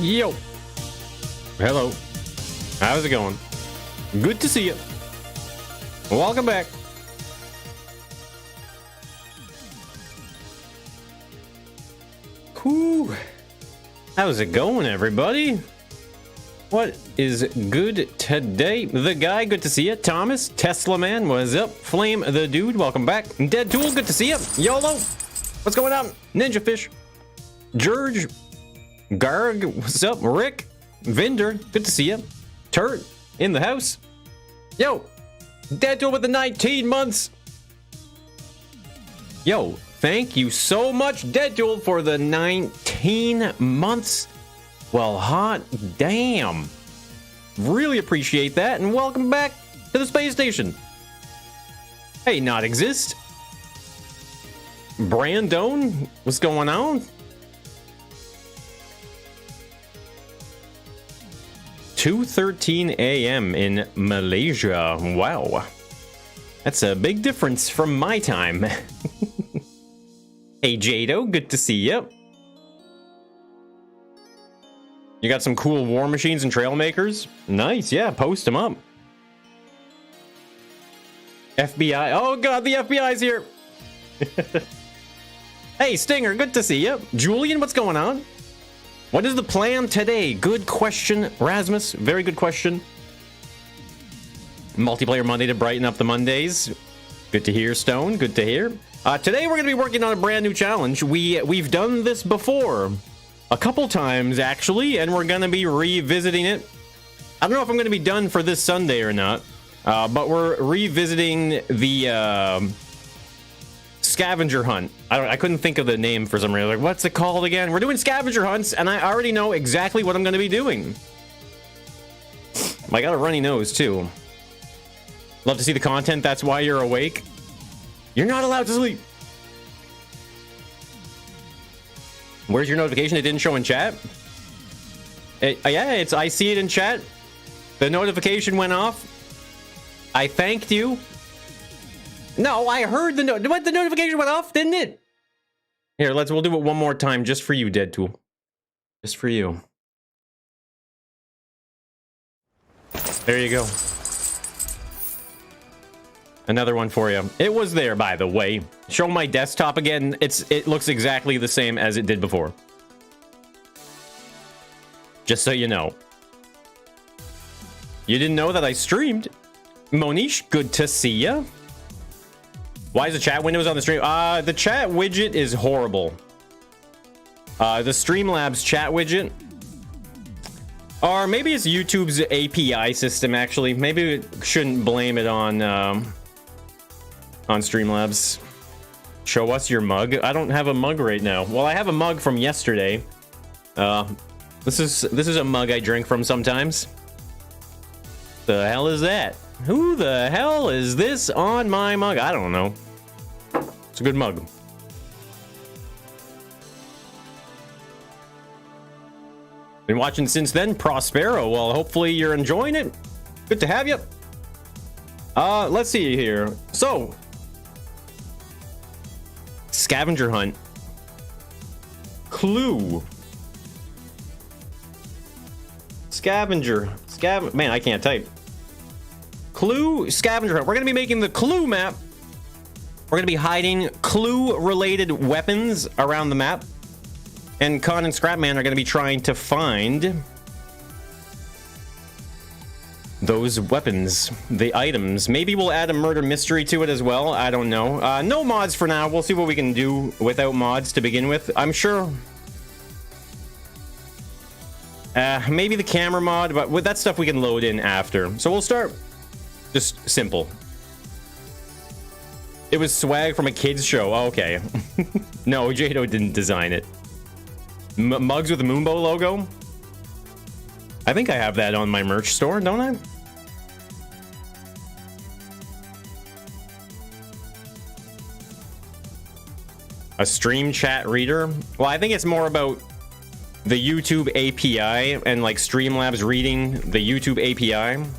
Yo. Hello. How's it going? Good to see you. Welcome back. Whew. How's it going, everybody? What is good today? The guy, good to see you. Thomas, Tesla Man, what's up? Flame the Dude, welcome back. Dead Tool, good to see you. YOLO, what's going on? Ninja Fish, George, Garg, what's up? Rick, Vinder, good to see you. Turt, in the house. Yo, Dead Tool with the 19 months. Yo, thank you so much, Dead Tool, for the 19 months. Well, hot damn. Really appreciate that, and welcome back to the space station. Hey, not exist. Brandon, what's going on? 2:13 a.m. in Malaysia. Wow. That's a big difference from my time. Hey, Jado, good to see you. You got some cool war machines and trail makers? Nice, yeah, post them up. FBI, oh god, the FBI's here. Hey, Stinger, good to see you. Julian, what's going on? What is the plan today? Good question, Rasmus, very good question. Multiplayer Monday to brighten up the Mondays. Good to hear, Stone, good to hear. Today we're going to be working on a brand new challenge. We've done this before. A couple times, actually, and we're going to be revisiting it. I don't know if I'm going to be done for this Sunday or not, but we're revisiting the scavenger hunt. I couldn't think of the name for some reason. Like, what's it called again? We're doing scavenger hunts, and I already know exactly what I'm going to be doing. I got a runny nose, too. Love to see the content. That's why you're awake. You're not allowed to sleep. Where's your notification? It didn't show in chat. Yeah, I see it in chat. The notification went off. I thanked you. No, I heard the notification went off, didn't it? Here, we'll do it one more time just for you, Dead Tool. Just for you. There you go. Another one for you. It was there, by the way. Show my desktop again. It looks exactly the same as it did before. Just so you know. You didn't know that I streamed. Monish, good to see ya. Why is the chat windows on the stream? The chat widget is horrible. The Streamlabs chat widget. Or maybe it's YouTube's API system, actually. Maybe we shouldn't blame it on Streamlabs. Show us your mug. I don't have a mug right now. Well, I have a mug from yesterday. This is a mug I drink from sometimes. The hell is that? Who the hell is this on my mug? I don't know. It's a good mug. Been watching since then, Prospero. Well, hopefully you're enjoying it. Good to have you. Let's see here. So, scavenger hunt. Clue. Man, I can't type. Clue scavenger hunt. We're going to be making the clue map. We're going to be hiding clue-related weapons around the map. And Con and Scrapman are going to be trying to find those weapons, the items. Maybe we'll add a murder mystery to it as well. I don't know. No mods for now. We'll see what we can do without mods to begin with. I'm sure. Maybe the camera mod, but with that stuff we can load in after. So we'll start just simple. It was swag from a kid's show. Oh, okay. No, Jado didn't design it. Mugs with the Moonbow logo. I think I have that on my merch store, don't I? A stream chat reader? Well, I think it's more about the YouTube API and like Streamlabs reading the YouTube API. I'm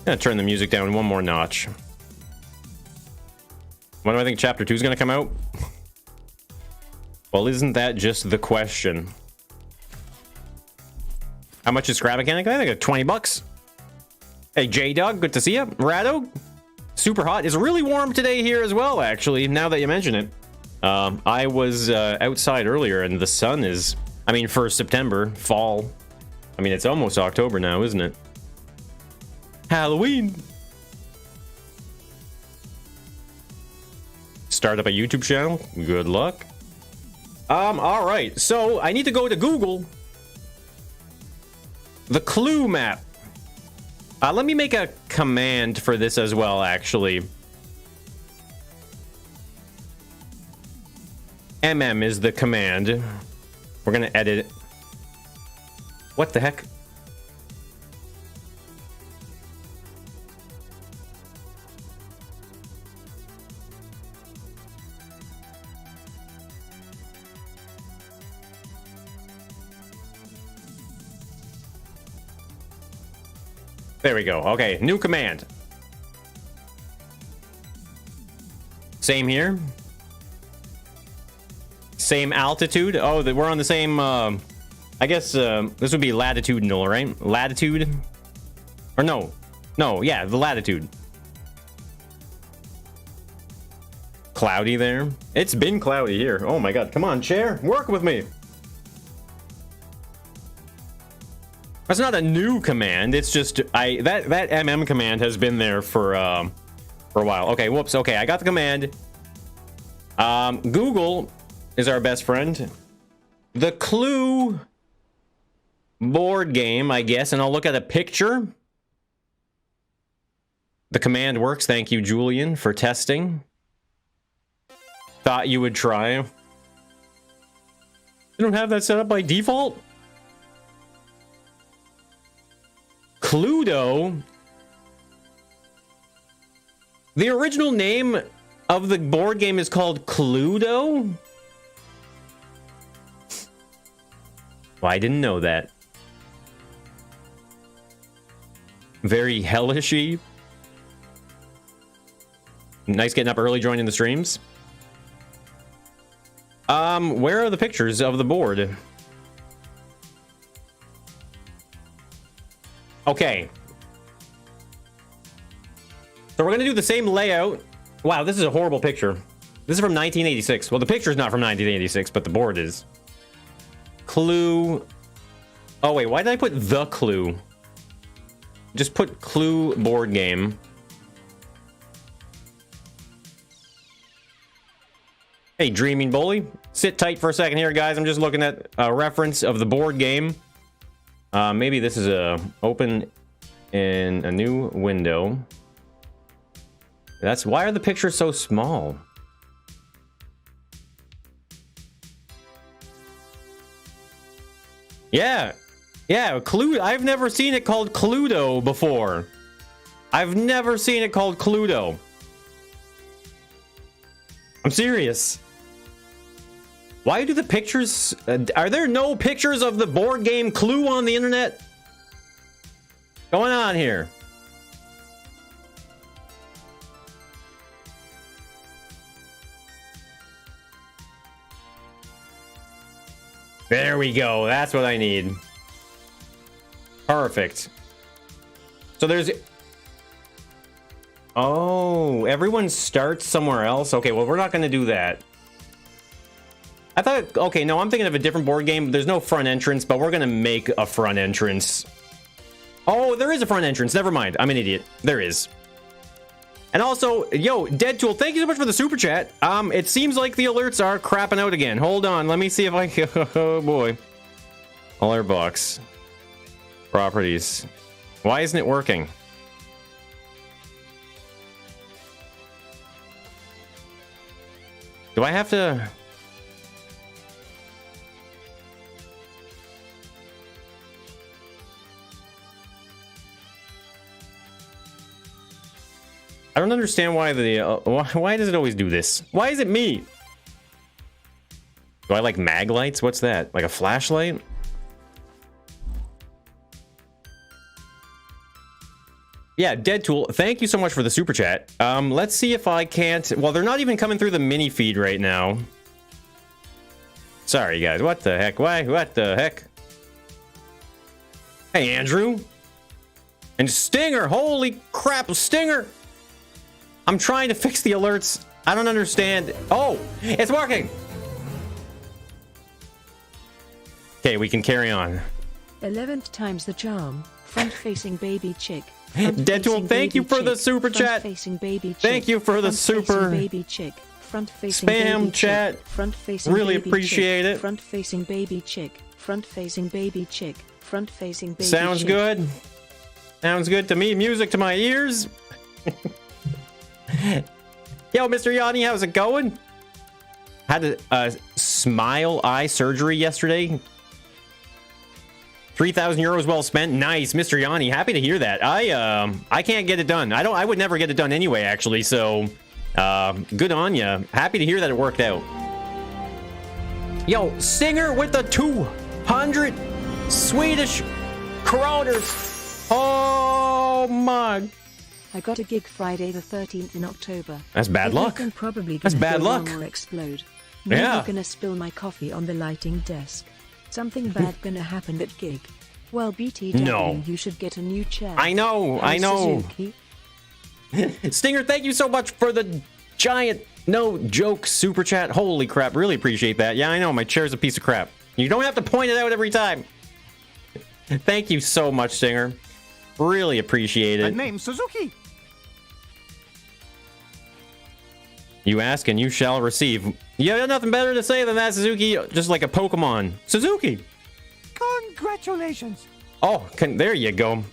gonna turn the music down one more notch. When do I think Chapter 2 is gonna come out? Well, isn't that just the question? How much is Scrap Mechanic? I think 20 bucks. Hey, J-Dog, good to see you. Rado, super hot. It's really warm today here as well, actually, now that you mention it. I was outside earlier, and the sun is, I mean, for September, fall. I mean, it's almost October now, isn't it? Halloween. Start up a YouTube channel. Good luck. All right. So I need to go to Google. The clue map. Let me make a command for this as well, actually. MM is the command. We're gonna edit it. What the heck? There we go. Okay, new command. Same here. Same altitude. Oh, we're on the same, I guess, this would be latitudinal, right? Latitude? Or no. No, yeah, the latitude. Cloudy there. It's been cloudy here. Oh my god, come on, chair. Work with me. That's not a new command. It's just that MM command has been there for a while. Okay, whoops. Okay, I got the command. Google is our best friend. The Clue board game, I guess, and I'll look at a picture. The command works. Thank you, Julian, for testing. Thought you would try. You don't have that set up by default? Cluedo. The original name of the board game is called Cluedo? Well, I didn't know that. Very hellish-y. Nice getting up early, joining the streams. Where are the pictures of the board? Okay. So we're gonna do the same layout. Wow, this is a horrible picture. This is from 1986. Well, the picture's not from 1986, but the board is. Clue. Oh, wait, why did I put the Clue? Just put Clue board game. Hey, Dreaming Bully. Sit tight for a second here, guys. I'm just looking at a reference of the board game. Maybe this is open in a new window. Why are the pictures so small? Yeah, Clue. I've never seen it called Cluedo before. I've never seen it called Cluedo. I'm serious. Why do the pictures... are there no pictures of the board game Clue on the internet? Going on here? There we go. That's what I need. Perfect. So there's... oh, everyone starts somewhere else? Okay, well, we're not going to do that. I thought... okay, no, I'm thinking of a different board game. There's no front entrance, but we're going to make a front entrance. Oh, there is a front entrance. Never mind. I'm an idiot. There is. And also, yo, Deadtool, thank you so much for the super chat. It seems like the alerts are crapping out again. Hold on. Let me see if I can... oh, boy. Alert box. Properties. Why isn't it working? Do I have to... I don't understand why why does it always do this? Why is it me? Do I like mag lights? What's that? Like a flashlight? Yeah, Deadtool, thank you so much for the super chat. Let's see if I can't... well, they're not even coming through the mini feed right now. Sorry, guys. What the heck? Why? What the heck? Hey, Andrew. And Stinger. Holy crap, Stinger. I'm trying to fix the alerts. I don't understand. Oh, it's working. Okay, we can carry on. 11th time's the charm. Front-facing baby chick. Deadpool, thank you for the super chat. Front-facing baby chick. Thank you for the super baby chick. Front-facing spam baby chat. Chick. Front-facing really baby appreciate chick. it. Front-facing baby chick. Front-facing baby chick. Front-facing baby Sounds chick. good. Sounds good to me. Music to my ears. Yo, Mr. Yanni, how's it going? Had a smile eye surgery yesterday. 3,000 euros well spent. Nice, Mr. Yanni. Happy to hear that. I can't get it done. I would never get it done anyway, actually. So, good on ya. Happy to hear that it worked out. Yo, Singer with the 200 Swedish kroners. Oh my. I got a gig Friday the 13th in October. That's bad luck. Everything probably That's gonna bad go luck. wrong or explode. Yeah. Maybe gonna spill my coffee on the lighting desk. Something bad gonna happen at gig. Well, BTW, No. you should get a new chair. I know, I know. Suzuki. Stinger, thank you so much for the giant no joke super chat. Holy crap, really appreciate that. Yeah, I know, my chair's a piece of crap. You don't have to point it out every time. Thank you so much, Stinger. Really appreciate it. My name's Suzuki. You ask and you shall receive. You have nothing better to say than that, Suzuki. Just like a Pokemon. Suzuki. Congratulations. Oh, there you go.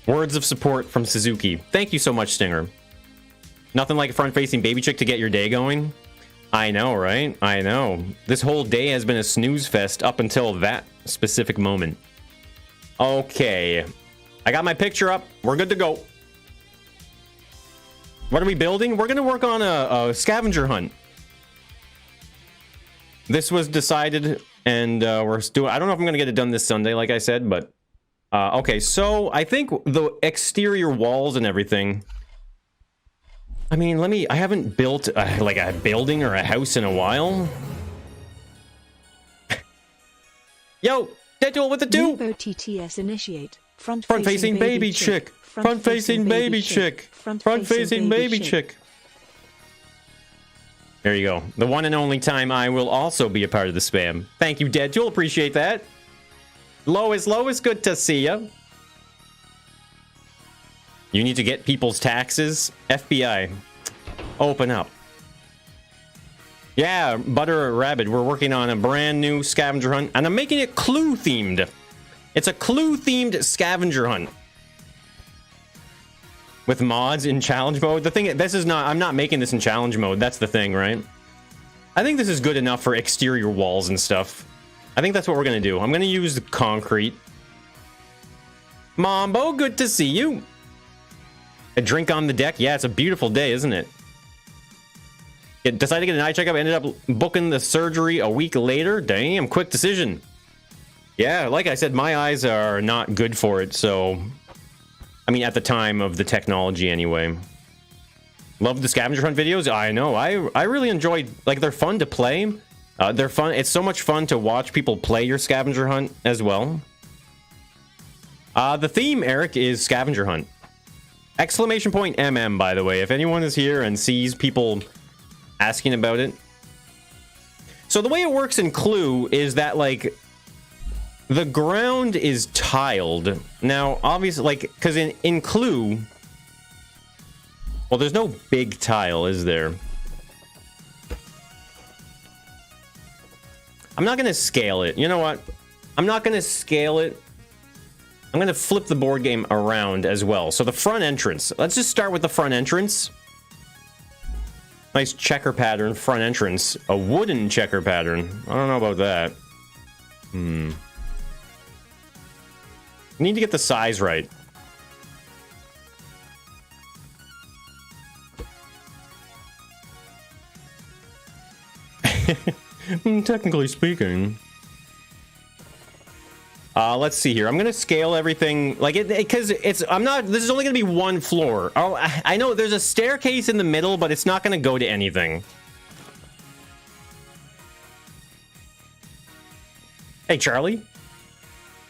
Words of support from Suzuki. Thank you so much, Stinger. Nothing like a front-facing baby chick to get your day going. I know, right? I know. This whole day has been a snooze fest up until that specific moment. Okay. I got my picture up. We're good to go. What are we building? We're going to work on a scavenger hunt. This was decided, and we're doing. I don't know if I'm going to get it done this Sunday, like I said, but okay. So I think the exterior walls and everything. I mean, I haven't built like a building or a house in a while. Yo, Deadpool with the 2. Rainbow TTS initiate. Front-facing baby chick. Front-facing baby chick. Front-facing baby chick. There you go. The one and only time I will also be a part of the spam. Thank you, Deadpool. Appreciate that. Lois, good to see ya. You need to get people's taxes. FBI, open up. Yeah, Butter Rabbit, we're working on a brand new scavenger hunt, and I'm making it clue-themed. It's a clue-themed scavenger hunt. With mods in challenge mode. The thing, I'm not making this in challenge mode. That's the thing, right? I think this is good enough for exterior walls and stuff. I think that's what we're going to do. I'm going to use the concrete. Mambo, good to see you. A drink on the deck. Yeah, it's a beautiful day, isn't it? Decided to get an eye checkup. Ended up booking the surgery a week later. Damn, quick decision. Yeah, like I said, my eyes are not good for it, so... I mean, at the time of the technology, anyway. Love the scavenger hunt videos. I know. I really enjoyed... Like, they're fun to play. They're fun. It's so much fun to watch people play your scavenger hunt as well. The theme, Eric, is scavenger hunt. Exclamation point MM, by the way. If anyone is here and sees people asking about it. So the way it works in Clue is that, like... The ground is tiled. Now, obviously, like, because in Clue... Well, there's no big tile, is there? I'm not going to scale it. You know what? I'm not going to scale it. I'm going to flip the board game around as well. So the front entrance. Let's just start with the front entrance. Nice checker pattern front entrance. A wooden checker pattern. I don't know about that. Need to get the size right. Technically speaking. Let's see here. I'm gonna scale everything like it because it's. I'm not. This is only gonna be one floor. Oh, I know there's a staircase in the middle, but it's not gonna go to anything. Hey, Charlie.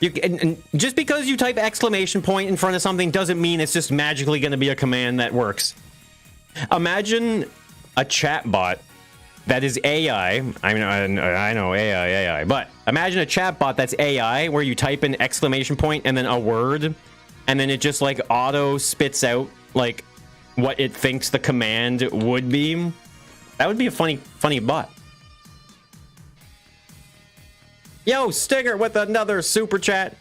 And just because you type exclamation point in front of something doesn't mean it's just magically going to be a command that works. Imagine a chat bot that is AI. I mean, I know AI, but imagine a chat bot that's AI where you type in exclamation point and then a word, and then it just like auto spits out like what it thinks the command would be. That would be a funny bot. Yo, Stinger with another super chat.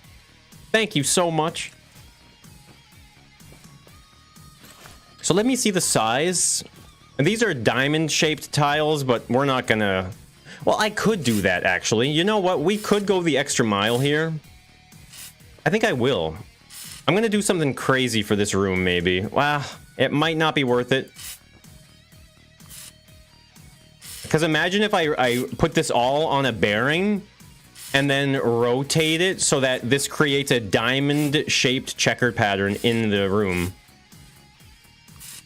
Thank you so much. So let me see the size. And these are diamond-shaped tiles, but we're not gonna... Well, I could do that, actually. You know what? We could go the extra mile here. I think I will. I'm gonna do something crazy for this room, maybe. Wow, it might not be worth it. Because imagine if I put this all on a bearing and then rotate it so that this creates a diamond-shaped checkered pattern in the room.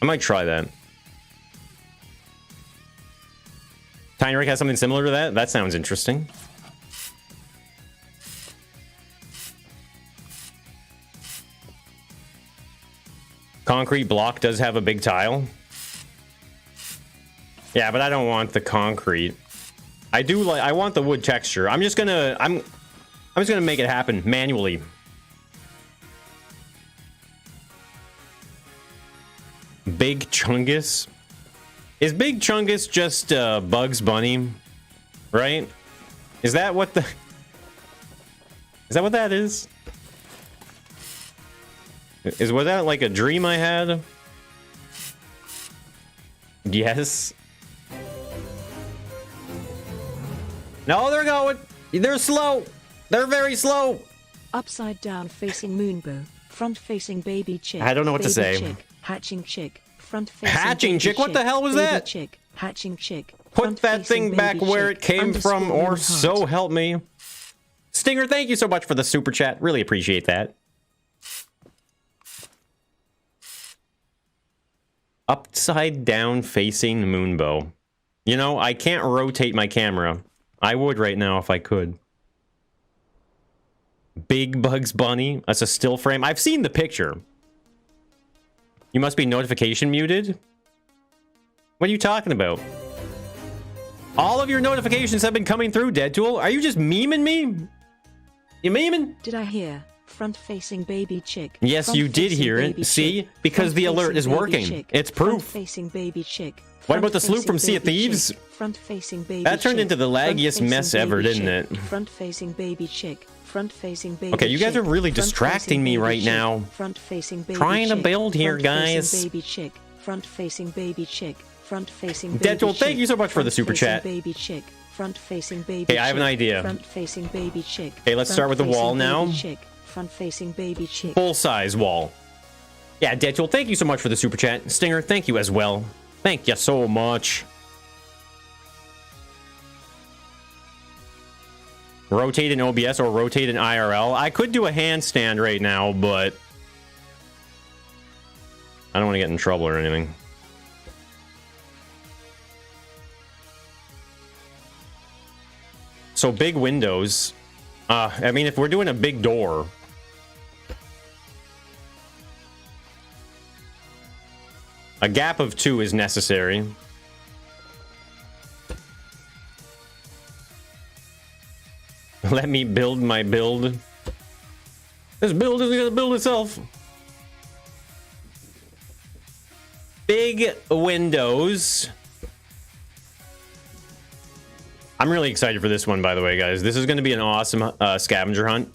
I might try that. Tiny Rick has something similar to that? That sounds interesting. Concrete block does have a big tile. Yeah, but I don't want the concrete. I want the wood texture. I'm just gonna make it happen manually. Big Chungus. Is Big Chungus just Bugs Bunny? Right? Is that what the... Is that what that is? Was that like a dream I had? Yes. No, they're going. They're slow. They're very slow. Upside down facing moonbow. Front facing baby chick. I don't know what to baby say. Chick, hatching chick. Front facing hatching baby chick? What the hell was baby that? Chick. Hatching chick. Put that thing back where it came from, or so help me. Stinger, thank you so much for the super chat. Really appreciate that. Upside down facing moonbow. You know, I can't rotate my camera. I would right now if I could. Big Bugs Bunny. That's a still frame. I've seen the picture. You must be notification muted. What are you talking about? All of your notifications have been coming through, Deadtool. Are you just memeing me? You memeing? Did I hear? Front facing baby chick. Yes, you did hear it. See? Because the alert is working. It's proof. Front facing baby chick. What about the sloop from Sea of Thieves? Front facing baby that turned into the laggiest mess ever, didn't it? Front facing baby chick. Front facing baby. Okay, you guys are really distracting me right now. Front facing baby. Trying to build here, guys. Baby chick. Front facing baby chick. Front facing baby. Deadpool, thank you so much for the super chat. Baby chick. Front facing baby. Okay, I have an idea. Front facing baby chick. Okay, let's start with the wall now. Front facing baby chick. Full size wall. Yeah, Deadpool, thank you so much for the super chat. Stinger, thank you as well. Thank you so much. Rotate in OBS or rotate in IRL. I could do a handstand right now, but I don't want to get in trouble or anything. So big windows. I mean, if we're doing a big door, a gap of 2 is necessary. Let me build my build. This build isn't gonna build itself. Big windows. I'm really excited for this one, by the way, guys. This is going to be an awesome scavenger hunt.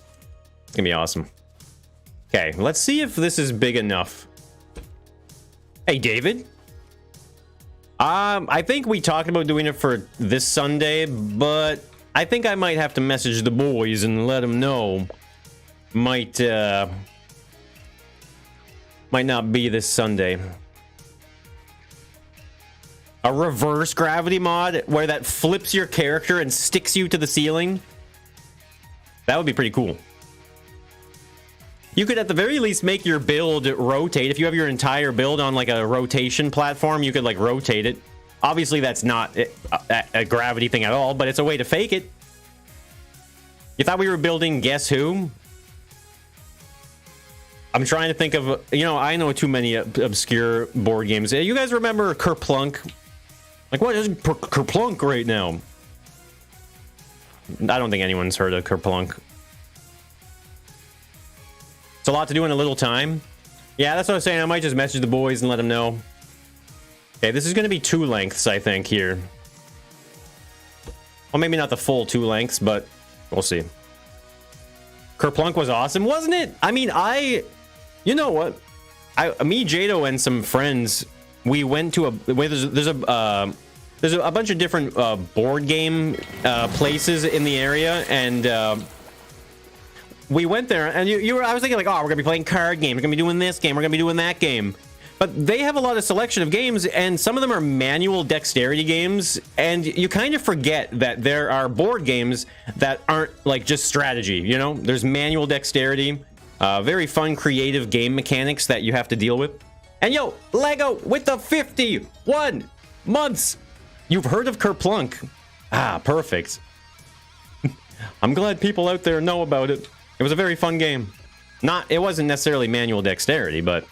It's going to be awesome. Okay, let's see if this is big enough. Hey, David. I think we talked about doing it for this Sunday, but I think I might have to message the boys and let them know. Might not be this Sunday. A reverse gravity mod where that flips your character and sticks you to the ceiling. That would be pretty cool. You could at the very least make your build rotate. If you have your entire build on like a rotation platform, you could like rotate it. Obviously that's not a gravity thing at all, but it's a way to fake it. You thought we were building Guess Who? I'm trying to think of, I know too many obscure board games. You guys remember Kerplunk? Like, what is Kerplunk right now? I don't think anyone's heard of Kerplunk. It's a lot to do in a little time. Yeah, that's what I was saying. I might just message the boys and let them know. Okay, this is going to be 2 lengths, I think, here. Well, maybe not the full 2 lengths, but we'll see. Kerplunk was awesome, wasn't it? I mean, you know what? Me, Jado, and some friends, we went to there's a bunch of different board game places in the area, and we went there, and I was thinking like, oh, we're gonna be playing card games, we're gonna be doing this game, we're gonna be doing that game. But they have a lot of selection of games, and some of them are manual dexterity games, and you kind of forget that there are board games that aren't like just strategy, There's manual dexterity, very fun, creative game mechanics that you have to deal with. And yo, Lego with the 51 months! You've heard of Kerplunk? Ah, perfect. I'm glad people out there know about it. It was a very fun game. It wasn't necessarily manual dexterity, but...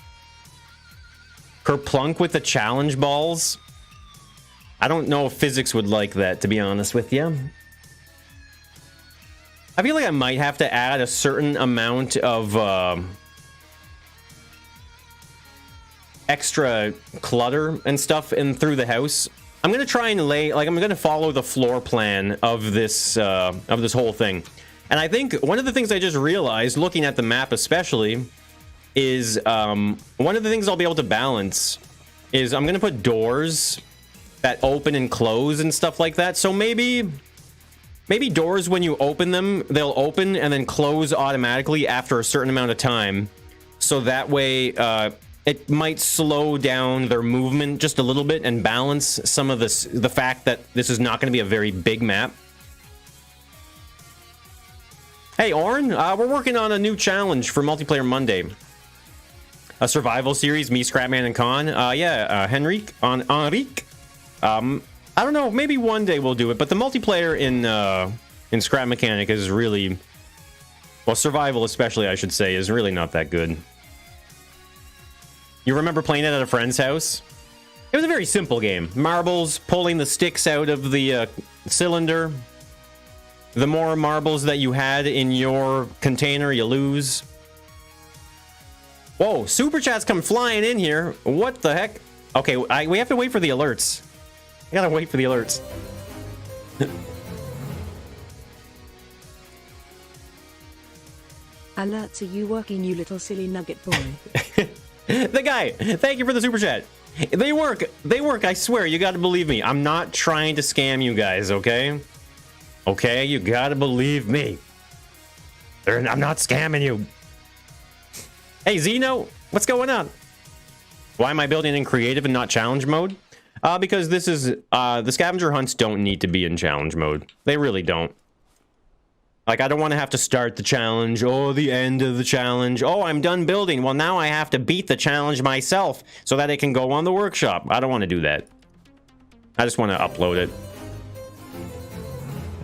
Kerplunk with the challenge balls? I don't know if physics would like that, to be honest with you. I feel like I might have to add a certain amount of extra clutter and stuff in through the house. I'm gonna try and I'm gonna follow the floor plan of this whole thing. And I think one of the things I just realized, looking at the map especially, is one of the things I'll be able to balance is I'm gonna put doors that open and close and stuff like that. So maybe doors, when you open them, they'll open and then close automatically after a certain amount of time. So that way it might slow down their movement just a little bit and balance some of the fact that this is not going to be a very big map. Hey, Orn, we're working on a new challenge for Multiplayer Monday. A survival series, me, Scrapman, and Khan. Henrique. I don't know, maybe one day we'll do it, but the multiplayer in Scrap Mechanic is really... Well, survival especially, I should say, is really not that good. You remember playing it at a friend's house? It was a very simple game. Marbles, pulling the sticks out of the cylinder. The more marbles that you had in your container, you lose. Whoa, super chats come flying in here. What the heck? Okay, we have to wait for the alerts. I gotta wait for the alerts. Alerts, are you working, you little silly nugget boy? The guy, thank you for the super chat. They work, I swear, you gotta believe me. I'm not trying to scam you guys, okay? Okay, you gotta believe me. I'm not scamming you. Hey, Zeno, what's going on? Why am I building in creative and not challenge mode? Because this is, the scavenger hunts don't need to be in challenge mode. They really don't. Like, I don't want to have to start the challenge. Oh, the end of the challenge. Oh, I'm done building. Well, now I have to beat the challenge myself so that it can go on the workshop. I don't want to do that. I just want to upload it.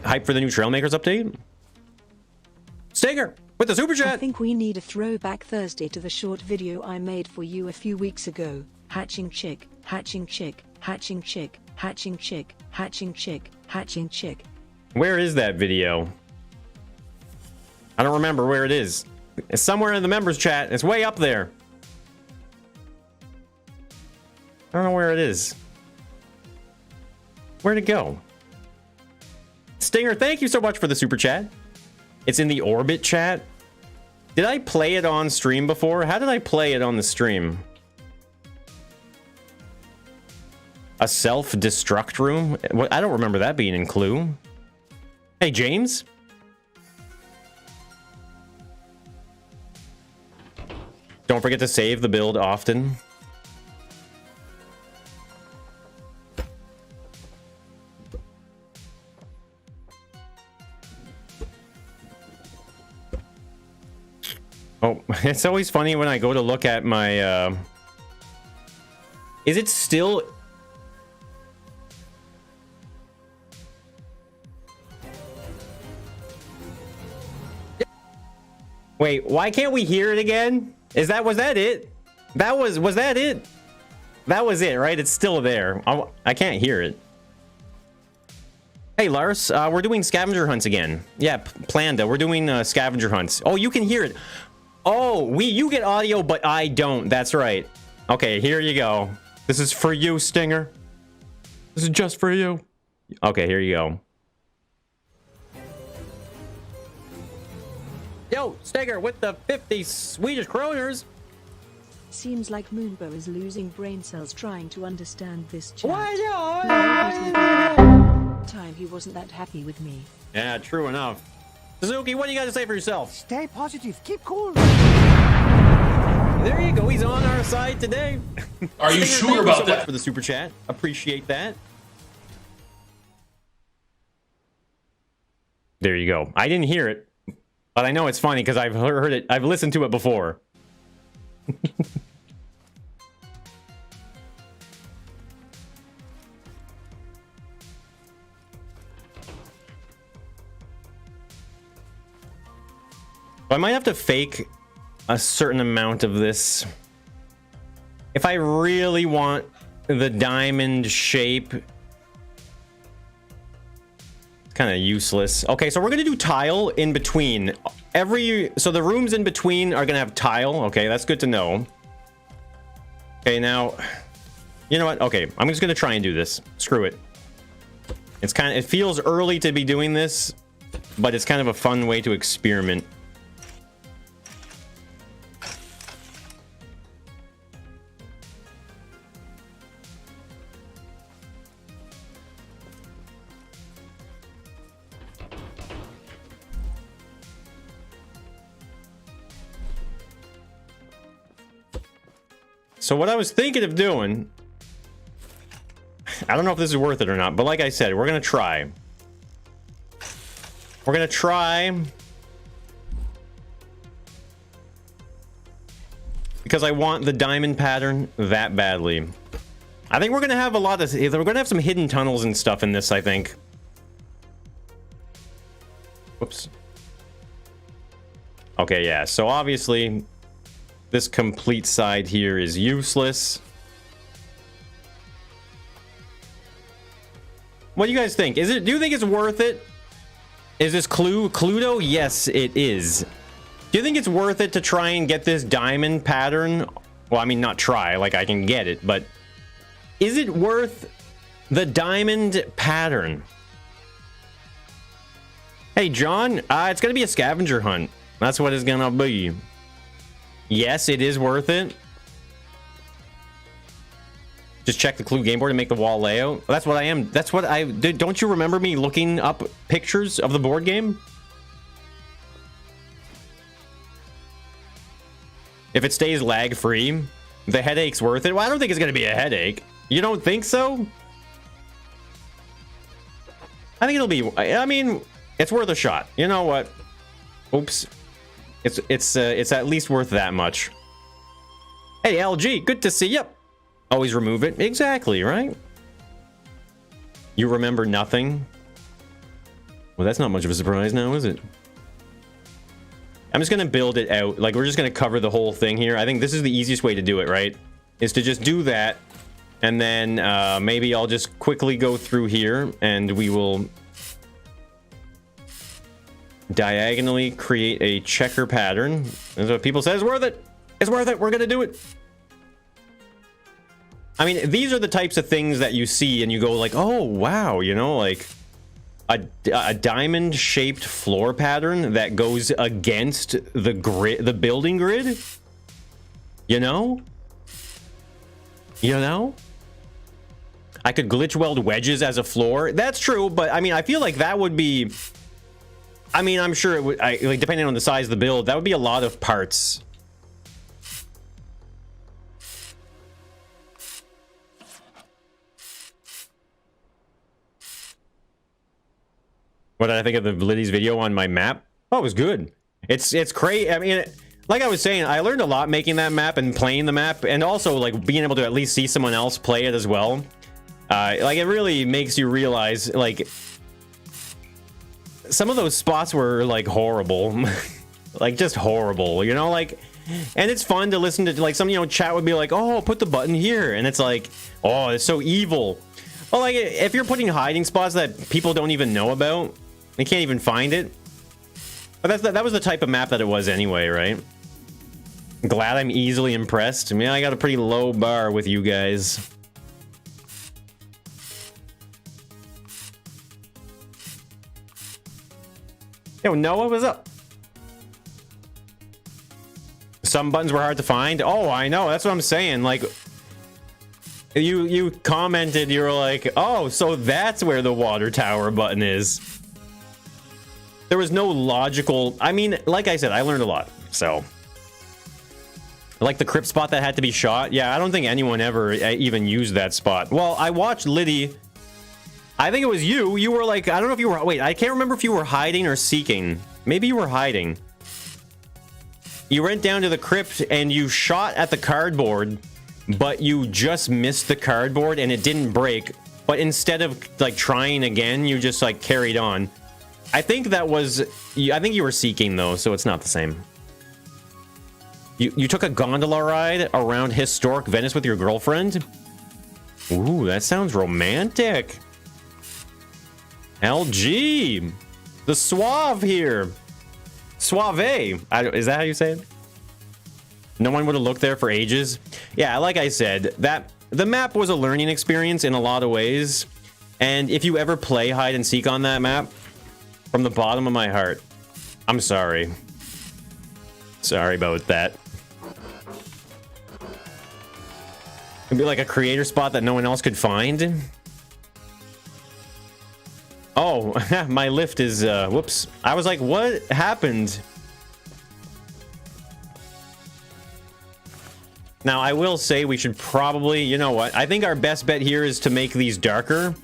Hype for the new Trailmakers update? Stinger with the super chat. I think we need a throwback Thursday to the short video I made for you a few weeks ago. Hatching chick, hatching chick, hatching chick, hatching chick, hatching chick, hatching chick. Where is that video? I don't remember where it is. It's somewhere in the members chat. It's way up there. I don't know where it is. Where'd it go? Stinger, thank you so much for the super chat. It's in the Orbit chat. Did I play it on stream before? How did I play it on the stream? A self-destruct room? I don't remember that being in Clue. Hey, James? Don't forget to save the build often. Oh, it's always funny when I go to look at my, Is it still... Wait, why can't we hear it again? Was that it? Was that it? That was it, right? It's still there. I can't hear it. Hey, Lars, we're doing scavenger hunts again. Yeah, Planda, we're doing scavenger hunts. Oh, you can hear it. Oh, you get audio, but I don't. That's right. Okay, here you go. This is for you, Stinger. This is just for you. Okay, here you go. Yo, Stinger with the 50 Swedish kroners. Seems like Moonbo is losing brain cells trying to understand this chat. Time he wasn't that happy with me. Yeah, true enough. Suzuki, what do you got to say for yourself? Stay positive. Keep cool. There you go. He's on our side today. Are you Stinger, sure thank about you so much that? for the super chat. Appreciate that. There you go. I didn't hear it, but I know it's funny because I've heard it. I've listened to it before. I might have to fake a certain amount of this if I really want the diamond shape. It's kind of useless. Okay, so we're gonna do tile in between so the rooms in between are gonna have tile. Okay, that's good to know. Okay, now you know what? Okay, I'm just gonna try and do this. Screw it. It feels early to be doing this, but it's kind of a fun way to experiment. So what I was thinking of doing, I don't know if this is worth it or not, but like I said, we're gonna try. We're gonna try because I want the diamond pattern that badly. I think we're gonna have we're gonna have some hidden tunnels and stuff in this, I think. Whoops. Okay, yeah, so obviously this complete side here is useless. What do you guys think? Do you think it's worth it? Is this Cluedo? Yes, it is. Do you think it's worth it to try and get this diamond pattern? Well, I mean, not try, like I can get it, but is it worth the diamond pattern? Hey, John, it's gonna be a scavenger hunt. That's what it's gonna be. Yes, it is worth it. Just check the Clue game board and make the wall layout. That's what I am. That's what I did. Don't you remember me looking up pictures of the board game? If it stays lag free, the headache's worth it. Well, I don't think it's going to be a headache. You don't think so? I think it'll be. I mean, it's worth a shot. You know what? Oops. It's at least worth that much. Hey, LG, good to see you. Always remove it. Exactly, right? You remember nothing? Well, that's not much of a surprise now, is it? I'm just gonna build it out. Like, we're just gonna cover the whole thing here. I think this is the easiest way to do it, right? Is to just do that, and then maybe I'll just quickly go through here, and we will diagonally create a checker pattern. That's what people say is worth it. It's worth it. We're gonna do it. I mean, these are the types of things that you see and you go like, oh wow, you know, like a diamond shaped floor pattern that goes against the grid, the building grid. You know, I could glitch weld wedges as a floor. That's true, but I mean, I feel like that would be, I mean, I'm sure it would, like, depending on the size of the build, that would be a lot of parts. What did I think of the Liddy's video on my map? Oh, it was good. It's crazy. I mean, like I was saying, I learned a lot making that map and playing the map, and also like being able to at least see someone else play it as well. Like, it really makes you realize, like, some of those spots were like horrible. Like, just horrible, you know? Like, And it's fun to listen to, like, some, chat would be like, oh, put the button here. And it's like, oh, it's so evil. Well, like, if you're putting hiding spots that people don't even know about, they can't even find it. But that was the type of map that it was anyway, right? Glad I'm easily impressed. I mean, I got a pretty low bar with you guys. Yo, Noah, what's up? Some buttons were hard to find. Oh, I know. That's what I'm saying. Like, you commented, you were like, oh, so that's where the water tower button is. There was no logical... I mean, like I said, I learned a lot, so... Like the crypt spot that had to be shot. Yeah, I don't think anyone ever even used that spot. Well, I watched Liddy. I think it was you. You were like, I don't know if you were... Wait, I can't remember if you were hiding or seeking. Maybe you were hiding. You went down to the crypt and you shot at the cardboard, but you just missed the cardboard and it didn't break. But instead of, like, trying again, you just, like, carried on. I think that was... I think you were seeking, though, so it's not the same. You took a gondola ride around historic Venice with your girlfriend? Ooh, that sounds romantic. LG! The Suave here! Suave! Is that how you say it? No one would have looked there for ages. Yeah, like I said, the map was a learning experience in a lot of ways. And if you ever play hide and seek on that map, from the bottom of my heart, I'm sorry. Sorry about that. It'd be like a creator spot that no one else could find. Oh, my lift is, whoops. I was like, what happened? Now, I will say we should probably, you know what? I think our best bet here is to make these darker.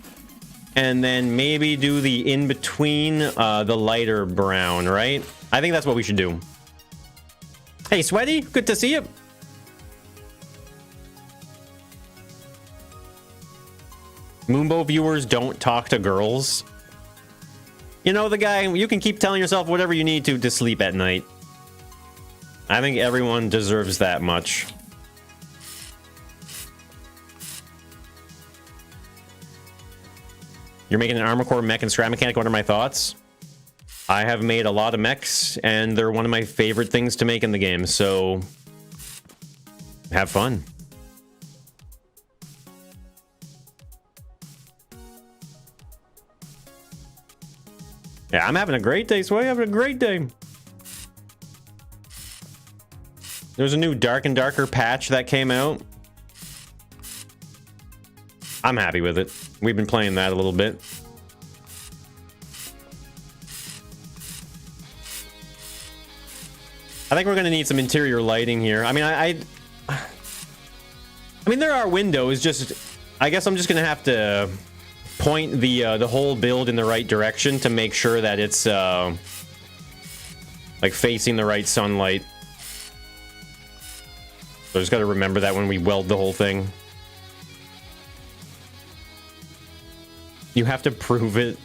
And then maybe do the in-between, the lighter brown, right? I think that's what we should do. Hey, Sweaty, good to see you. Moonbow viewers don't talk to girls. You know, the guy, you can keep telling yourself whatever you need to sleep at night. I think everyone deserves that much. You're making an armor core mech and scrap mechanic. What are my thoughts? I have made a lot of mechs, and they're one of my favorite things to make in the game, so have fun. Yeah, I'm having a great day, Sway. Having a great day. There's a new Dark and Darker patch that came out. I'm happy with it. We've been playing that a little bit. I think we're going to need some interior lighting here. I mean, I mean, there are windows, just... I guess I'm just going to have to point the whole build in the right direction to make sure that it's, like, facing the right sunlight. So I just got to remember that when we weld the whole thing. You have to prove it.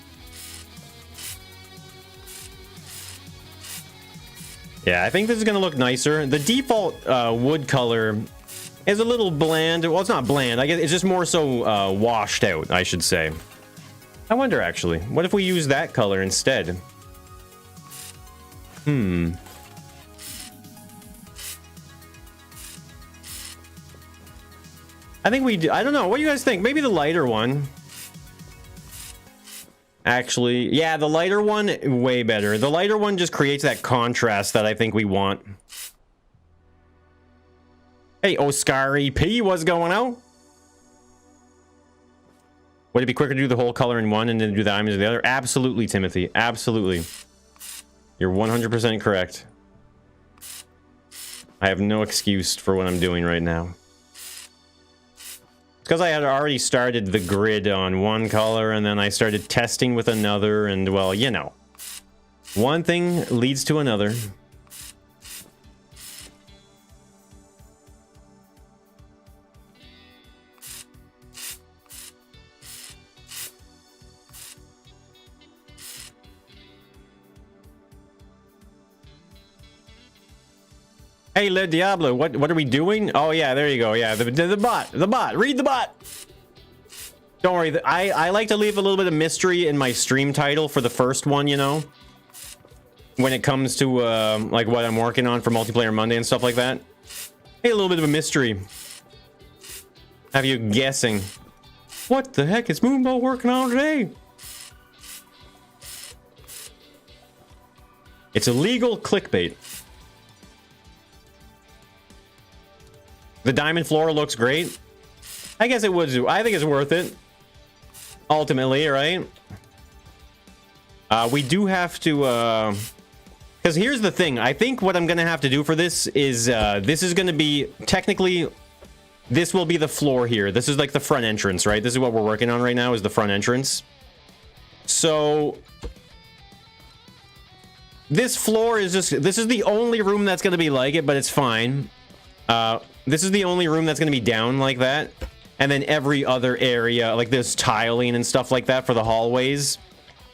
Yeah, I think this is going to look nicer. The default wood color is a little bland. Well, it's not bland. I guess it's just more so washed out, I should say. I wonder, actually. What if we use that color instead? I think we do. I don't know. What do you guys think? Maybe the lighter one. Actually, yeah, the lighter one, way better. The lighter one just creates that contrast that I think we want. Hey, Oscar EP, what's going on? Would it be quicker to do the whole color in one and then do the diamonds in the other? Absolutely, Timothy. Absolutely. You're 100% correct. I have no excuse for what I'm doing right now. Because I had already started the grid on one color, and then I started testing with another, and, well, you know. One thing leads to another. Hey, Le Diablo, what are we doing? Oh, yeah, there you go. Yeah, the bot. Read the bot. Don't worry. I like to leave a little bit of mystery in my stream title for the first one, you know? When it comes to, like, what I'm working on for Multiplayer Monday and stuff like that. Hey, a little bit of a mystery. Have you guessing? What the heck is Moonbow working on today? It's illegal clickbait. The diamond floor looks great. I guess it would. I think it's worth it. Ultimately, right? We do have to... Because here's the thing. I think what I'm going to have to do for this is... this is going to be... Technically, this will be the floor here. This is like the front entrance, right? This is what we're working on right now, is the front entrance. So... This floor is just... This is the only room that's going to be like it, but it's fine. This is the only room that's going to be down like that. And then every other area, like this tiling and stuff like that for the hallways,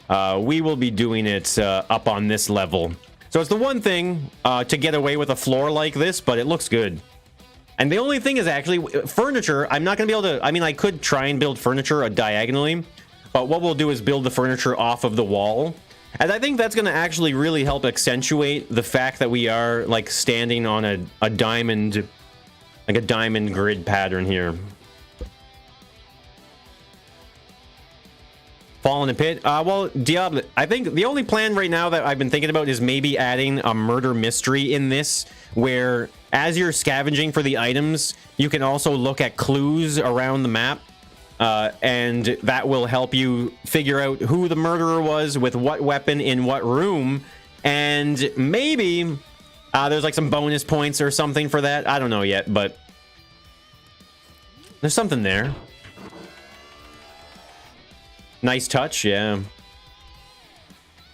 we will be doing it up on this level. So it's the one thing to get away with a floor like this, but it looks good. And the only thing is actually furniture. I'm not going to be able to... I mean, I could try and build furniture diagonally, but what we'll do is build the furniture off of the wall. And I think that's going to actually really help accentuate the fact that we are like standing on a diamond, like a diamond grid pattern here. Fall in the pit. Well, Diablo, I think the only plan right now that I've been thinking about is maybe adding a murder mystery in this, where as you're scavenging for the items, you can also look at clues around the map. And that will help you figure out who the murderer was, with what weapon, in what room, and maybe there's like some bonus points or something for that. I don't know yet, but there's something there. Nice touch, yeah.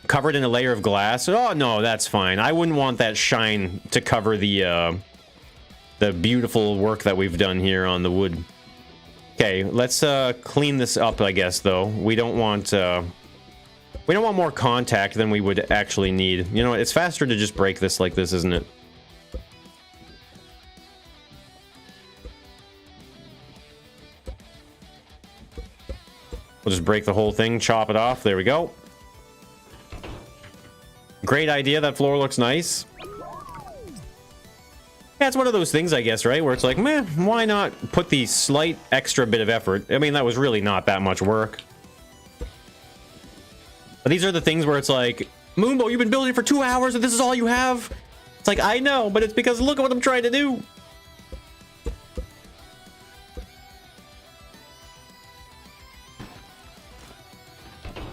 Covered in a layer of glass. Oh no, that's fine. I wouldn't want that shine to cover the beautiful work that we've done here on the wood. Okay, let's clean this up, I guess, though. We don't want more contact than we would actually need. You know, it's faster to just break this like this, isn't it? We'll just break the whole thing, chop it off. There we go. Great idea. That floor looks nice. Yeah, it's one of those things, I guess, right? Where it's like, meh, why not put the slight extra bit of effort? I mean, that was really not that much work. But these are the things where it's like, Moonbow, you've been building for 2 hours and this is all you have? It's like, I know, but it's because look at what I'm trying to do.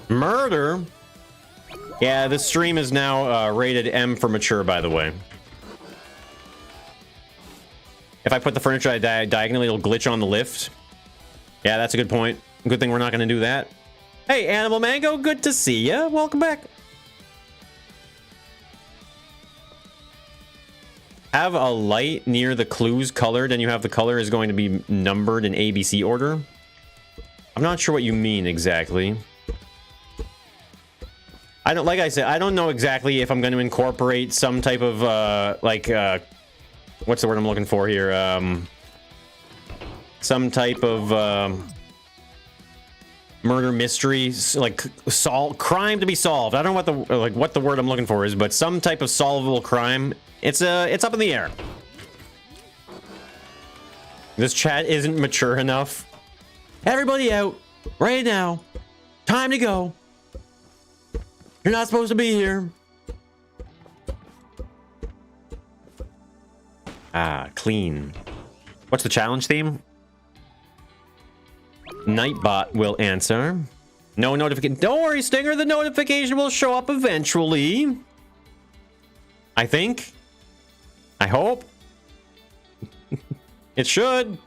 Murder? Yeah, this stream is now rated M for mature, by the way. If I put the furniture diagonally, it'll glitch on the lift. Yeah, that's a good point. Good thing we're not going to do that. Hey, Animal Mango, good to see ya. Welcome back. Have a light near the clues colored, and you have the color is going to be numbered in ABC order. I'm not sure what you mean exactly. I don't, like I said, I don't know exactly if I'm going to incorporate some type of what's the word I'm looking for here? Some type of murder mystery, like crime to be solved. I don't know what the word I'm looking for is, but some type of solvable crime. It's up in the air. This chat isn't mature enough. Everybody out right now. Time to go. You're not supposed to be here. Ah, clean. What's the challenge theme? Nightbot will answer. No notification. Don't worry, Stinger. The notification will show up eventually. I think. I hope. It should.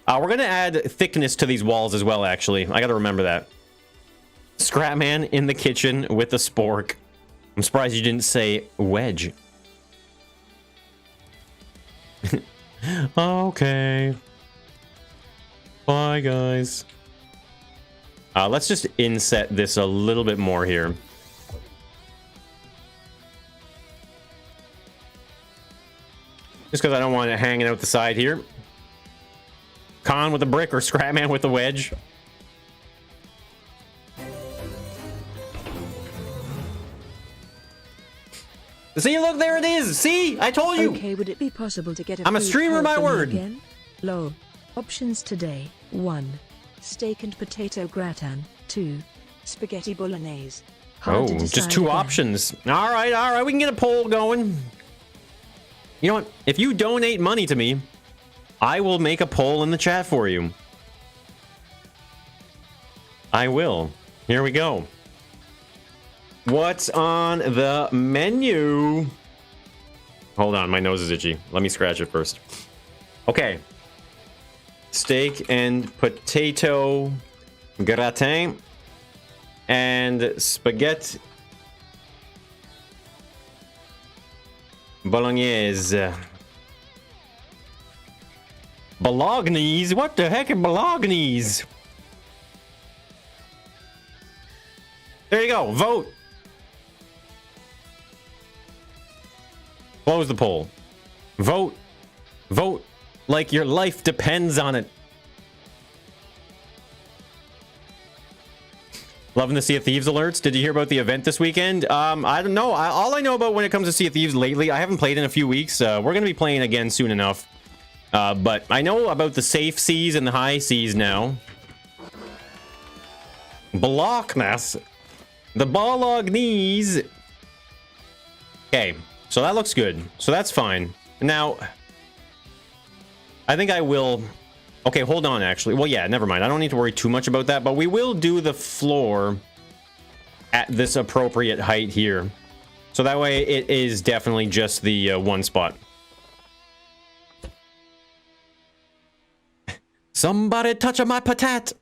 We're going to add thickness to these walls as well, actually. I got to remember that. Scrapman in the kitchen with a spork. I'm surprised you didn't say wedge. Okay. Bye, guys. Let's just inset this a little bit more here. Just because I don't want it hanging out the side here. Con with a brick or Scrapman with a wedge. See, look, there it is. See, I told you. Okay, would it be possible to get a I'm a food streamer, poll my from you word. again? Lol. Options today: 1. Steak and potato gratin. 2. Spaghetti bolognese. Hard to Oh, just decide 2 again. options. All right, we can get a poll going. You know what? If you donate money to me, I will make a poll in the chat for you. I will. Here we go. What's on the menu? Hold on, my nose is itchy. Let me scratch it first. Okay. Steak and potato gratin and spaghetti bolognese. Bolognese? What the heck are bolognese? There you go. Vote. Close the poll. Vote. Vote like your life depends on it. Loving the Sea of Thieves alerts. Did you hear about the event this weekend? I don't know. All I know about when it comes to Sea of Thieves lately, I haven't played in a few weeks. We're going to be playing again soon enough. But I know about the safe seas and the high seas now. Blockness. The Bolognese. Okay, so that looks good. So that's fine. Now, I think I will... Okay, hold on, actually. Well, yeah, never mind. I don't need to worry too much about that, but we will do the floor at this appropriate height here. So that way it is definitely just the one spot. Somebody touch my patat!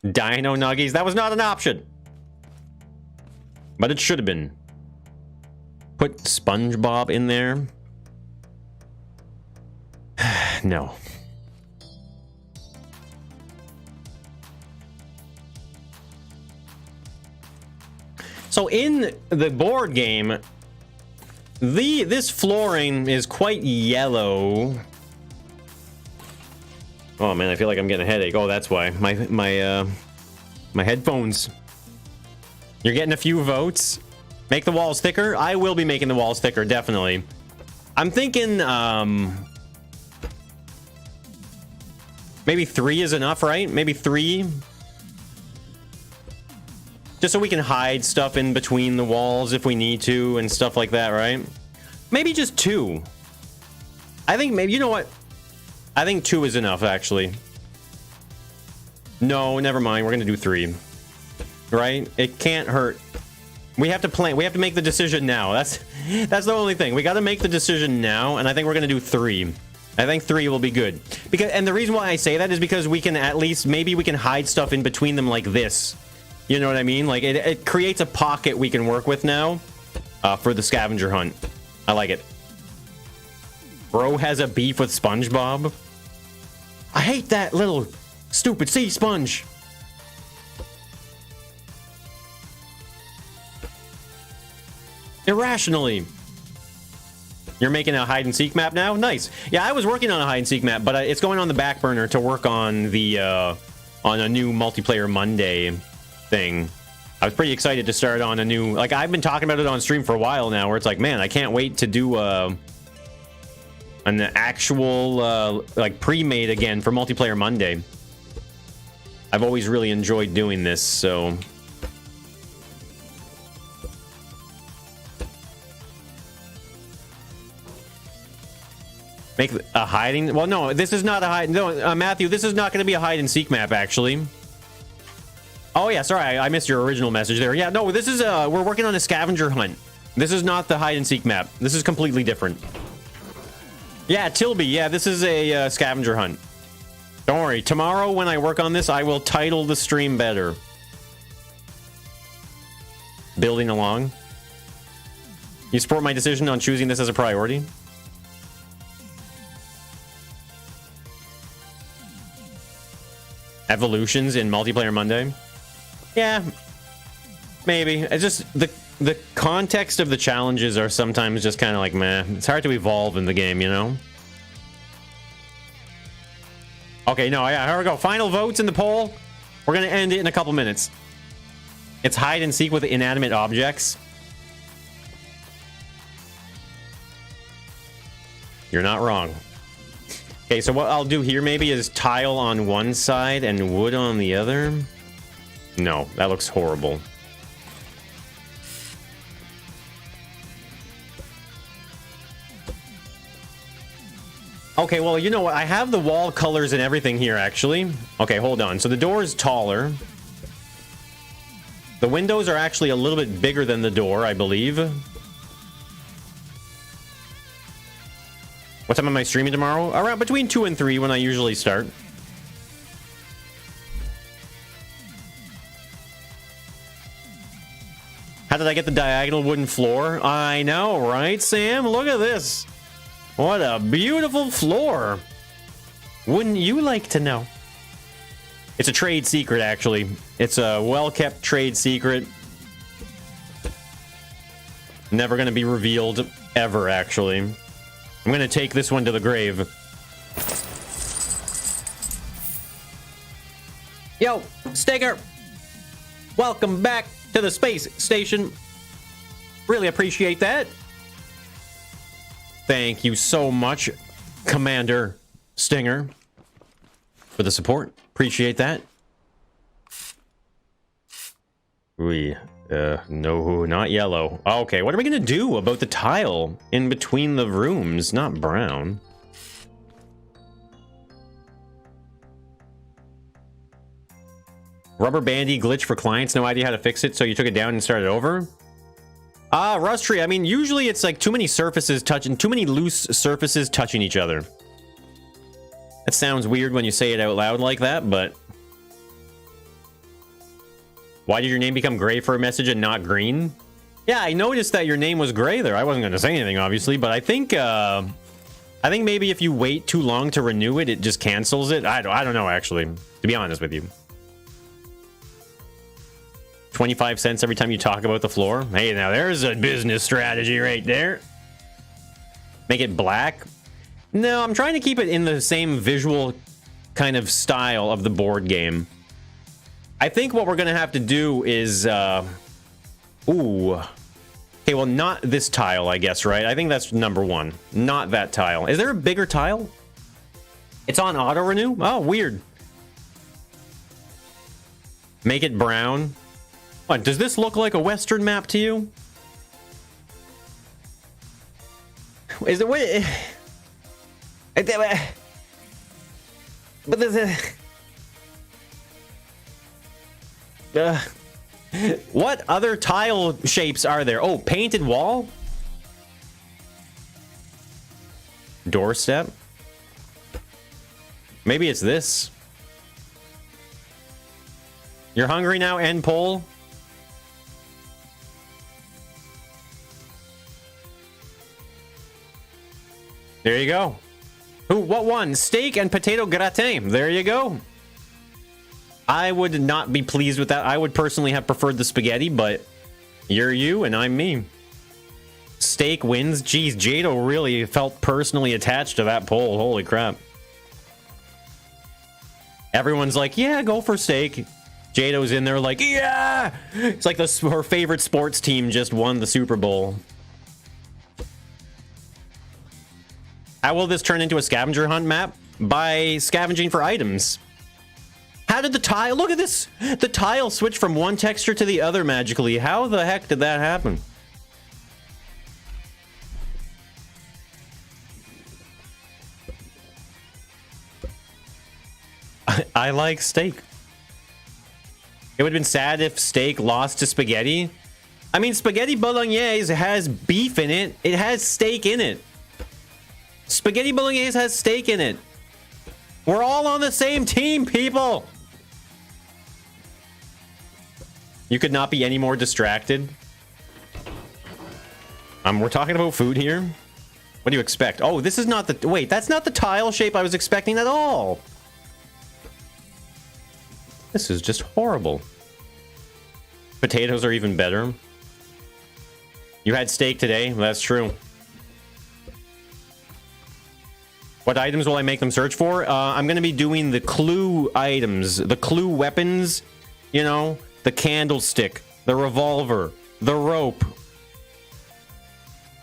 Dino Nuggies. That was not an option. But it should have been. Put SpongeBob in there. No. So in the board game, this flooring is quite yellow. Oh man, I feel like I'm getting a headache. Oh, that's why. My headphones. You're getting a few votes. Make the walls thicker. I will be making the walls thicker, definitely. I'm thinking maybe 3 is enough, right? Maybe 3. Just so we can hide stuff in between the walls if we need to and stuff like that, right? Maybe just 2. I think maybe, you know what? I think 2 is enough, actually. No, never mind. We're gonna do 3. Right? It can't hurt. We have to plan. We have to make the decision now. That's the only thing. We got to make the decision now, and I think we're gonna do 3. I think 3 will be good. And the reason why I say that is because we can at least, maybe we can hide stuff in between them like this. You know what I mean? Like it creates a pocket we can work with now for the scavenger hunt. I like it. Bro has a beef with SpongeBob. I hate that little stupid sea sponge. Irrationally. You're making a hide and seek map now? Nice. Yeah, I was working on a hide and seek map, but it's going on the back burner to work on the on a new multiplayer Monday thing. I was pretty excited to start on a new, like, I've been talking about it on stream for a while now, where it's like, man, I can't wait to do an actual like pre-made again for multiplayer Monday. I've always really enjoyed doing this, so make a hiding. Well, no, this is not a hide. No, Matthew, this is not going to be a hide and seek map, actually. Oh yeah, sorry, I missed your original message there. Yeah, no, this is we're working on a scavenger hunt. This is not the hide and seek map. This is completely different. Yeah, Tilby. Yeah, this is a scavenger hunt. Don't worry. Tomorrow, when I work on this, I will title the stream better. Building along. You support my decision on choosing this as a priority? Evolutions in multiplayer Monday? Yeah, maybe. It's just the context of the challenges are sometimes just kind of like, meh. It's hard to evolve in the game, you know? Okay, no, yeah, here we go. Final votes in the poll. We're gonna end it in a couple minutes. It's hide and seek with inanimate objects. You're not wrong. Okay, so what I'll do here maybe is tile on one side and wood on the other. No, that looks horrible. Okay, well, you know what? I have the wall colors and everything here, actually. Okay, hold on. So the door is taller. The windows are actually a little bit bigger than the door, I believe. What time am I streaming tomorrow? Around between 2 and 3 when I usually start. How did I get the diagonal wooden floor? I know, right, Sam? Look at this. What a beautiful floor. Wouldn't you like to know? It's a trade secret, actually. It's a well-kept trade secret. Never going to be revealed ever, actually. I'm going to take this one to the grave. Yo, Stinger. Welcome back to the space station. Really appreciate that. Thank you so much, Commander Stinger, for the support. Appreciate that. No, not yellow. Okay, what are we gonna do about the tile in between the rooms? Not brown. Rubber bandy glitch for clients. No idea how to fix it, so you took it down and started over. Rustry. I mean, usually it's like too many surfaces touching, too many loose surfaces touching each other. That sounds weird when you say it out loud like that, but... Why did your name become gray for a message and not green? Yeah, I noticed that your name was gray there. I wasn't going to say anything, obviously, but I think maybe if you wait too long to renew it, it just cancels it. I don't know, actually, to be honest with you. 25 cents every time you talk about the floor. Hey, now there's a business strategy right there. Make it black. No, I'm trying to keep it in the same visual kind of style of the board game. I think what we're going to have to do is... Ooh. Okay, well, not this tile, I guess, right? I think that's number one. Not that tile. Is there a bigger tile? It's on auto-renew? Oh, weird. Make it brown. What, does this look like a Western map to you? Is it... What? But there's a... What other tile shapes are there? Oh, painted wall? Doorstep? Maybe it's this. You're hungry now, end poll? There you go. Who? What one? Steak and potato gratin. There you go. I would not be pleased with that. I would personally have preferred the spaghetti, but you're you and I'm me. Steak wins. Geez, Jado really felt personally attached to that poll. Holy crap. Everyone's like, yeah, go for steak. Jado's in there like, yeah! It's like her favorite sports team just won the Super Bowl. How will this turn into a scavenger hunt map? By scavenging for items. How did the tile... Look at this! The tile switched from one texture to the other magically. How the heck did that happen? I like steak. It would have been sad if steak lost to spaghetti. I mean, spaghetti bolognese has beef in it. It has steak in it. Spaghetti bolognese has steak in it. We're all on the same team, people. You could not be any more distracted. We're talking about food here. What do you expect? Oh, this is not the... Wait, that's not the tile shape I was expecting at all. This is just horrible. Potatoes are even better. You had steak today. That's true. What items will I make them search for? I'm going to be doing the clue items, the clue weapons, you know, the candlestick, the revolver, the rope.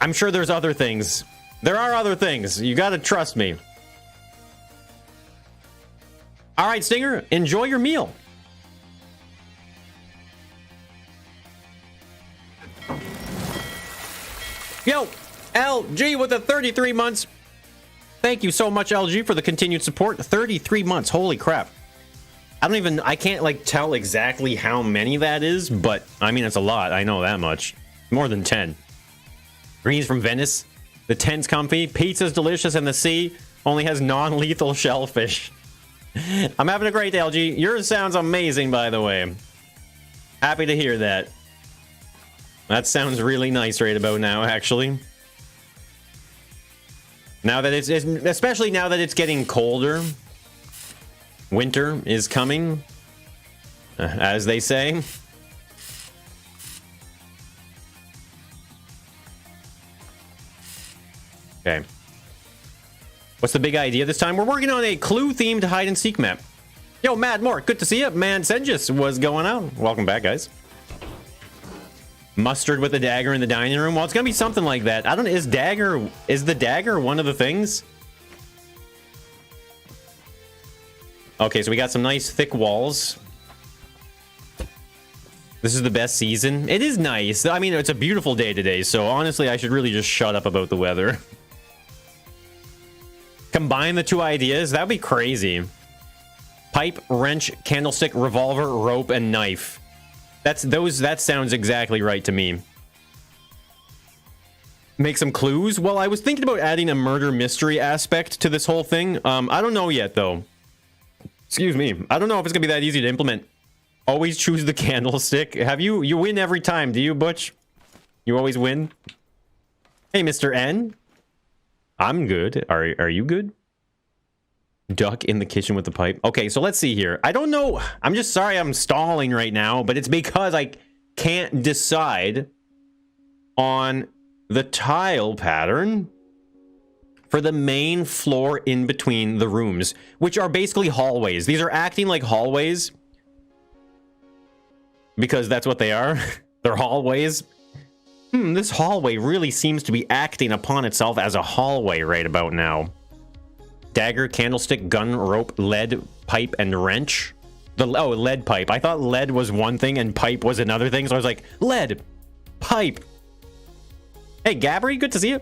I'm sure there's other things. There are other things. You got to trust me. All right, Stinger, enjoy your meal. Yo, LG with the 33 months. Thank you so much, LG, for the continued support. 33 months. Holy crap. I can't like tell exactly how many that is, but I mean, it's a lot. I know that much. More than 10. Greens from Venice. The tent's comfy. Pizza's delicious, and the sea only has non-lethal shellfish. I'm having a great day, LG. Yours sounds amazing, by the way. Happy to hear that. That sounds really nice right about now, actually. Now that it's especially now that it's getting colder, winter is coming, as they say. Okay. What's the big idea this time? We're working on a clue-themed hide-and-seek map. Yo, Mad Mort, good to see you. Man, Senjus, what's going on? Welcome back, guys. Mustard with a dagger in the dining room. Well, it's gonna be something like that. I don't know. Is the dagger one of the things? Okay, so we got some nice thick walls. This is the best season. It is nice. I mean, it's a beautiful day today, so honestly, I should really just shut up about the weather. Combine the two ideas. That'd be crazy. Pipe, wrench, candlestick, revolver, rope, and knife. That sounds exactly right to me. Make some clues? Well, I was thinking about adding a murder mystery aspect to this whole thing. I don't know yet, though. Excuse me. I don't know if it's gonna be that easy to implement. Always choose the candlestick. You win every time, do you, Butch? You always win? Hey, Mr. N. I'm good. Are you good? Duck in the kitchen with the pipe. Okay, so let's see here. I don't know. I'm just sorry I'm stalling right now, but it's because I can't decide on the tile pattern for the main floor in between the rooms, which are basically hallways. These are acting like hallways because that's what they are. They're hallways. This hallway really seems to be acting upon itself as a hallway right about now. Dagger, candlestick, gun, rope, lead, pipe, and wrench. Lead pipe. I thought lead was one thing and pipe was another thing, so I was like, lead, pipe. Hey, Gabri, good to see you.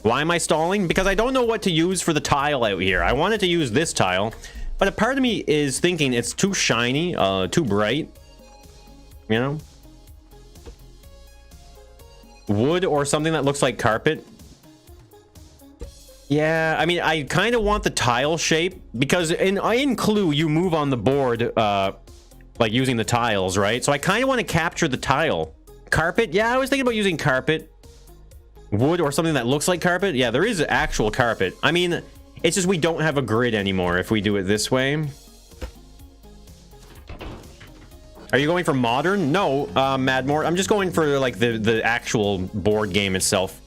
Why am I stalling? Because I don't know what to use for the tile out here. I wanted to use this tile, but a part of me is thinking it's too shiny, too bright. You know? Wood or something that looks like carpet. Yeah, I mean, I kind of want the tile shape because in Clue, you move on the board, like using the tiles, right? So I kind of want to capture the tile. Carpet? Yeah, I was thinking about using carpet. Wood or something that looks like carpet? Yeah, there is actual carpet. I mean, it's just we don't have a grid anymore if we do it this way. Are you going for modern? No, Madmore. I'm just going for like the actual board game itself.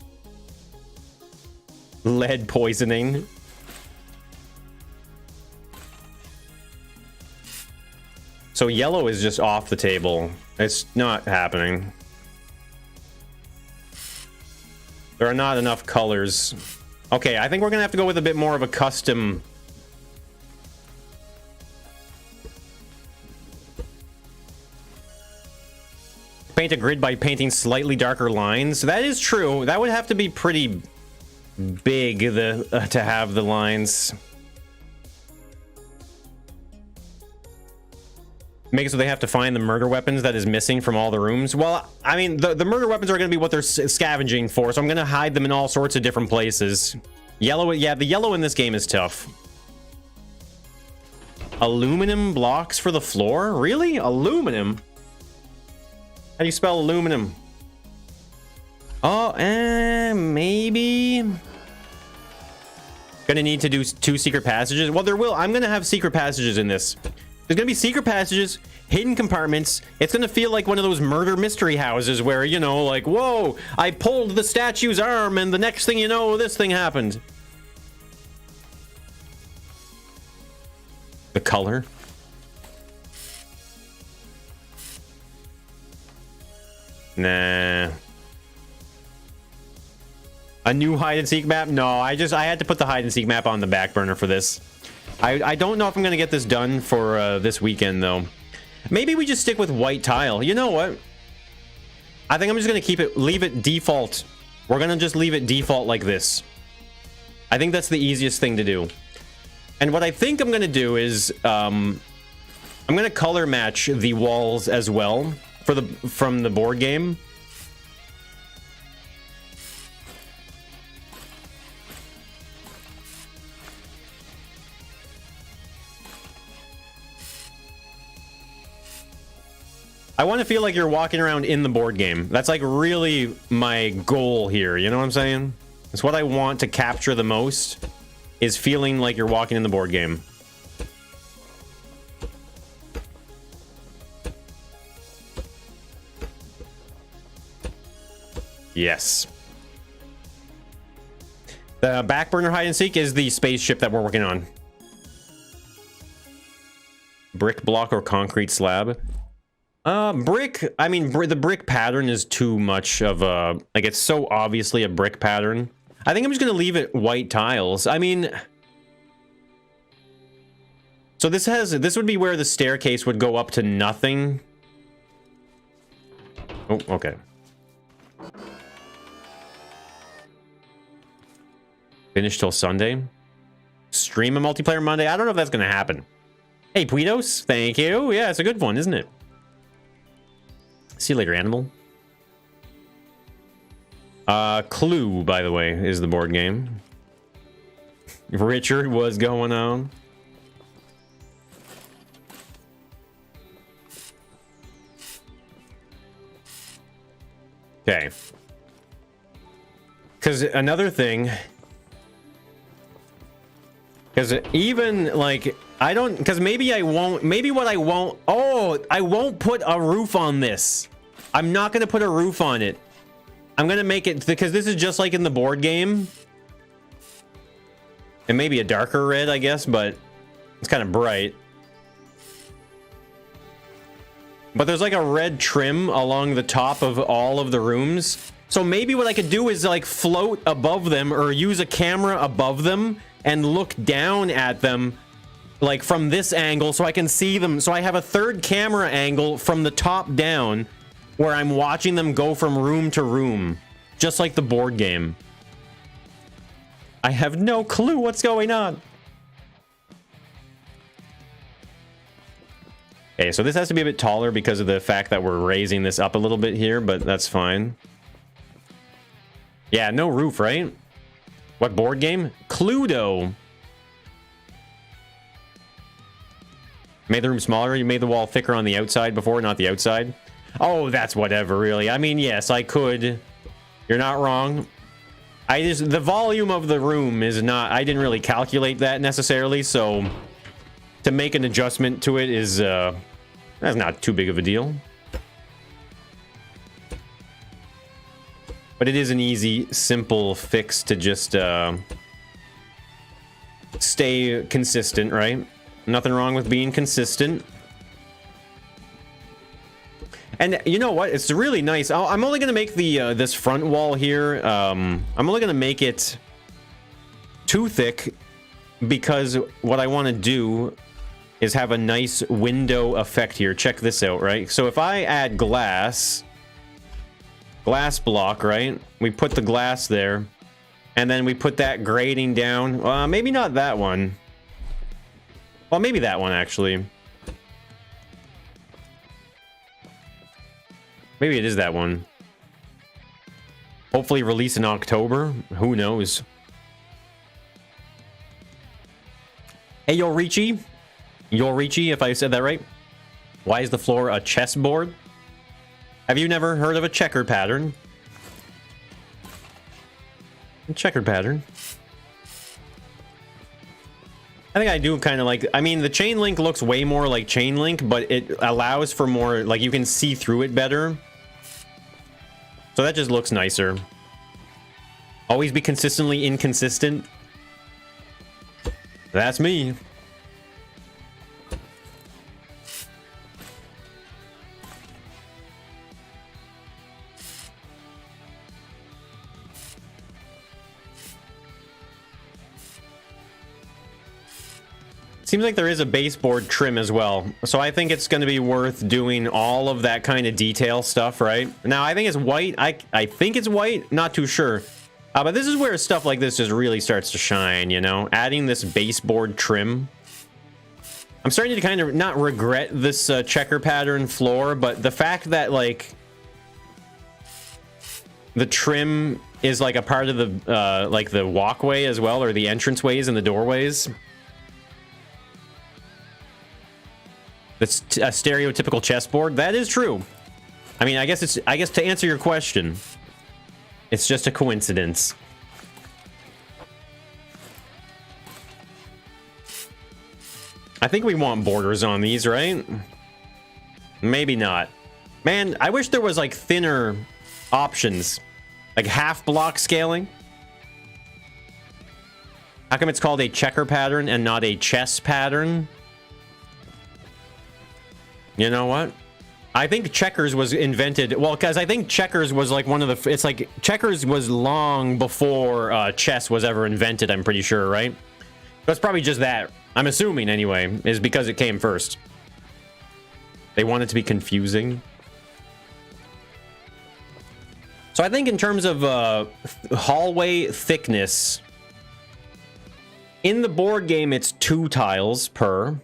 Lead poisoning. So yellow is just off the table. It's not happening. There are not enough colors. Okay, I think we're gonna have to go with a bit more of a custom. Paint a grid by painting slightly darker lines. That is true. That would have to be pretty big to have the lines. Make it so they have to find the murder weapons that is missing from all the rooms. Well, I mean, the murder weapons are going to be what they're scavenging for, so I'm going to hide them in all sorts of different places. Yellow, yeah, the yellow in this game is tough. Aluminum blocks for the floor? Really? Aluminum? How do you spell aluminum? Oh, maybe. Gonna need to do 2 secret passages. Well, I'm gonna have secret passages in this. There's gonna be secret passages, hidden compartments. It's gonna feel like one of those murder mystery houses where, you know, like, whoa, I pulled the statue's arm and the next thing you know, this thing happened. The color. Nah. A new hide and seek map? No, I had to put the hide and seek map on the back burner for this. I don't know if I'm gonna get this done for this weekend though. Maybe we just stick with white tile. You know what? I think I'm just gonna leave it default. We're gonna just leave it default like this. I think that's the easiest thing to do. And what I think I'm gonna do is I'm gonna color match the walls as well from the board game. I want to feel like you're walking around in the board game. That's like really my goal here. You know what I'm saying? It's what I want to capture the most, is feeling like you're walking in the board game. Yes. The back burner hide and seek is the spaceship that we're working on. Brick block or concrete slab? Brick, I mean, the brick pattern is too much of a, like, it's so obviously a brick pattern. I think I'm just going to leave it white tiles. I mean, so this would be where the staircase would go up to nothing. Oh, okay. Finish till Sunday. Stream a multiplayer Monday. I don't know if that's going to happen. Hey, Puidos, thank you. Yeah, it's a good one, isn't it? See you later, animal. Clue, by the way, is the board game. Richard, what's going on? Okay. Because another thing... Because even, like... I don't, because maybe I won't, maybe what I won't, oh, I won't put a roof on this. I'm not going to put a roof on it. I'm going to make it, because this is just like in the board game. And maybe a darker red, I guess, but it's kind of bright. But there's like a red trim along the top of all of the rooms. So maybe what I could do is like float above them or use a camera above them and look down at them. Like from this angle, so I can see them. So I have a third camera angle from the top down where I'm watching them go from room to room, just like the board game. I have no clue what's going on. Okay, so this has to be a bit taller because of the fact that we're raising this up a little bit here, but that's fine. Yeah, no roof, right? What board game? Cluedo. Made the room smaller. You made the wall thicker on the outside before, not the outside. Oh, that's whatever, really. I mean, yes, I could. You're not wrong. The volume of the room is not, I didn't really calculate that necessarily, so to make an adjustment to it is, that's not too big of a deal. But it is an easy, simple fix to just, stay consistent, right? Nothing wrong with being consistent. And you know what? It's really nice. I'm only going to make the this front wall here. I'm only going to make it too thick because what I want to do is have a nice window effect here. Check this out, right? So if I add glass block, right? We put the glass there, and then we put that grating down. Maybe not that one. Well, maybe that one, actually. Maybe it is that one. Hopefully release in October. Who knows? Hey, Yorichi. Yorichi, if I said that right. Why is the floor a chessboard? Have you never heard of a checker pattern? A checker pattern. I think I do kind of like, I mean, the chain link looks way more like chain link, but it allows for more, like, you can see through it better. So that just looks nicer. Always be consistently inconsistent. That's me. Seems like there is a baseboard trim as well. So I think it's going to be worth doing all of that kind of detail stuff, right? Now, I think it's white. I think it's white. Not too sure. But this is where stuff like this just really starts to shine, you know? Adding this baseboard trim. I'm starting to kind of not regret this checker pattern floor, but the fact that, like, the trim is, like, a part of the, like, the walkway as well, or the entranceways and the doorways. That's a stereotypical chessboard. That is true. I mean, I guess to answer your question, it's just a coincidence. I think we want borders on these, right? Maybe not. Man, I wish there was like thinner options, like half block scaling. How come it's called a checker pattern and not a chess pattern? You know what? I think checkers was invented, well, because I think checkers was like one of the, it's like checkers was long before chess was ever invented, I'm pretty sure, right? That's probably just that. I'm assuming anyway, is because it came first. They want it to be confusing. So I think in terms of hallway thickness, in the board game, it's 2 tiles per.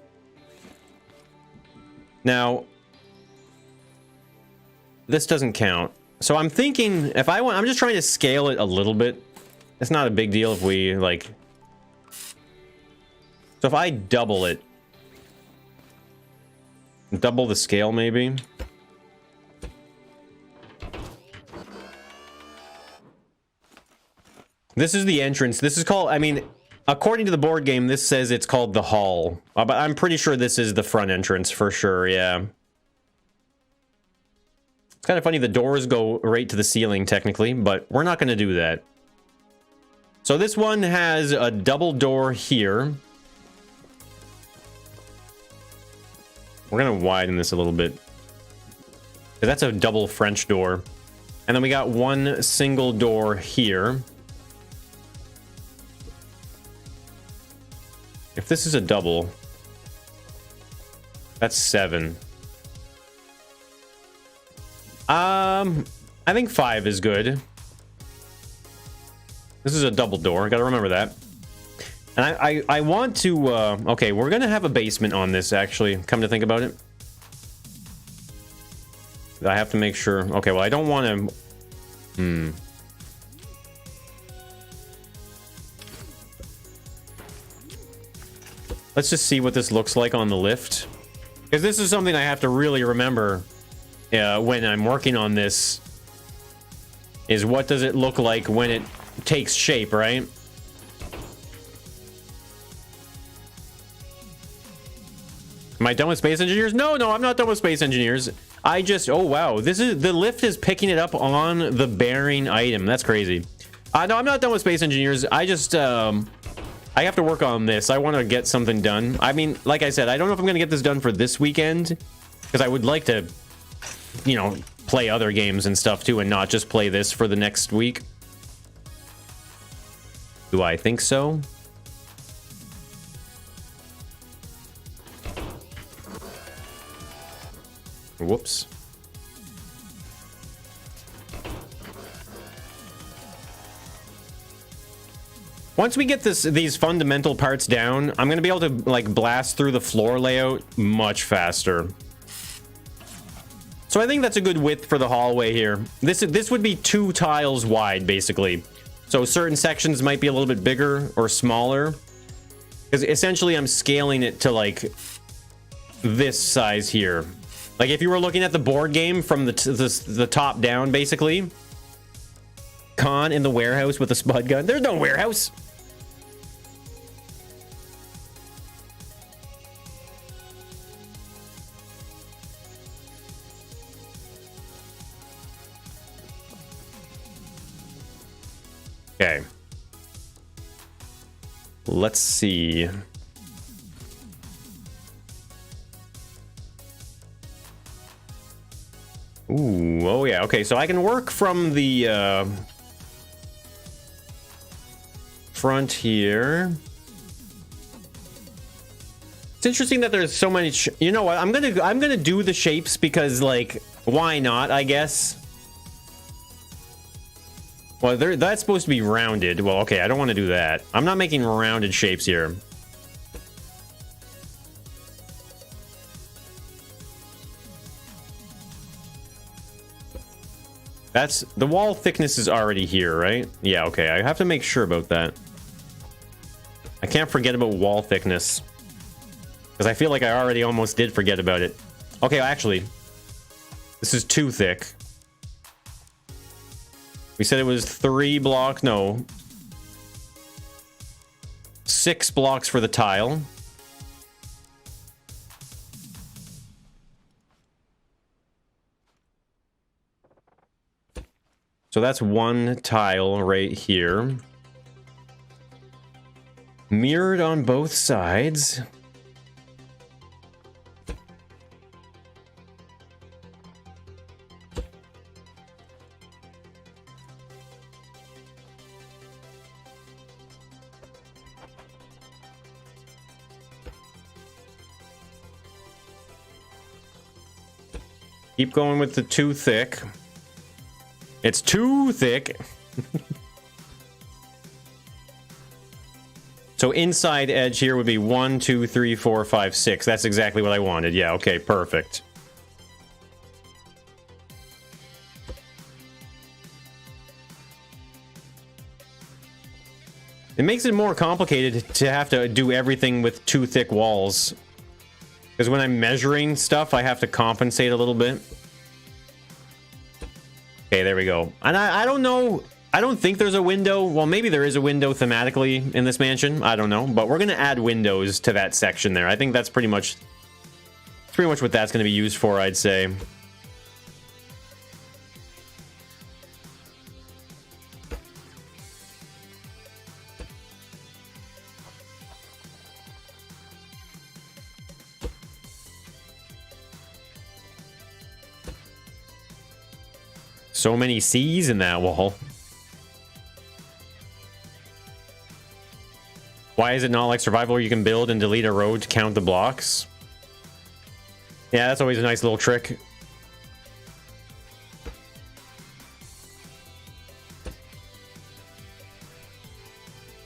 Now, this doesn't count. So I'm thinking if I want, I'm just trying to scale it a little bit. It's not a big deal if we like. So if I double it, double the scale maybe. This is the entrance. This is called, I mean, according to the board game, this says it's called the hall. But I'm pretty sure this is the front entrance for sure, yeah. It's kind of funny, the doors go right to the ceiling technically, but we're not going to do that. So this one has a double door here. We're going to widen this a little bit. That's a double French door. And then we got one single door here. If this is a double, that's 7. I think 5 is good. This is a double door. I gotta remember that. And I want to, okay, we're gonna have a basement on this, actually, come to think about it. I have to make sure. Okay, well, I don't want to, Let's just see what this looks like on the lift. Because this is something I have to really remember when I'm working on this. Is what does it look like when it takes shape, right? Am I done with Space Engineers? No, I'm not done with Space Engineers. I just, oh wow, this is, the lift is picking it up on the bearing item. That's crazy. No, I'm not done with Space Engineers. I just, I have to work on this. I want to get something done. I mean, like I said, I don't know if I'm going to get this done for this weekend, because I would like to, you know, play other games and stuff too, and not just play this for the next week. Do I think so? Whoops. Once we get these fundamental parts down, I'm gonna be able to like blast through the floor layout much faster. So I think that's a good width for the hallway here. This would be 2 tiles wide, basically. So certain sections might be a little bit bigger or smaller. Because essentially I'm scaling it to like this size here. Like if you were looking at the board game from the top down, basically. Khan in the warehouse with a spud gun. There's no warehouse. Okay. Let's see. Ooh, oh yeah, okay, so I can work from the front here. It's interesting that there's so many. You know what? I'm gonna do the shapes because, like, why not? I guess. Well, that's supposed to be rounded. Well, okay, I don't want to do that. I'm not making rounded shapes here. That's the wall thickness is already here, right? Yeah, okay. I have to make sure about that. I can't forget about wall thickness. Because I feel like I already almost did forget about it. Okay, actually, this is too thick. We said it was 3 blocks. No. 6 blocks for the tile. So that's 1 tile right here. Mirrored on both sides. Keep going with the too thick. It's too thick. So inside edge here would be 1, 2, 3, 4, 5, 6. That's exactly what I wanted. Yeah, okay, perfect. It makes it more complicated to have to do everything with too thick walls. Because when I'm measuring stuff, I have to compensate a little bit. Okay, there we go. And I don't know. I don't think there's a window. Well, maybe there is a window thematically in this mansion. I don't know. But we're going to add windows to that section there. I think that's pretty much what that's going to be used for, I'd say. So many C's in that wall. Why is it not like survival where you can build and delete a road to count the blocks? Yeah, that's always a nice little trick.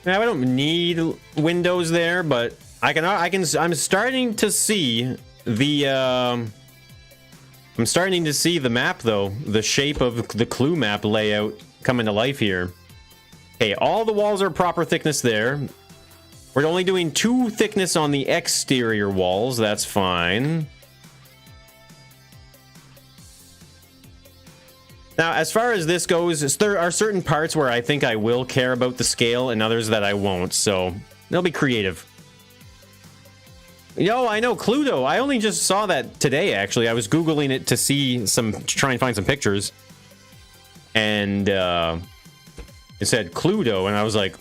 Now, I don't need windows there, but I'm starting to see the I'm starting to see the map, though. The shape of the clue map layout coming to life here. Okay, all the walls are proper thickness there. We're only doing 2 thickness on the exterior walls. That's fine. Now, as far as this goes, there are certain parts where I think I will care about the scale and others that I won't. So, they'll be creative. Yo, I know, Cluedo. I only just saw that today, actually. I was Googling it to try and find some pictures. And it said Cluedo, and I was like,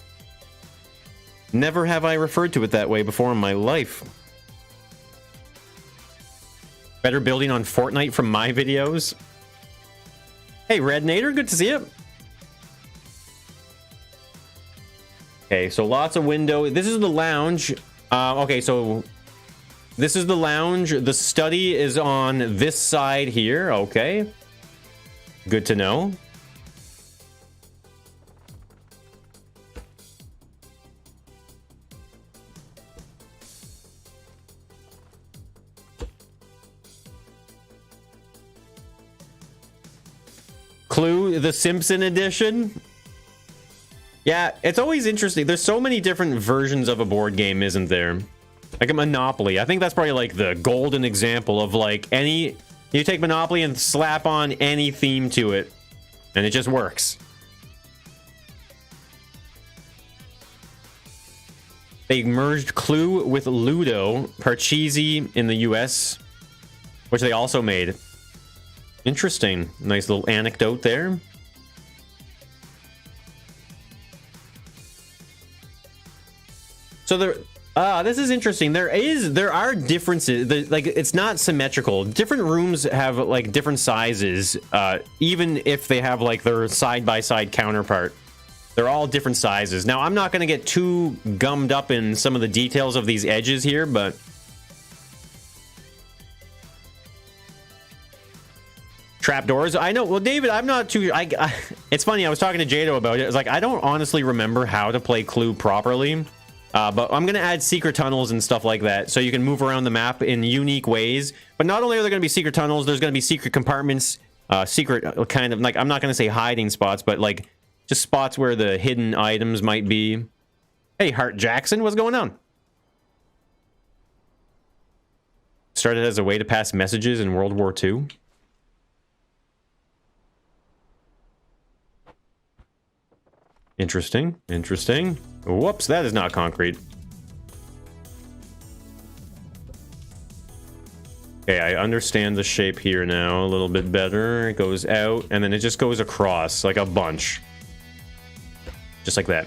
never have I referred to it that way before in my life. Better building on Fortnite from my videos. Hey, Red Nader, good to see you. Okay, so lots of window. This is the lounge. Okay, so this is the lounge. The study is on this side here. Okay. Good to know. Clue, the Simpson edition. Yeah, it's always interesting. There's so many different versions of a board game, isn't there? Like a Monopoly. I think that's probably like the golden example of like you take Monopoly and slap on any theme to it, and it just works. They merged Clue with Ludo, Parcheesi in the US, which they also made. Interesting. Nice little anecdote there. So this is interesting. There are differences. Like, it's not symmetrical. Different rooms have like different sizes, even if they have like their side-by-side counterpart. They're all different sizes. Now, I'm not going to get too gummed up in some of the details of these edges here, but trapdoors. I know. Well, David, I'm not too. It's funny. I was talking to Jado about it. It's like I don't honestly remember how to play Clue properly. But I'm going to add secret tunnels and stuff like that, so you can move around the map in unique ways. But not only are there going to be secret tunnels, there's going to be secret compartments, secret kind of, like, I'm not going to say hiding spots, but like just spots where the hidden items might be. Hey, Hart Jackson, what's going on? Started as a way to pass messages in World War II. Interesting, interesting. Whoops, that is not concrete. Okay, I understand the shape here now a little bit better. It goes out, and then it just goes across, like a bunch. Just like that.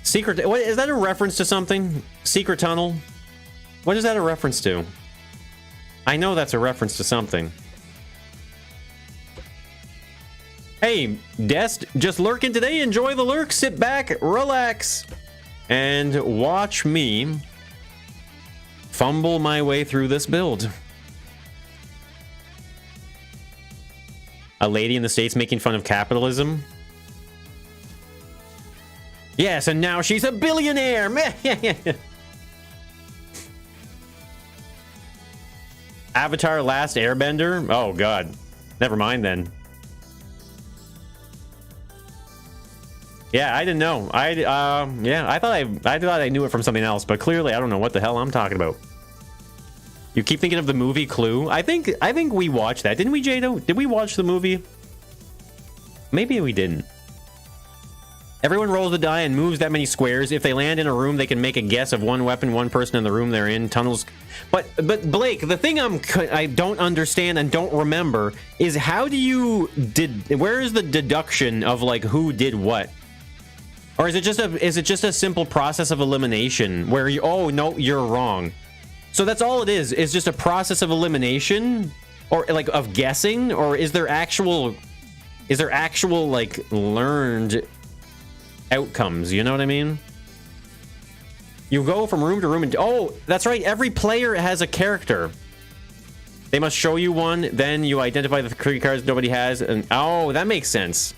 Secret... What, is that a reference to something? Secret tunnel? What is that a reference to? I know that's a reference to something. Hey, Dest, just lurking today. Enjoy the lurk. Sit back, relax, and watch me fumble my way through this build. A lady in the States making fun of capitalism. Yes, and now she's a billionaire. Avatar Last Airbender? Oh, God. Never mind, then. Yeah, I didn't know. Yeah, I thought I knew it from something else, but clearly I don't know what the hell I'm talking about. You keep thinking of the movie Clue? I think we watched that. Didn't we, Jado? Did we watch the movie? Maybe we didn't. Everyone rolls the die and moves that many squares. If they land in a room, they can make a guess of one weapon, one person in the room they're in. Tunnels. But Blake, the thing I don't understand and don't remember is how do you where is the deduction of like who did what? Or is it just a simple process of elimination where you, oh no, you're wrong. So that's all it is just a process of elimination or like of guessing, or is there actual like learned outcomes, you know what I mean? You go from room to room and oh, that's right, every player has a character. They must show you one, then you identify the 3 cards nobody has, and oh, that makes sense.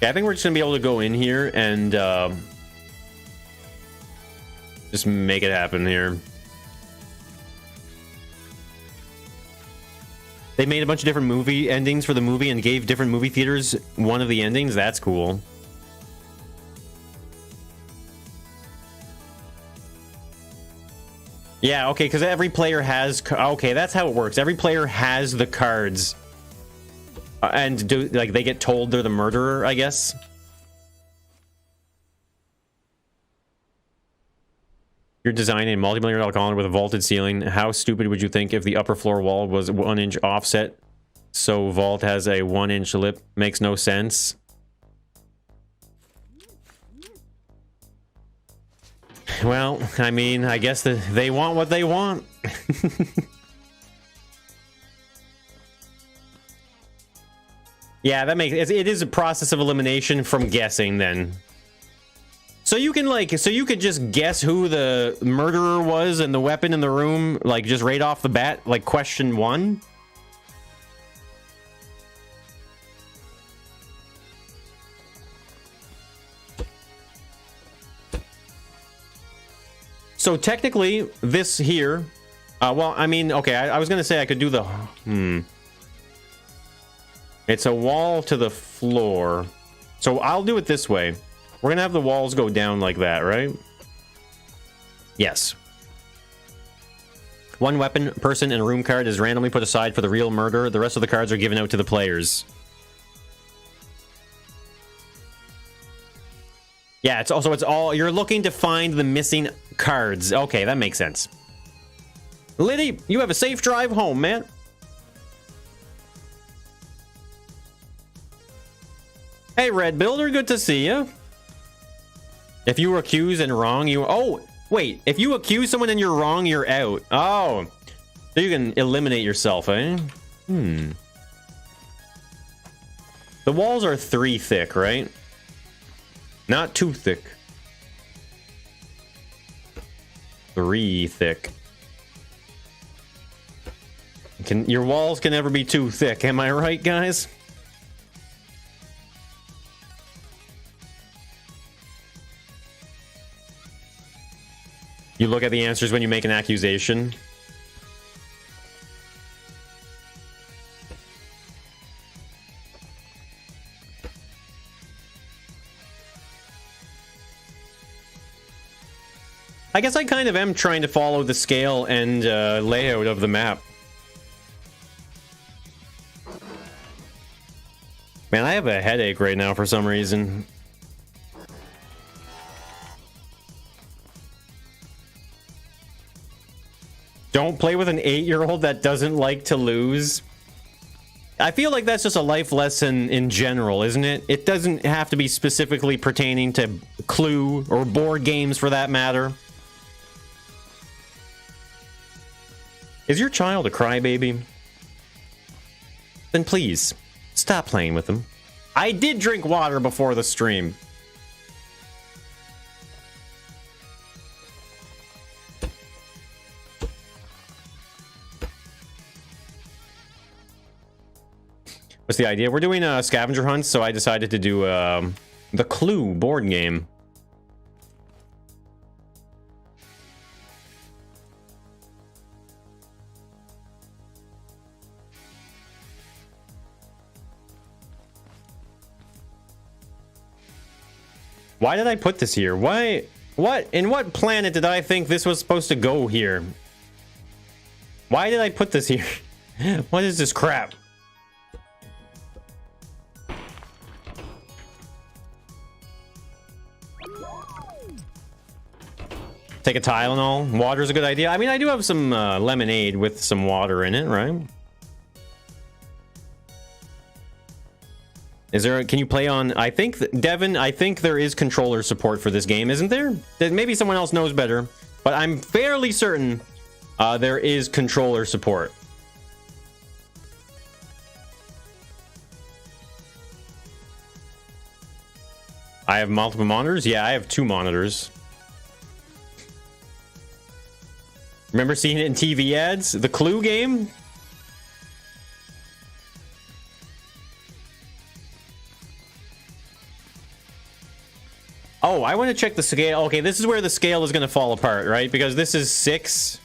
Yeah, I think we're just gonna be able to go in here and just make it happen here. They made a bunch of different movie endings for the movie and gave different movie theaters one of the endings. That's cool. Yeah, okay, because every player has... Okay, that's how it works. Every player has the cards. And they get told they're the murderer, I guess. You're designing a multi-million-dollar colony with a vaulted ceiling. How stupid would you think if the upper floor wall was 1 inch offset? So vault has a 1 inch lip. Makes no sense. Well, I mean, I guess they want what they want. Yeah, that makes it is a process of elimination from guessing then. So you can you could just guess who the murderer was and the weapon in the room, like just right off the bat, like question 1. So technically, this here, well, I mean, okay, I was gonna say I could do the, It's a wall to the floor. So I'll do it this way. We're gonna have the walls go down like that, right? Yes. 1 weapon, person, and room card is randomly put aside for the real murderer. The rest of the cards are given out to the players. Yeah, it's all you're looking to find the missing cards. Okay, that makes sense. Liddy, you have a safe drive home, man. Hey, Red Builder, good to see you. If you were accused and wrong, you... Oh, wait. If you accuse someone and you're wrong, you're out. Oh. So you can eliminate yourself, eh? The walls are 3 thick, right? Not too thick. 3 thick. Your walls can never be too thick, am I right, guys? You look at the answers when you make an accusation. I guess I kind of am trying to follow the scale and layout of the map. Man, I have a headache right now for some reason. Don't play with an 8-year-old that doesn't like to lose. I feel like that's just a life lesson in general, isn't it? It doesn't have to be specifically pertaining to Clue or board games for that matter. Is your child a crybaby? Then please, stop playing with them. I did drink water before the stream. What's the idea? We're doing a scavenger hunt, so I decided to do the Clue board game. Why did I put this here? Why? What? In what planet did I think this was supposed to go here? Why did I put this here? What is this crap? Take a Tylenol. Water's a good idea. I mean, I do have some lemonade with some water in it, right? Is there? Can you play on? I think Devin. I think there is controller support for this game, isn't there? Maybe someone else knows better, but I'm fairly certain there is controller support. I have multiple monitors. Yeah, I have 2 monitors. Remember seeing it in TV ads? The Clue game? Oh, I want to check the scale. Okay, this is where the scale is going to fall apart, right? Because this is 6.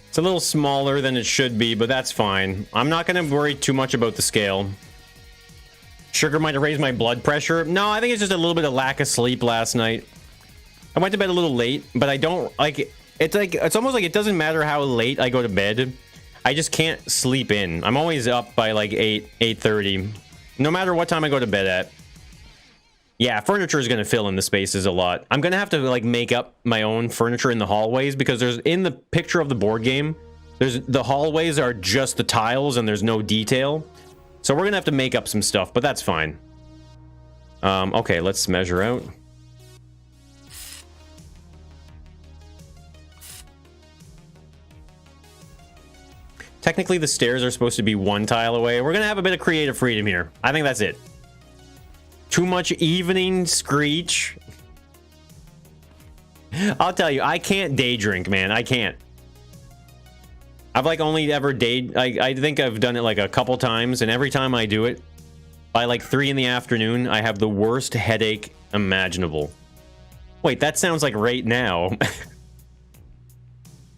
It's a little smaller than it should be, but that's fine. I'm not going to worry too much about the scale. Sugar might have raised my blood pressure. No, I think it's just a little bit of lack of sleep last night. I went to bed a little late, but I don't like it's almost like it doesn't matter how late I go to bed. I just can't sleep in. I'm always up by like 8:30, no matter what time I go to bed at. Yeah, furniture is going to fill in the spaces a lot. I'm going to have to like make up my own furniture in the hallways because there's in the picture of the board game, the hallways are just the tiles and there's no detail. So we're going to have to make up some stuff, but that's fine. Okay, let's measure out. Technically, the stairs are supposed to be 1 tile away. We're going to have a bit of creative freedom here. I think that's it. Too much evening screech. I'll tell you, I can't day drink, man. I can't. I've like only ever I think I've done it like a couple times, and every time I do it, by like 3 in the afternoon, I have the worst headache imaginable. Wait, that sounds like right now.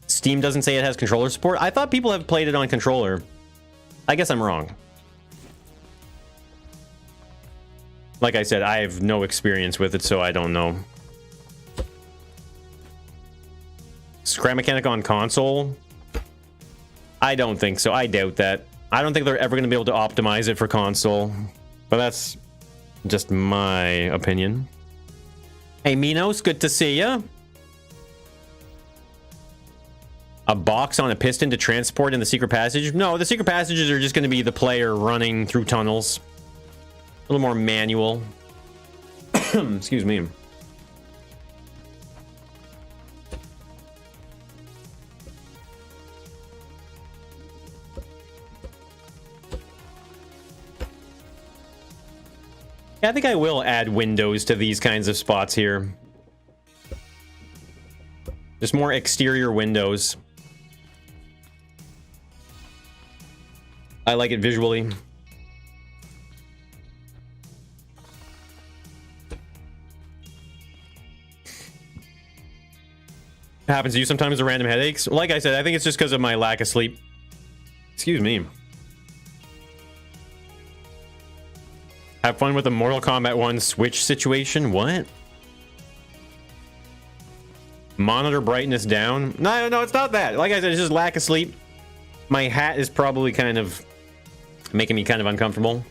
Steam doesn't say it has controller support. I thought people have played it on controller. I guess I'm wrong. Like I said, I have no experience with it, so I don't know. Scrap mechanic on console? I don't think so. I doubt that. I don't think they're ever going to be able to optimize it for console. But that's just my opinion. Hey, Minos, good to see ya. A box on a piston to transport in the secret passage? No, the secret passages are just going to be the player running through tunnels. A little more manual. Excuse me. Yeah, I think I will add windows to these kinds of spots here. Just more exterior windows. I like it visually. What happens to you sometimes, the random headaches? Like I said, I think it's just because of my lack of sleep. Excuse me. Have fun with the Mortal Kombat 1 Switch situation? What? Monitor brightness down? No, no, it's not that. Like I said, it's just lack of sleep. My hat is probably kind of making me kind of uncomfortable.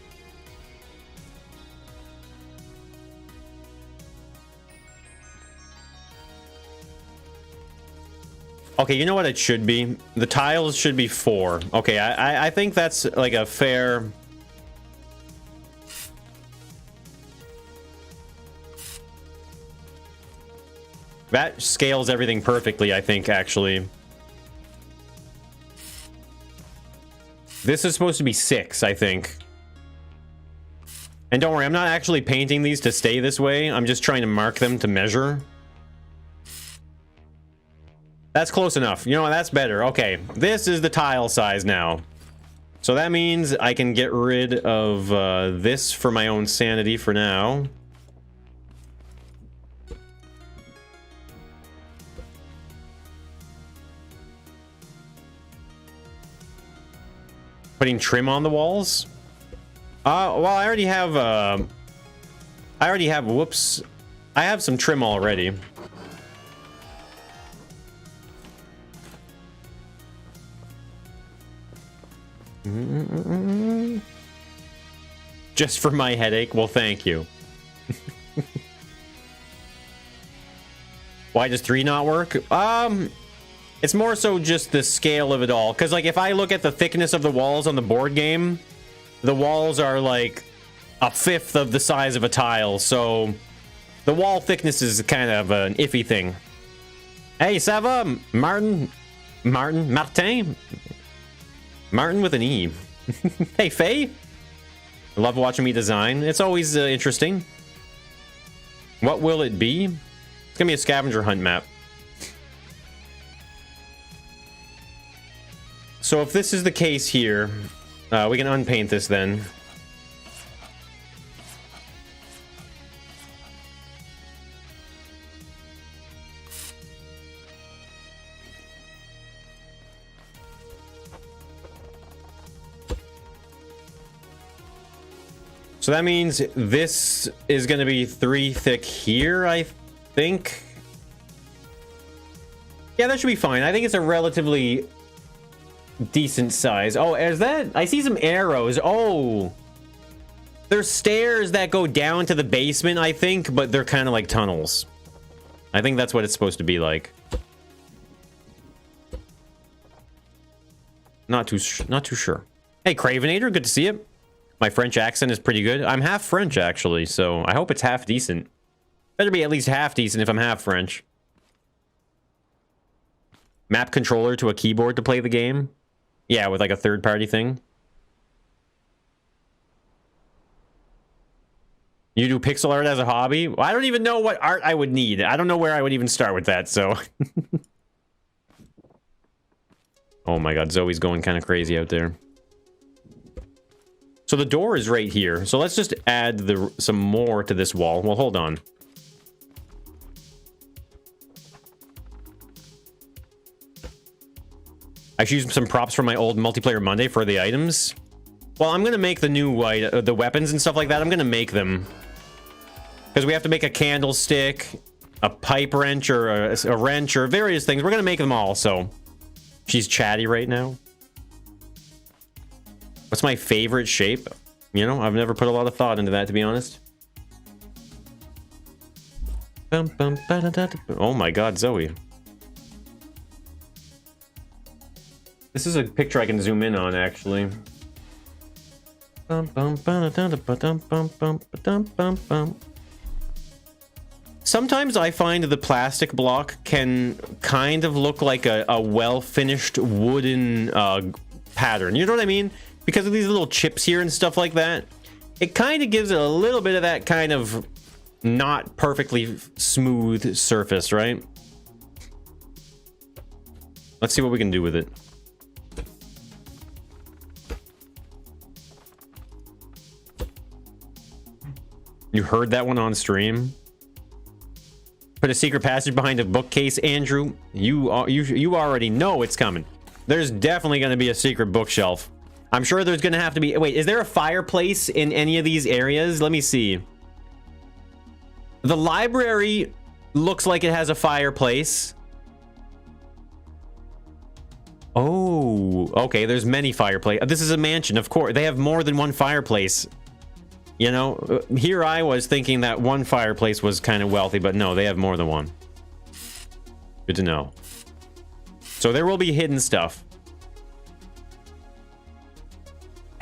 Okay, you know what it should be? The tiles should be 4. Okay, I think that's like a fair... That scales everything perfectly, I think, actually. This is supposed to be 6, I think. And don't worry, I'm not actually painting these to stay this way. I'm just trying to mark them to measure. That's close enough. You know what? That's better. Okay, this is the tile size now. So that means I can get rid of this for my own sanity for now. Putting trim on the walls? Well, I already have, whoops. I have some trim already. Just for my headache? Well, thank you. Why does 3 not work? It's more so just the scale of it all. Because, like, if I look at the thickness of the walls on the board game, the walls are, like, 1/5 of the size of a tile. So, the wall thickness is kind of an iffy thing. Hey, Sava! Martin with an E. Hey, Faye! I love watching me design. It's always interesting. What will it be? It's gonna be a scavenger hunt map. So if this is the case here, we can unpaint this then. So that means this is going to be 3 thick here, I think. Yeah, that should be fine. I think it's a relatively decent size. Oh, is that? I see some arrows. Oh, there's stairs that go down to the basement, I think, but they're kind of like tunnels. I think that's what it's supposed to be like. Not too sure. Hey, Cravenator, good to see you. My French accent is pretty good. I'm half French, actually, so I hope it's half decent. Better be at least half decent if I'm half French. Map controller to a keyboard to play the game? Yeah, with like a third-party thing. You do pixel art as a hobby? Well, I don't even know what art I would need. I don't know where I would even start with that, so... Oh my god, Zoe's going kind of crazy out there. So the door is right here. So let's just add some more to this wall. Well, hold on. I should use some props from my old Multiplayer Monday for the items. Well, I'm going to make the new the weapons and stuff like that. I'm going to make them. Because we have to make a candlestick. a pipe wrench or a wrench or various things. We're gonna make them all. So she's chatty right now. What's my favorite shape? You know, I've never put a lot of thought into that, to be honest. Oh my god, Zoe. This is a picture I can zoom in on, actually. Sometimes I find the plastic block can kind of look like a well-finished wooden pattern. You know what I mean? Because of these little chips here and stuff like that. It kind of gives it a little bit of that kind of not perfectly smooth surface, right? Let's see what we can do with it. You heard that one on stream? Put a secret passage behind a bookcase, Andrew. You already know it's coming. There's definitely going to be a secret bookshelf. I'm sure there's going to have to be... Wait, is there a fireplace in any of these areas? Let me see. The library looks like it has a fireplace. Oh, okay. There's many fireplaces. This is a mansion, of course. They have more than one fireplace. You know, here I was thinking that one fireplace was kind of wealthy, but no, they have more than one. Good to know. So there will be hidden stuff.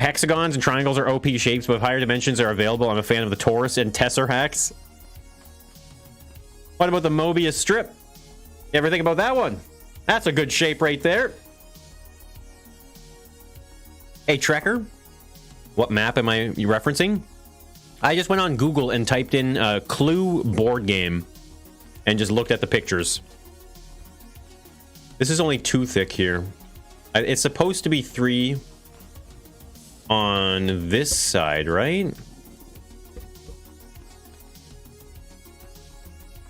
Hexagons and triangles are OP shapes, but higher dimensions are available. I'm a fan of the torus and tesseracts. What about the Mobius strip? You ever think about that one? That's a good shape right there. Hey, Trekker. What map am I referencing? I just went on Google and typed in Clue board game and just looked at the pictures. This is only 2 thick here. It's supposed to be 3 on this side, right? I'm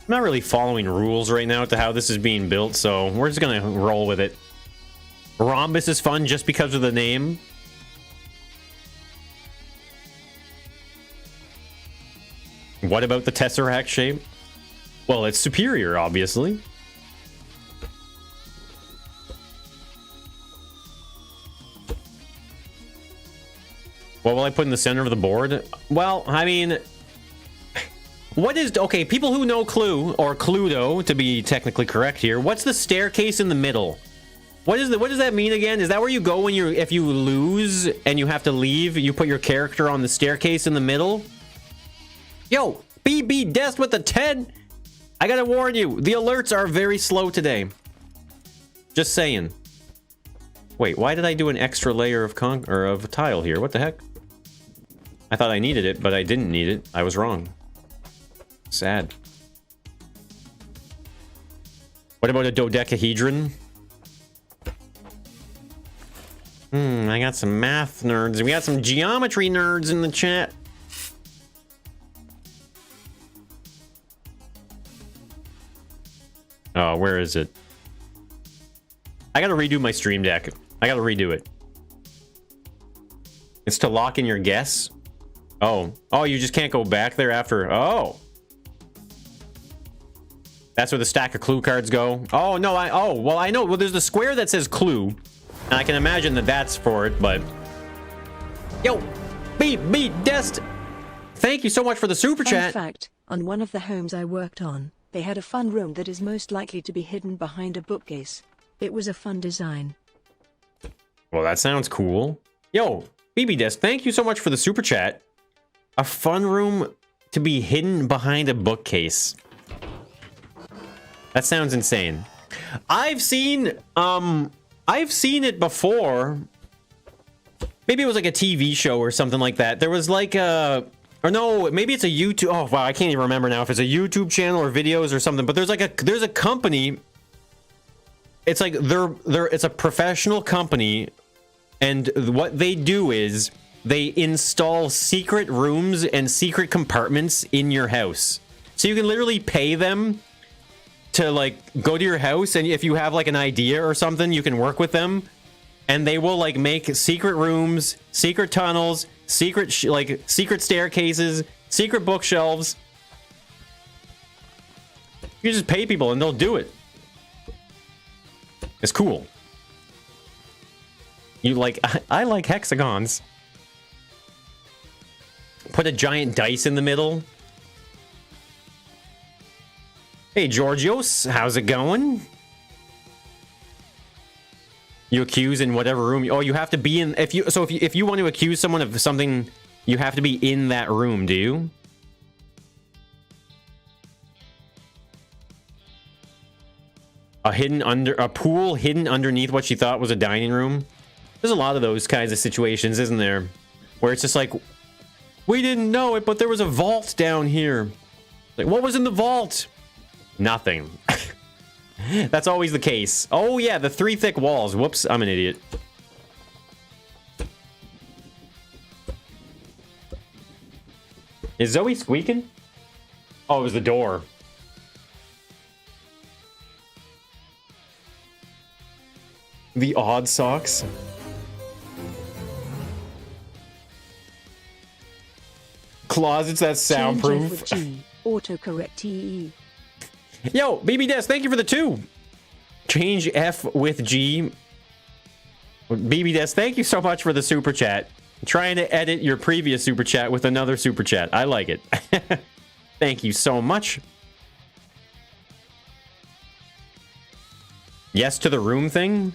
not really following rules right now to how this is being built, so we're just gonna roll with it. Rhombus is fun just because of the name. What about the Tesseract shape? Well, it's superior, obviously. What will I put in the center of the board? Well, I mean... What is... Okay, people who know Clue, or Cluedo, to be technically correct here, what's the staircase in the middle? What does that mean again? Is that where you go when if you lose and you have to leave, you put your character on the staircase in the middle? Yo, BB Dest with the 10. I gotta warn you, the alerts are very slow today. Just saying. Wait, why did I do an extra layer of of tile here? What the heck? I thought I needed it, but I didn't need it. I was wrong. Sad. What about a dodecahedron? I got some math nerds. We got some geometry nerds in the chat. Oh, where is it? I gotta redo my stream deck. I gotta redo it. It's to lock in your guess. Oh, you just can't go back there after. Oh, that's where the stack of Clue cards go. Oh no, well I know. Well, there's the square that says Clue, and I can imagine that that's for it. But yo, BB Dest, thank you so much for the super chat. Fun fact: on one of the homes I worked on, they had a fun room that is most likely to be hidden behind a bookcase. It was a fun design. Well, that sounds cool. Yo, BB Dest, thank you so much for the super chat. A fun room to be hidden behind a bookcase. That sounds insane. I've seen it before. Maybe it was like a TV show or something like that. There was like a... Or no, maybe it's a YouTube... Oh, wow, I can't even remember now if it's a YouTube channel or videos or something. But there's a company... It's like it's a professional company, and what they do is they install secret rooms and secret compartments in your house. So you can literally pay them to like go to your house, and if you have like an idea or something, you can work with them, and they will like make secret rooms, secret tunnels, secret secret staircases, secret bookshelves. You just pay people and they'll do it. It's cool. You like, I like hexagons. Put a giant dice in the middle. Hey, Georgios, how's it going? You accuse in whatever room. Oh, you have to be in. If you want to accuse someone of something, you have to be in that room. Do you? A pool hidden underneath what she thought was a dining room. There's a lot of those kinds of situations, isn't there? Where it's just like, we didn't know it, but there was a vault down here. Like, what was in the vault? Nothing. That's always the case. Oh yeah, the 3 thick walls. Whoops, I'm an idiot. Is Zoe squeaking? Oh, it was the door. The odd socks. Closets that's soundproof. Autocorrect TE. Yo, BB Des, thank you for the 2. Change F with G. BB Des, thank you so much for the super chat. Trying to edit your previous super chat with another super chat. I like it. Thank you so much. Yes to the room thing.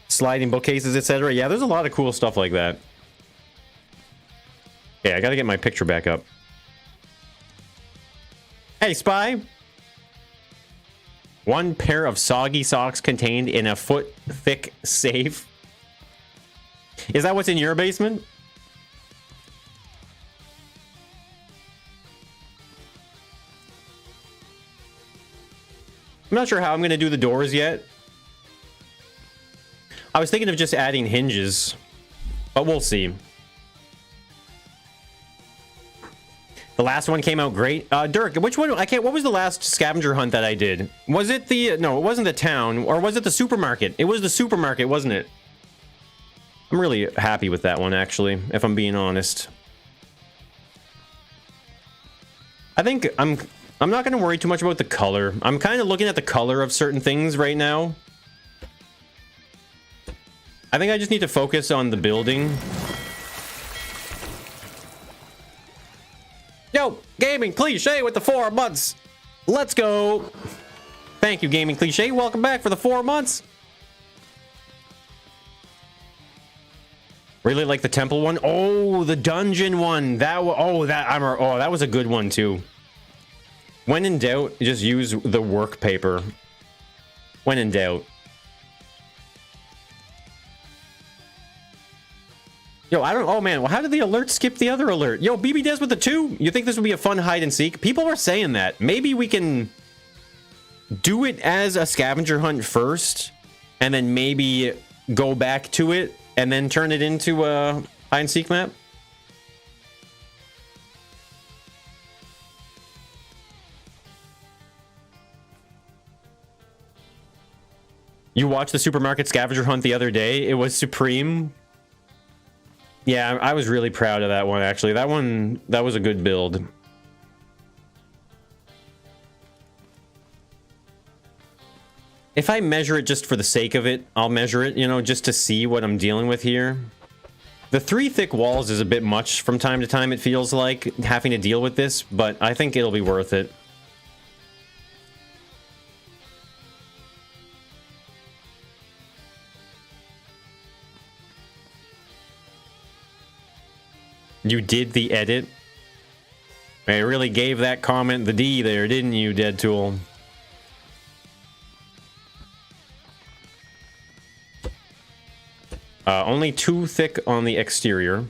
Sliding bookcases, etc. Yeah, there's a lot of cool stuff like that. Okay, I gotta get my picture back up. Hey, Spy. 1 pair of soggy socks contained in a foot-thick safe. Is that what's in your basement? I'm not sure how I'm going to do the doors yet. I was thinking of just adding hinges, but we'll see. The last one came out great. Dirk, which one? I can't. What was the last scavenger hunt that I did? Was it the? No, it wasn't the town, or was it the supermarket? It was the supermarket, wasn't it? I'm really happy with that one, actually, if I'm being honest. I think I'm not going to worry too much about the color. I'm kind of looking at the color of certain things right now. I think I just need to focus on the building. Yo, Gaming Cliche with the 4 months. Let's go. Thank you, Gaming Cliche. Welcome back for the 4 months. Really like the temple one. Oh, the dungeon one. That was a good one too. When in doubt, just use the work paper. When in doubt. Yo, I don't. Oh man, well, how did the alert skip the other alert? Yo, BB Des with the 2. You think this would be a fun hide and seek? People are saying that. Maybe we can do it as a scavenger hunt first, and then maybe go back to it, and then turn it into a hide and seek map. You watched the supermarket scavenger hunt the other day. It was supreme. Yeah, I was really proud of that one, actually. That was a good build. If I measure it just for the sake of it, I'll measure it, you know, just to see what I'm dealing with here. The 3 thick walls is a bit much from time to time, it feels like, having to deal with this, but I think it'll be worth it. You did the edit? I really gave that comment the D there, didn't you, Dead Tool? Only 2 thick on the exterior.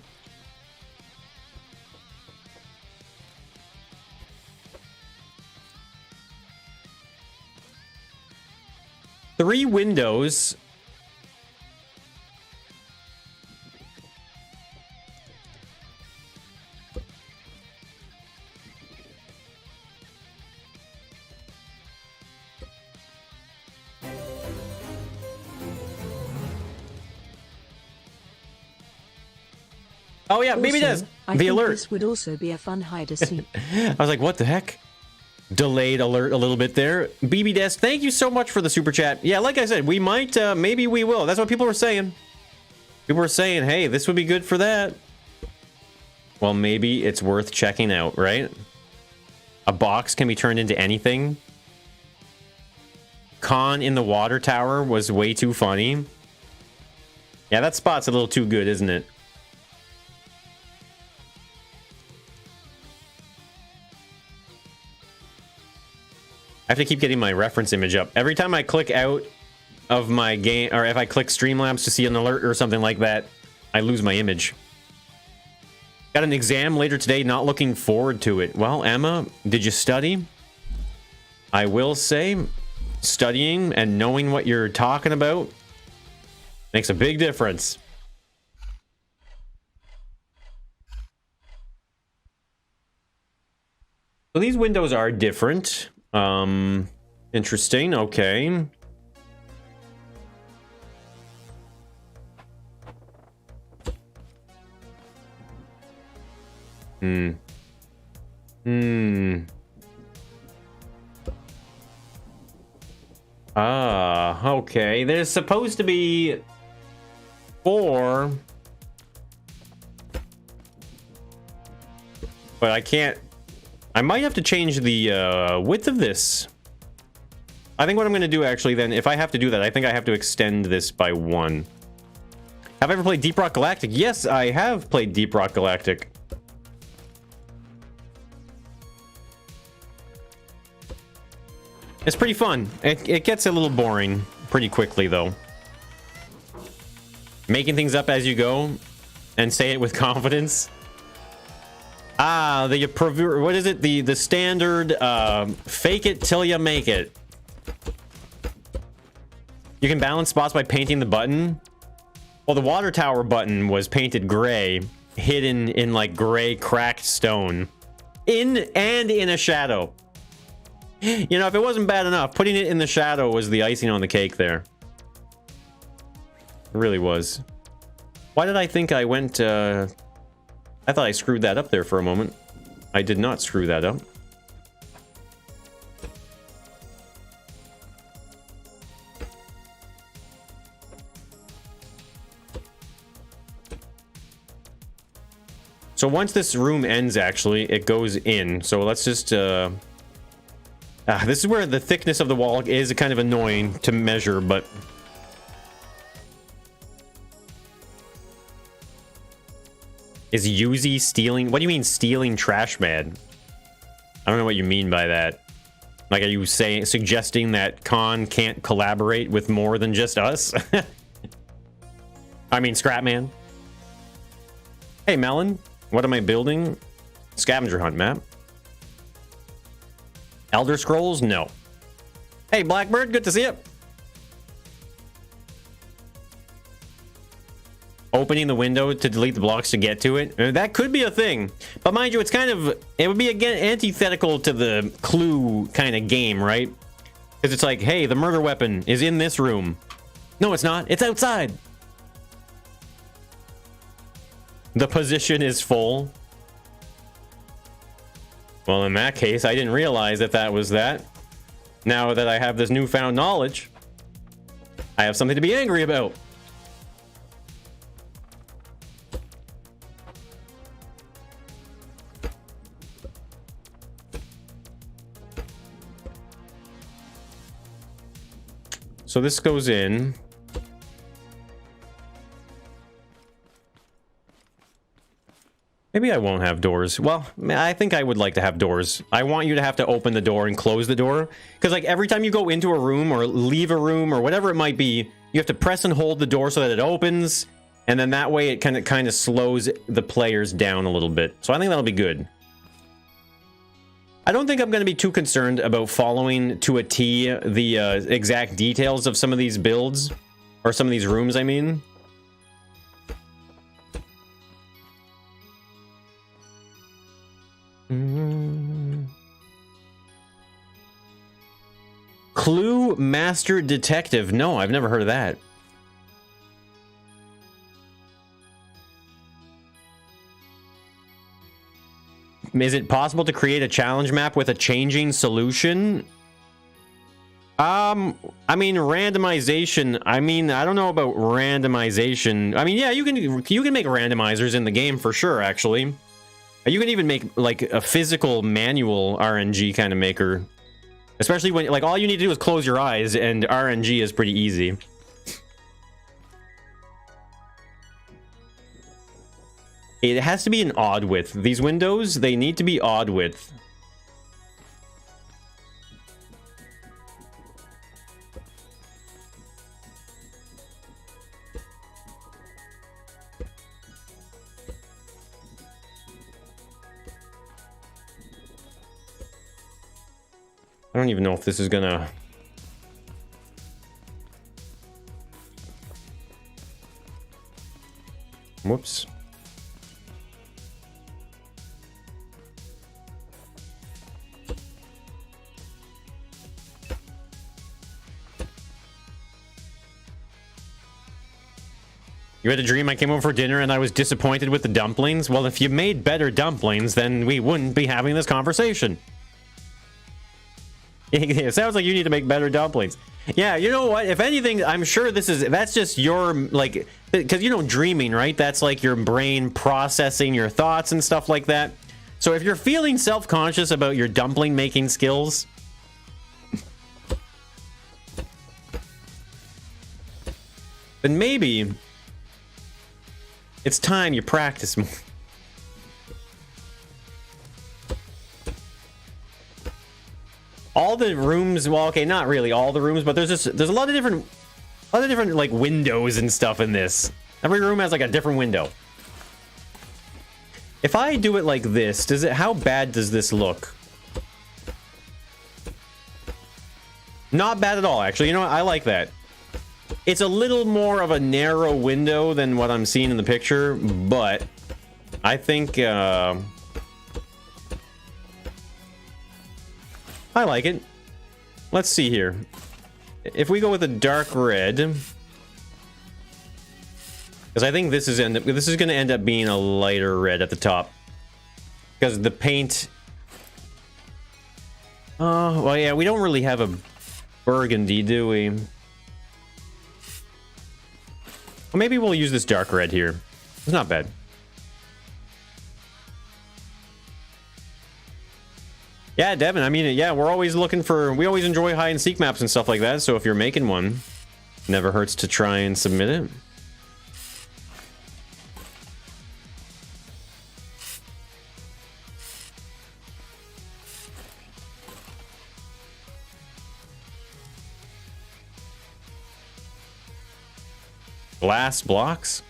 Three windows. Oh yeah, maybe it Also, does. I The think alert. this would also be a fun hide-and-seek. I was like, what the heck? Delayed alert a little bit there. BB Desk, thank you so much for the super chat. Yeah, like I said, we might, maybe we will. That's what people were saying. People were saying, hey, this would be good for that. Well, maybe it's worth checking out, right? A box can be turned into anything. Khan in the water tower was way too funny. Yeah, that spot's a little too good, isn't it? I have to keep getting my reference image up. Every time I click out of my game, or if I click Streamlabs to see an alert or something like that, I lose my image. Got an exam later today, not looking forward to it. Well, Emma, did you study? I will say, studying and knowing what you're talking about makes a big difference. So these windows are different. Interesting. Okay. Ah, okay. There's supposed to be 4. But I can't. I might have to change the width of this. I think what I'm going to do actually then, if I have to do that, I think I have to extend this by 1. Have I ever played Deep Rock Galactic? Yes, I have played Deep Rock Galactic. It's pretty fun. It gets a little boring pretty quickly, though. Making things up as you go and say it with confidence. Ah, what is it? The standard fake it till you make it. You can balance spots by painting the button. Well, the water tower button was painted gray, hidden in like gray cracked stone. In a shadow. You know, if it wasn't bad enough, putting it in the shadow was the icing on the cake there. It really was. Why did I think I went I thought I screwed that up there for a moment. I did not screw that up. So once this room ends, actually, it goes in. So let's just... this is where the thickness of the wall is kind of annoying to measure, but... Is Yuzi stealing? What do you mean stealing trash man? I don't know what you mean by that. Like, are you suggesting that Khan can't collaborate with more than just us? I mean, Scrapman. Hey, Melon. What am I building? Scavenger hunt map. Elder Scrolls? No. Hey, Blackbird. Good to see you. Opening the window to delete the blocks to get to it. That could be a thing. But mind you, it's kind of... It would be, again, antithetical to the Clue kind of game, right? Because it's like, hey, the murder weapon is in this room. No, it's not. It's outside. The position is full. Well, in that case, I didn't realize that that was that. Now that I have this newfound knowledge, I have something to be angry about. So this goes in. Maybe I won't have doors. Well, I think I would like to have doors. I want you to have to open the door and close the door. Because like every time you go into a room or leave a room or whatever it might be, you have to press and hold the door so that it opens. And then that way it kind of slows the players down a little bit. So I think that'll be good. I don't think I'm going to be too concerned about following to a T the exact details of some of these builds. Or some of these rooms, I mean. Clue Master Detective. No, I've never heard of that. is it possible to create a challenge map with a changing solution? I mean, randomization. I mean, I don't know about randomization. I mean, yeah, you can make randomizers in the game for sure, actually. You can even make like a physical manual RNG kind of maker. Especially when like all you need to do is close your eyes and RNG is pretty easy. It has to be an odd width. These windows, they need to be odd width. I don't even know if this is gonna... Whoops. You had a dream I came over for dinner and I was disappointed with the dumplings? Well, if you made better dumplings, then we wouldn't be having this conversation. It sounds like you need to make better dumplings. Yeah, you know what? If anything, I'm sure that's just your, like, because you know, dreaming, right? That's like your brain processing your thoughts and stuff like that. So if you're feeling self-conscious about your dumpling making skills, then maybe it's time you practice more. All the rooms, well, okay, not really all the rooms, but there's a lot of different like windows and stuff in this. Every room has like a different window. If I do it like this, how bad does this look? Not bad at all, actually. You know what? I like that. It's a little more of a narrow window than what I'm seeing in the picture, but I think I like it. Let's see here. If we go with a dark red, because I think this is going to end up being a lighter red at the top, because the paint. Well, yeah, we don't really have a burgundy, do we? Well, maybe we'll use this dark red here. It's not bad. Yeah, Devin, I mean, yeah, we're always looking for... We always enjoy hide-and-seek maps and stuff like that, so if you're making one, never hurts to try and submit it. Glass blocks?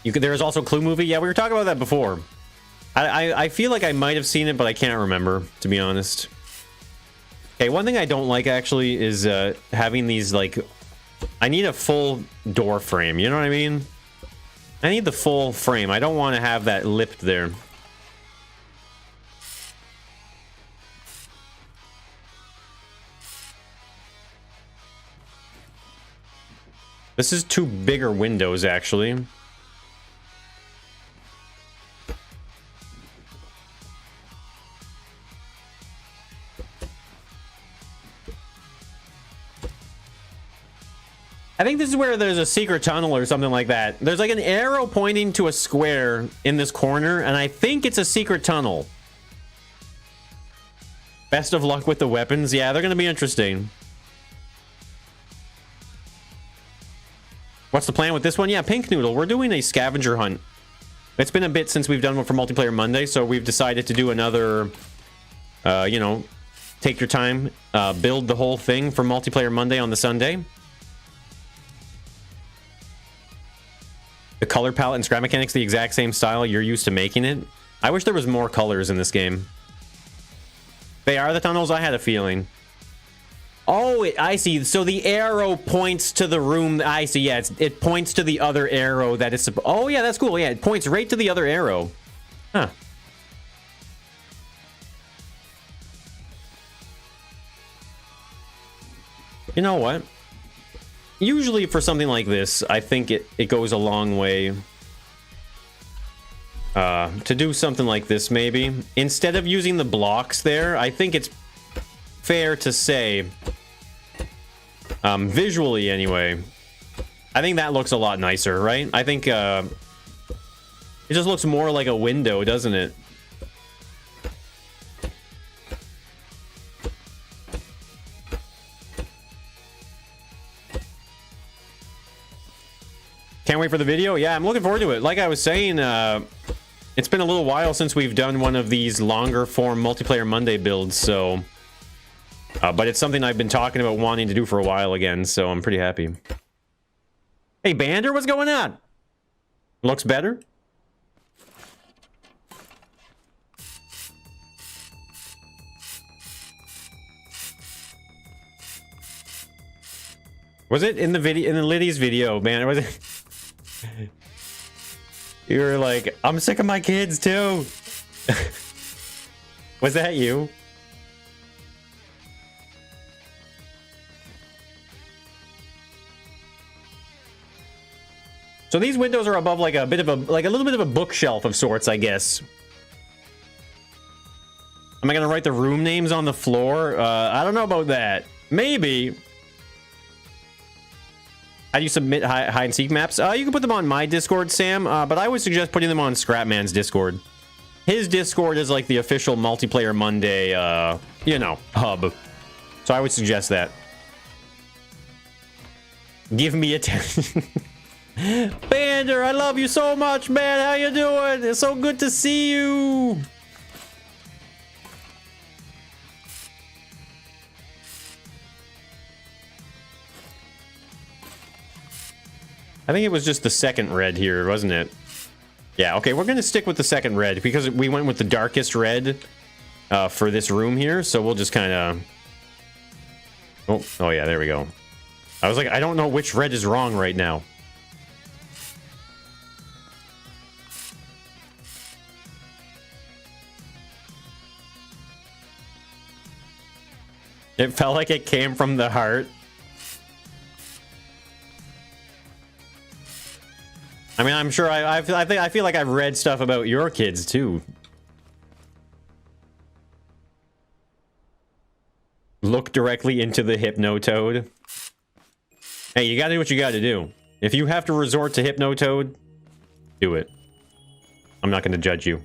There's also Clue Movie. Yeah, we were talking about that before. I feel like I might have seen it, but I can't remember, to be honest. Okay, one thing I don't like, actually, is having these, like... I need a full door frame, you know what I mean? I need the full frame. I don't want to have that lipped there. This is two bigger windows, actually. I think this is where there's a secret tunnel or something like that. There's like an arrow pointing to a square in this corner, and I think it's a secret tunnel. Best of luck with the weapons. Yeah, they're going to be interesting. What's the plan with this one? Yeah, Pink Noodle. We're doing a scavenger hunt. It's been a bit since we've done one for Multiplayer Monday, so we've decided to do another, you know, take your time, build the whole thing for Multiplayer Monday on the Sunday. The color palette and scrap mechanics, the exact same style you're used to making it. I wish there was more colors in this game. They are the tunnels? I had a feeling. Oh, I see. So the arrow points to the room. I see. Yeah, it points to the other arrow that is... Oh, yeah, that's cool. Yeah, it points right to the other arrow. Huh. You know what? Usually for something like this, I think it goes a long way. to do something like this, maybe. Instead of using the blocks there, I think it's fair to say, visually anyway, I think that looks a lot nicer, right? I think it just looks more like a window, doesn't it? Can't wait for the video. Yeah, I'm looking forward to it. Like I was saying, it's been a little while since we've done one of these longer form multiplayer Monday builds, so... but it's something I've been talking about wanting to do for a while again, so I'm pretty happy. Hey, Bander, what's going on? Looks better? Was it in the video, in the Liddy's video, man? Was it? You were like, I'm sick of my kids too. Was that you? So these windows are above like a bit of a, like a little bit of a bookshelf of sorts, I guess. Am I gonna write the room names on the floor? I don't know about that. Maybe. How do you submit hide and seek maps? You can put them on my Discord, Sam, but I would suggest putting them on Scrapman's Discord. His Discord is like the official multiplayer Monday, you know, hub. So I would suggest that. Give me attention. Bander, I love you so much, man. How you doing? It's so good to see you. I think it was just the second red here, wasn't it? Yeah, okay, we're gonna stick with the second red because we went with the darkest red for this room here, so we'll just kind of... Oh yeah, there we go. I was like, I don't know which red is wrong right now. It felt like it came from the heart. I mean, I'm sure I feel like I've read stuff about your kids too. Look directly into the Hypnotoad. Hey, you gotta do what you gotta do. If you have to resort to Hypnotoad, do it. I'm not gonna judge you.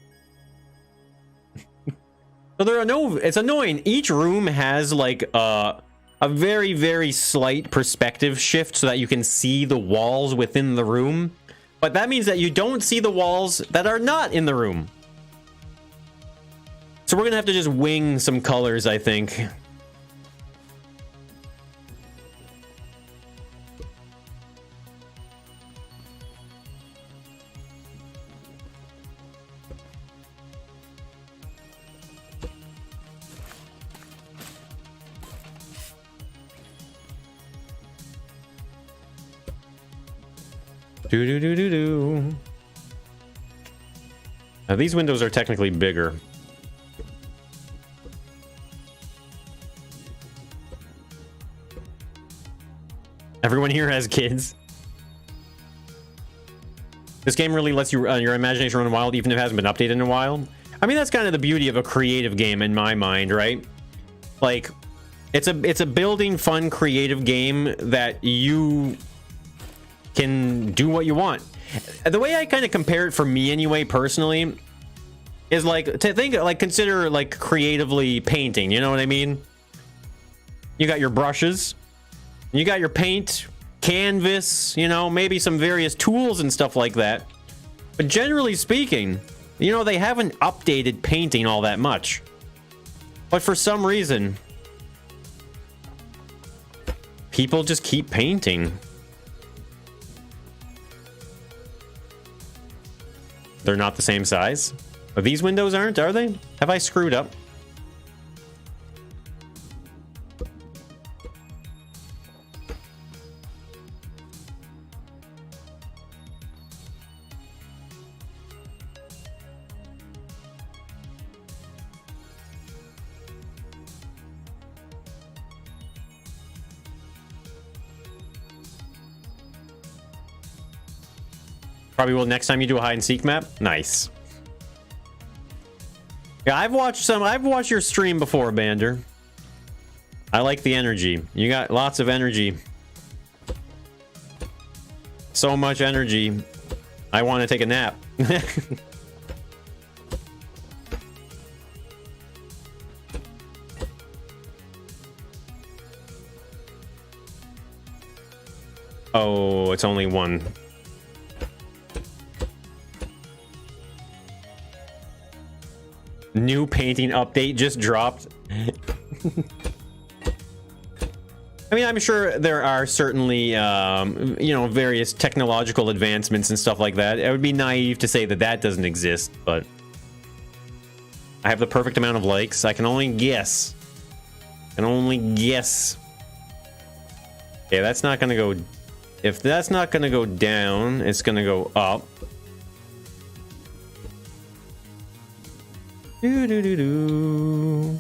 So there are no... It's annoying. Each room has like a very, very slight perspective shift so that you can see the walls within the room. But that means that you don't see the walls that are not in the room. So we're gonna have to just wing some colors, I think. Do. Now these windows are technically bigger. Everyone here has kids. This game really lets you your imagination run wild even if it hasn't been updated in a while. I mean, that's kind of the beauty of a creative game in my mind, right? Like, it's a building, fun, creative game that you can do what you want. The way I kind of compare it for me anyway, personally, is like to think, like consider like creatively painting, you know what I mean? You got your brushes, you got your paint, canvas, you know, maybe some various tools and stuff like that. But generally speaking, you know, they haven't updated painting all that much. But for some reason, people just keep painting. They're not the same size. But these windows aren't, are they? Have I screwed up? Probably will next time you do a hide and seek map. Nice. Yeah, I've watched your stream before, Bander. I like the energy. You got lots of energy. So much energy. I want to take a nap. Oh, it's only one. New painting update just dropped. I mean, I'm sure there are certainly, you know, various technological advancements and stuff like that. It would be naive to say that that doesn't exist, but I have the perfect amount of likes. I can only guess. I can only guess. Okay, that's not going to go... If that's not going to go down, it's going to go up. Do-do-do-do.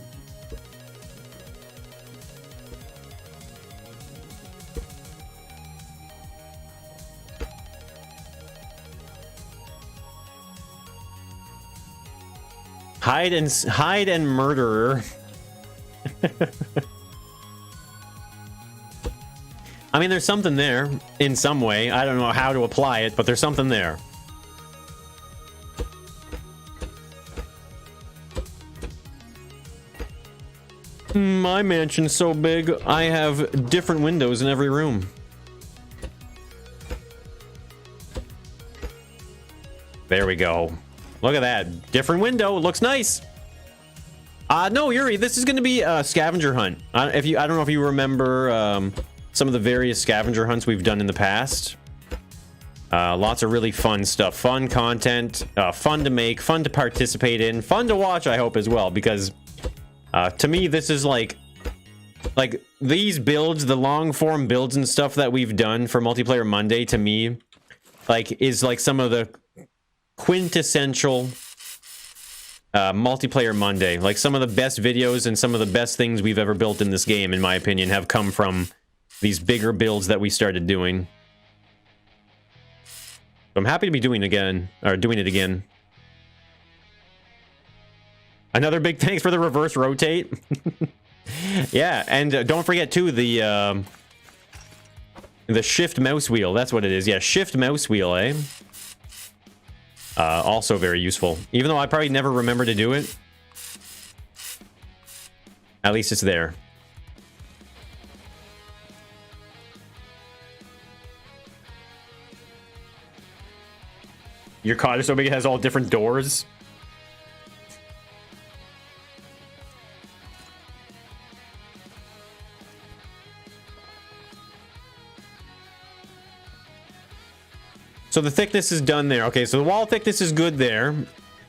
Hide and murderer. I mean, there's something there in some way. I don't know how to apply it, but there's something there. My mansion's so big, I have different windows in every room. There we go. Look at that. Different window. Looks nice. No, Yuri, this is going to be a scavenger hunt. I don't know if you remember some of the various scavenger hunts we've done in the past. Lots of really fun stuff. Fun content. Fun to make. Fun to participate in. Fun to watch, I hope, as well. Because to me, this is like these builds, the long form builds and stuff that we've done for Multiplayer Monday, to me, like, is like some of the quintessential Multiplayer Monday. Like, some of the best videos and some of the best things we've ever built in this game, in my opinion, have come from these bigger builds that we started doing. So I'm happy to be doing it again. Another big thanks for the reverse rotate. Yeah, and don't forget too the shift mouse wheel. That's what it is. Yeah, shift mouse wheel, eh? Also very useful. Even though I probably never remember to do it, at least it's there. Your cottage is so big it has all different doors. So the thickness is done there. Okay, so the wall thickness is good there.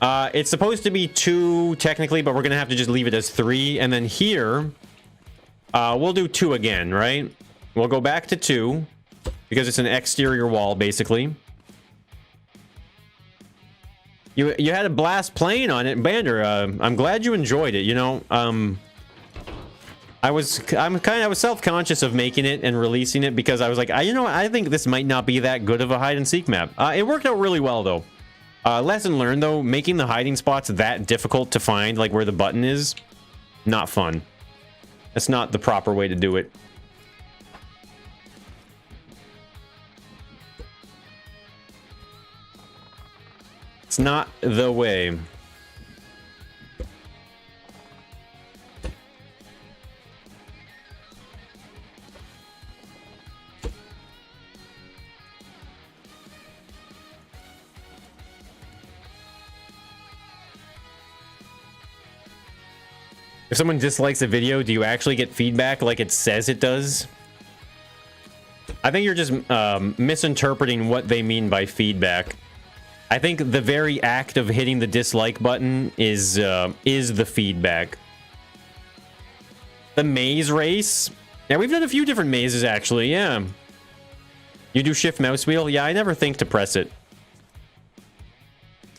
It's supposed to be 2 technically, but we're gonna have to just leave it as 3. And then here, we'll do 2 again, right? We'll go back to 2 because it's an exterior wall, basically. You had a blast playing on it, Bander. I'm glad you enjoyed it. You know, I was self-conscious of making it and releasing it because I was like, you know, I think this might not be that good of a hide and seek map. It worked out really well though. Lesson learned though, making the hiding spots that difficult to find, like where the button is, not fun. That's not the proper way to do it. It's not the way. If someone dislikes a video, do you actually get feedback like it says it does? I think you're just misinterpreting what they mean by feedback. I think the very act of hitting the dislike button is the feedback. The maze race? Yeah, we've done a few different mazes actually, yeah. You do shift mouse wheel? Yeah, I never think to press it.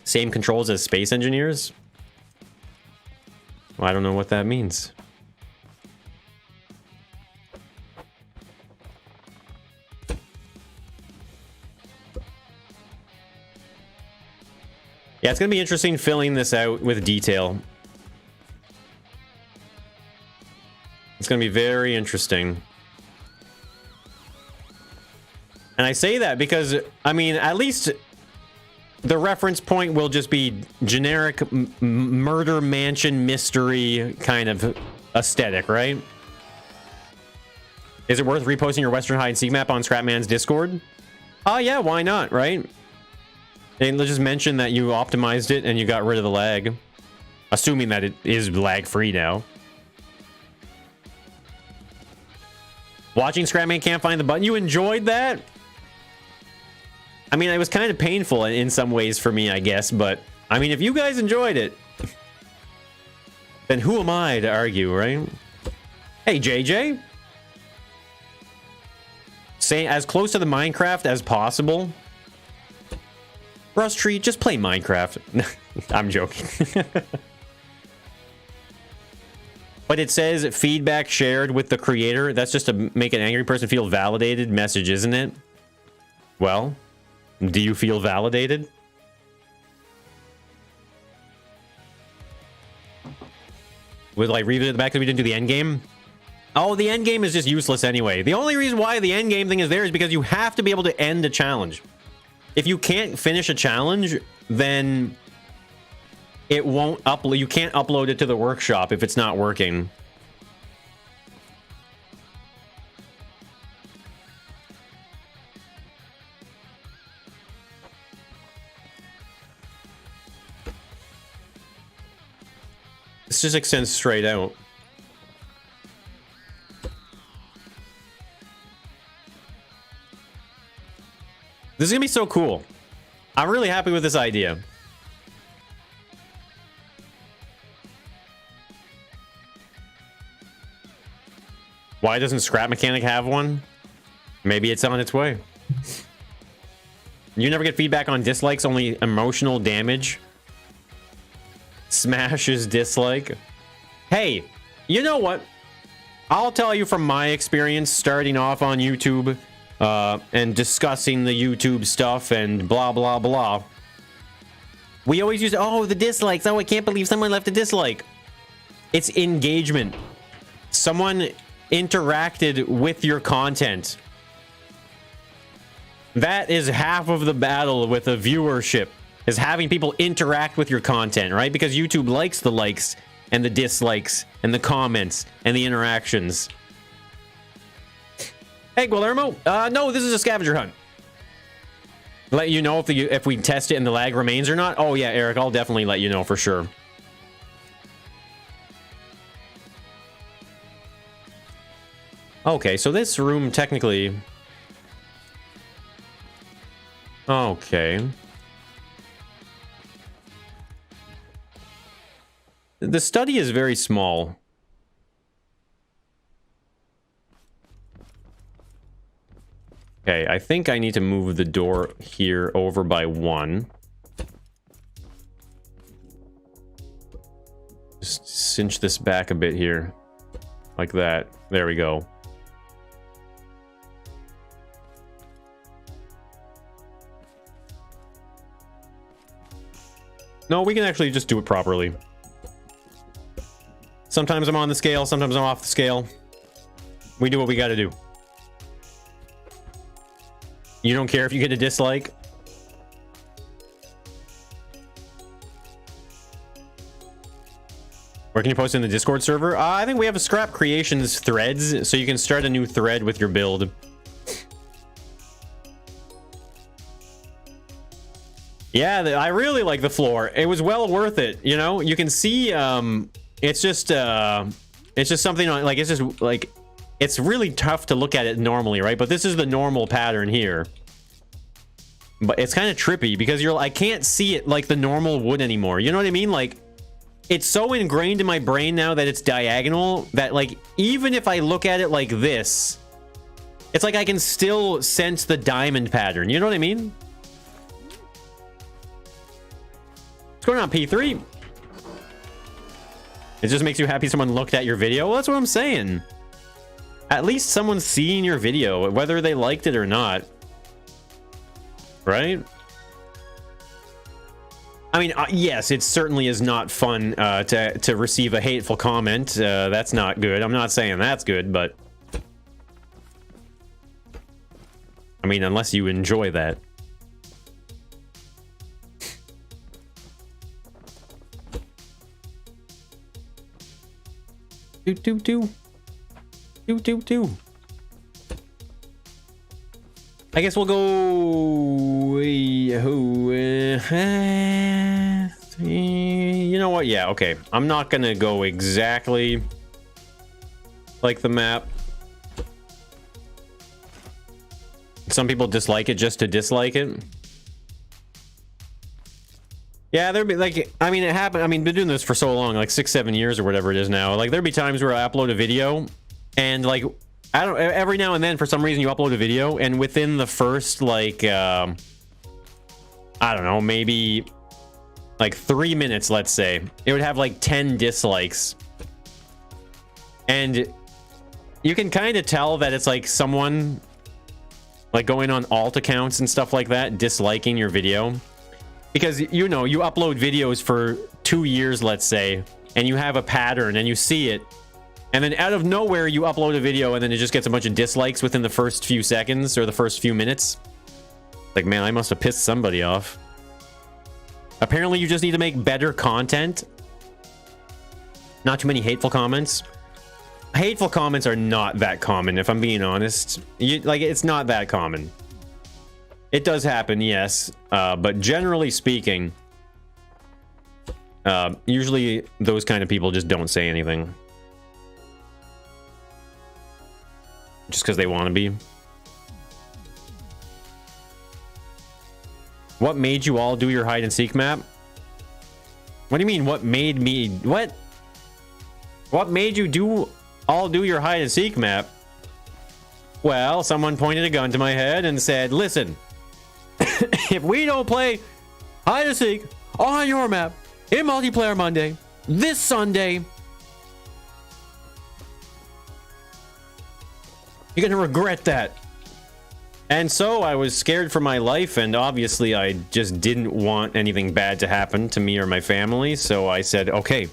Same controls as Space Engineers? Well, I don't know what that means. Yeah, it's going to be interesting filling this out with detail. It's going to be very interesting. And I say that because, I mean, at least the reference point will just be generic murder mansion mystery kind of aesthetic, right? Is it worth reposting your Western hide and seek map on Scrapman's Discord? Oh, yeah, why not, right? And let's just mention that you optimized it and you got rid of the lag. Assuming that it is lag-free now. Watching Scrapman can't find the button. You enjoyed that? I mean, it was kind of painful in some ways for me, I guess. But, I mean, if you guys enjoyed it, then who am I to argue, right? Hey, JJ. Say as close to the Minecraft as possible. Rust Tree, just play Minecraft. I'm joking. But it says feedback shared with the creator. That's just to make an angry person feel validated message, isn't it? Well, do you feel validated? With like revisit the back that we didn't do the end game? Oh, the end game is just useless anyway. The only reason why the end game thing is there is because you have to be able to end a challenge. If you can't finish a challenge, then it won't upload. You can't upload it to the workshop if it's not working. This just extends straight out. This is gonna be so cool. I'm really happy with this idea. Why doesn't Scrap Mechanic have one? Maybe it's on its way. You never get feedback on dislikes, only emotional damage. Smash is dislike. Hey, you know what? I'll tell you from my experience starting off on YouTube and discussing the YouTube stuff and blah, blah, blah. We always use, oh, the dislikes. Oh, I can't believe someone left a dislike. It's engagement. Someone interacted with your content. That is half of the battle with the viewership, is having people interact with your content, right? Because YouTube likes the likes and the dislikes and the comments and the interactions. Hey, Guillermo. No, this is a scavenger hunt. Let you know if we test it and the lag remains or not. Oh yeah, Eric, I'll definitely let you know for sure. Okay, so this room technically... Okay. The study is very small. Okay, I think I need to move the door here over by one. Just cinch this back a bit here. Like that. There we go. No, we can actually just do it properly. Sometimes I'm on the scale, sometimes I'm off the scale. We do what we gotta do. You don't care if you get a dislike? Where can you post in the Discord server? I think we have a Scrap Creations threads, so you can start a new thread with your build. Yeah, I really like the floor. It was well worth it, you know? You can see, it's just something like, it's just like, it's really tough to look at it normally, right? But this is the normal pattern here. But it's kind of trippy because I can't see it like the normal would anymore. You know what I mean? Like, it's so ingrained in my brain now that it's diagonal that, like, even if I look at it like this, it's like I can still sense the diamond pattern. You know what I mean? What's going on, P3? It just makes you happy someone looked at your video? Well, that's what I'm saying. At least someone's seeing your video, whether they liked it or not. Right? I mean, yes, it certainly is not fun to receive a hateful comment. That's not good. I'm not saying that's good, but I mean, unless you enjoy that. Do. I guess we'll go. You know what? Yeah, okay. I'm not gonna go exactly like the map. Some people dislike it just to dislike it. Yeah, there'd be like, I mean, it happened. I mean, been doing this for so long, like 6-7 years or whatever it is now. Like, there'd be times where I upload a video, and like, I don't. Every now and then, for some reason, you upload a video, and within the first like, I don't know, maybe like 3 minutes, let's say, it would have like 10 dislikes, and you can kind of tell that it's like someone like going on alt accounts and stuff like that, disliking your video. Because, you know, you upload videos for 2 years, let's say, and you have a pattern and you see it. And then out of nowhere, you upload a video and then it just gets a bunch of dislikes within the first few seconds or the first few minutes. Like, man, I must have pissed somebody off. Apparently, you just need to make better content. Not too many hateful comments. Hateful comments are not that common, if I'm being honest. Like, it's not that common. It does happen, yes, but generally speaking, usually those kind of people just don't say anything. Just because they want to be. What made you all do your hide and seek map? What do you mean, what made me... What? What made you all do your hide and seek map? Well, someone pointed a gun to my head and said, listen... if we don't play hide and seek on your map in multiplayer Monday this Sunday, you're gonna regret that. And so I was scared for my life, and obviously I just didn't want anything bad to happen to me or my family, so I said, okay,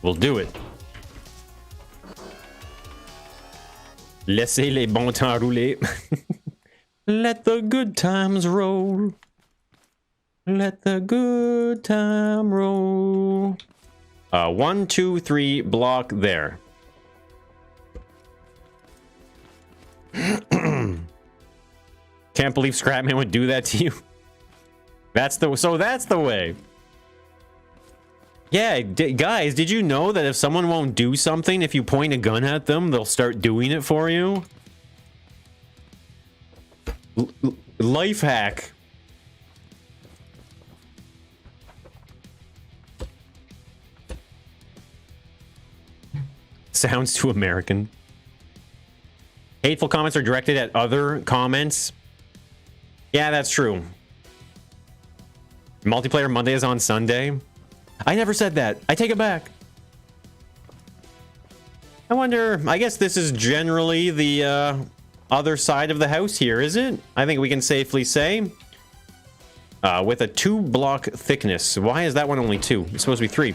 we'll do it. Laissez les bons temps rouler. Let the good times roll. Let the good time roll. 1, 2, 3 block there. Can't believe Scrapman would do that to you. That's the way. Yeah, guys, did you know that if someone won't do something, if you point a gun at them, they'll start doing it for you? Life hack. Sounds too American. Hateful comments are directed at other comments. Yeah, that's true. Multiplayer Monday is on Sunday. I never said that. I take it back. I wonder, I guess this is generally the other side of the house here, is it? I think we can safely say. With a 2 block thickness. Why is that one only 2? It's supposed to be 3.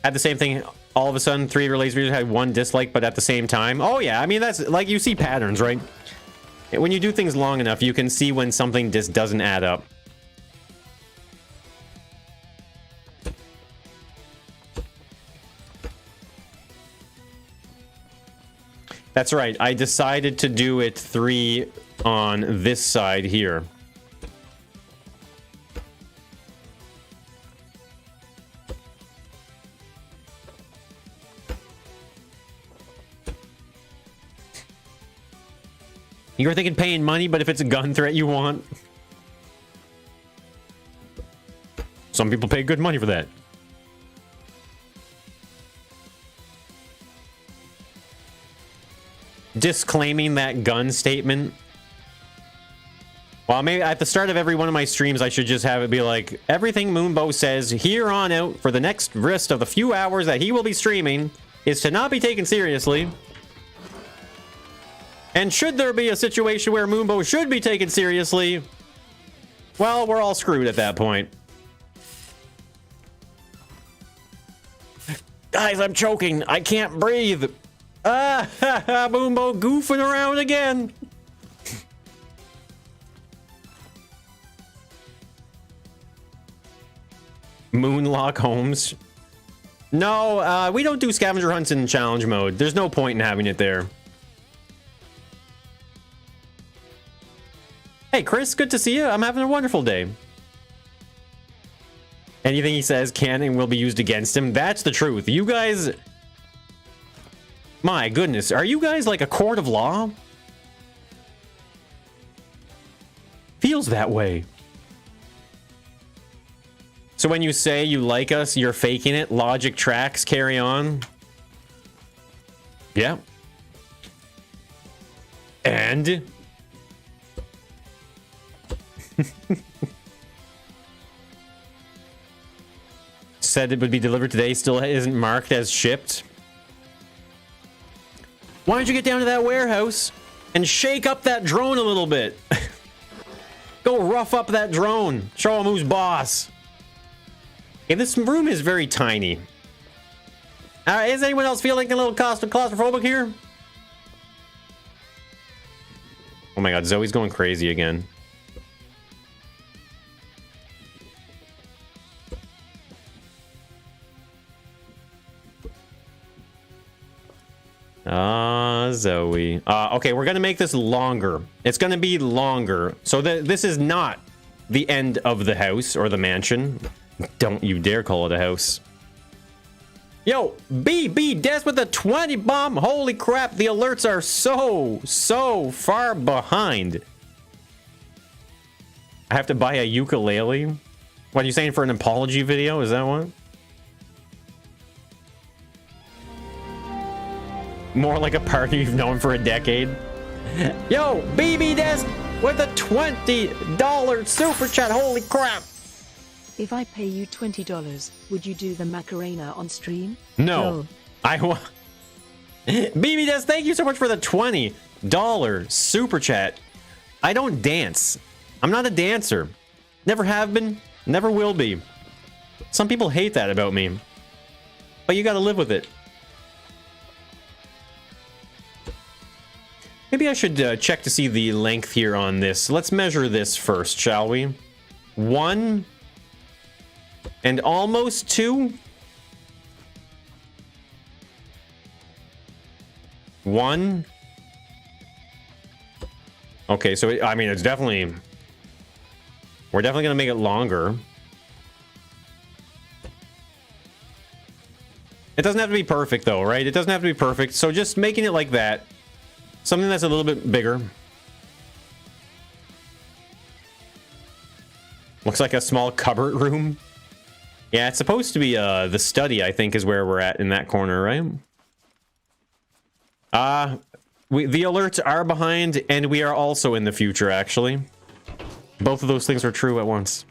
Had the same thing. All of a sudden, 3 relays videos had 1 dislike, but at the same time. Oh yeah, I mean, that's like, you see patterns, right? When you do things long enough, you can see when something just doesn't add up. That's right. I decided to do it 3 on this side here. You were thinking paying money, but if it's a gun threat you want. Some people pay good money for that. Disclaiming that gun statement. Well, maybe at the start of every one of my streams, I should just have it be like, everything Moonbo says here on out for the next rest of the few hours that he will be streaming is to not be taken seriously. And should there be a situation where Moonbow should be taken seriously, well, we're all screwed at that point. Guys, I'm choking. I can't breathe. Moonbow goofing around again. Moonlock homes. No, we don't do scavenger hunts in challenge mode. There's no point in having it there. Hey, Chris, good to see you. I'm having a wonderful day. Anything he says can and will be used against him. That's the truth. You guys... My goodness, are you guys like a court of law? Feels that way. So when you say you like us, you're faking it? Logic tracks, carry on. Yeah. And... Said it would be delivered today, still isn't marked as shipped. Why don't you get down to that warehouse and shake up that drone a little bit? Go rough up that drone. Show him who's boss. Okay, this room is very tiny. Is anyone else feeling a little claustrophobic here? Oh my god, Zoe's going crazy again. Zoe. Okay, we're gonna make this longer. It's gonna be longer. So this is not the end of the house or the mansion. Don't you dare call it a house. Yo, BB Des with the 20 bomb. Holy crap, the alerts are so far behind. I have to buy a ukulele? What are you saying, for an apology video? Is that what? More like a party you've known for a decade. Yo, BB Des with a $20 super chat. Holy crap. If I pay you $20, would you do the Macarena on stream? No. I want... BB Des, thank you so much for the $20 super chat. I don't dance. I'm not a dancer. Never have been, never will be. Some people hate that about me. But you gotta live with it. Maybe I should check to see the length here on this. Let's measure this first, shall we? 1 and almost 2. 1. Okay, so I mean, it's definitely... We're definitely gonna make it longer. It doesn't have to be perfect though, right? It doesn't have to be perfect, so just making it like that. Something that's a little bit bigger. Looks like a small cupboard room. Yeah, it's supposed to be the study, I think, is where we're at in that corner, right? The alerts are behind, and we are also in the future, actually. Both of those things are true at once.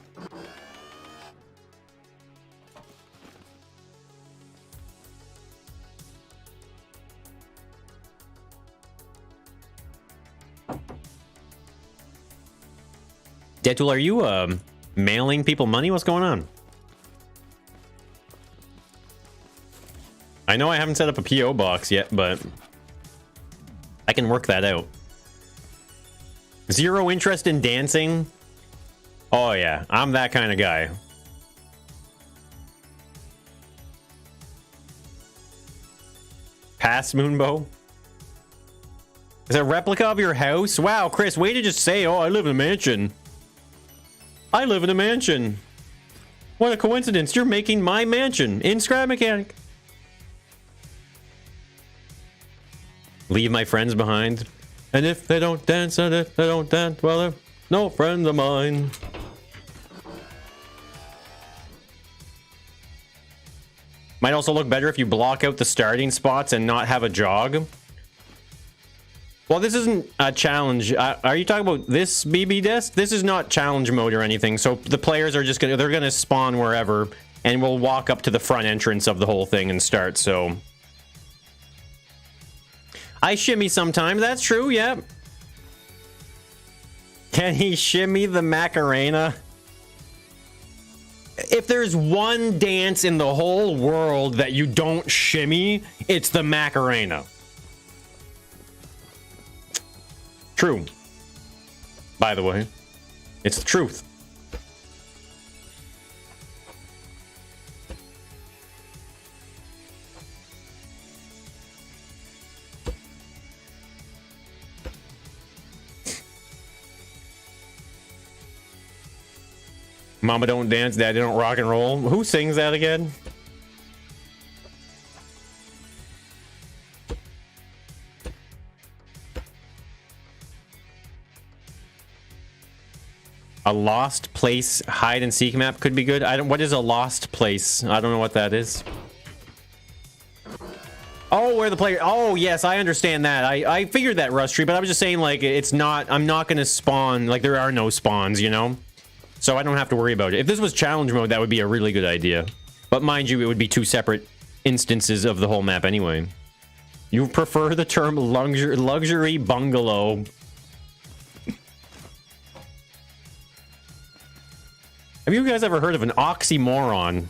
Deadpool, are you mailing people money? What's going on? I know I haven't set up a PO box yet, but I can work that out. Zero interest in dancing? Oh yeah, I'm that kind of guy. Pass, Moonbow? Is it a replica of your house? Wow, Chris, way to just say, oh, I live in a mansion. I live in a mansion. What a coincidence. You're making my mansion in Scrap Mechanic. Leave my friends behind. And if they don't dance, and if they don't dance, well, they're no friends of mine. Might also look better if you block out the starting spots and not have a jog. Well, this isn't a challenge. Are you talking about this BB Desk? This is not challenge mode or anything. So the players are just they're gonna spawn wherever, and we'll walk up to the front entrance of the whole thing and start. So I shimmy sometimes. That's true. Yep. Can he shimmy the Macarena? If there's one dance in the whole world that you don't shimmy, it's the Macarena. True. By the way, it's the truth. Mama don't dance, daddy don't rock and roll. Who sings that again? A lost place hide and seek map could be good. What is a lost place? I don't know what that is. Oh, where the player... Oh, yes, I understand that. I figured that, Rustry, but I was just saying, like, it's not... I'm not going to spawn... Like, there are no spawns, you know? So I don't have to worry about it. If this was challenge mode, that would be a really good idea. But mind you, it would be two separate instances of the whole map anyway. You prefer the term luxury bungalow. Have you guys ever heard of an oxymoron?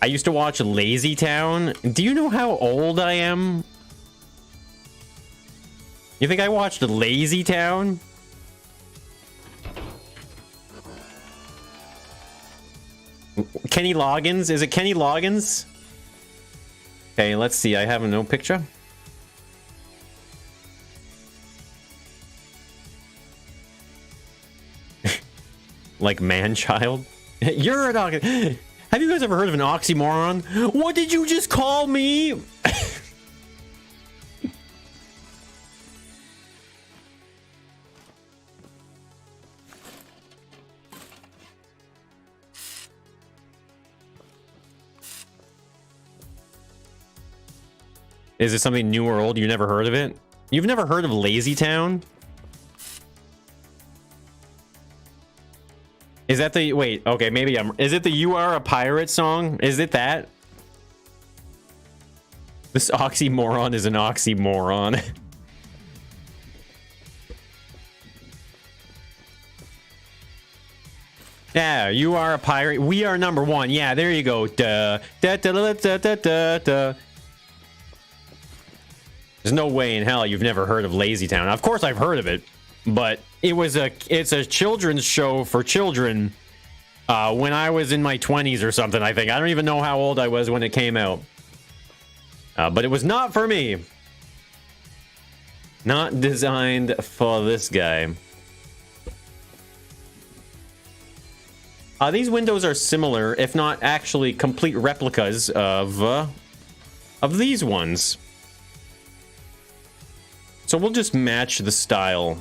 I used to watch Lazy Town. Do you know how old I am? You think I watched Lazy Town? Kenny Loggins? Is it Kenny Loggins? Okay, let's see. I have no picture. Like man-child? You're an oxymoron. Have you guys ever heard of an oxymoron? What did you just call me? Is it something new or old? You never heard of it? You've never heard of Lazy Town? Is that the... Wait, okay, maybe I'm... Is it the You Are a Pirate song? Is it that? This oxymoron is an oxymoron. Yeah, you are a pirate. We are number one. Yeah, there you go. Duh. Da, da, da, da, da, da, da. There's no way in hell you've never heard of Lazy Town. Of course I've heard of it, but it's a children's show for children when I was in my 20s or something, I think. I don't even know how old I was when it came out. But it was not for me. Not designed for this guy. These windows are similar, if not actually complete replicas of these ones. So we'll just match the style.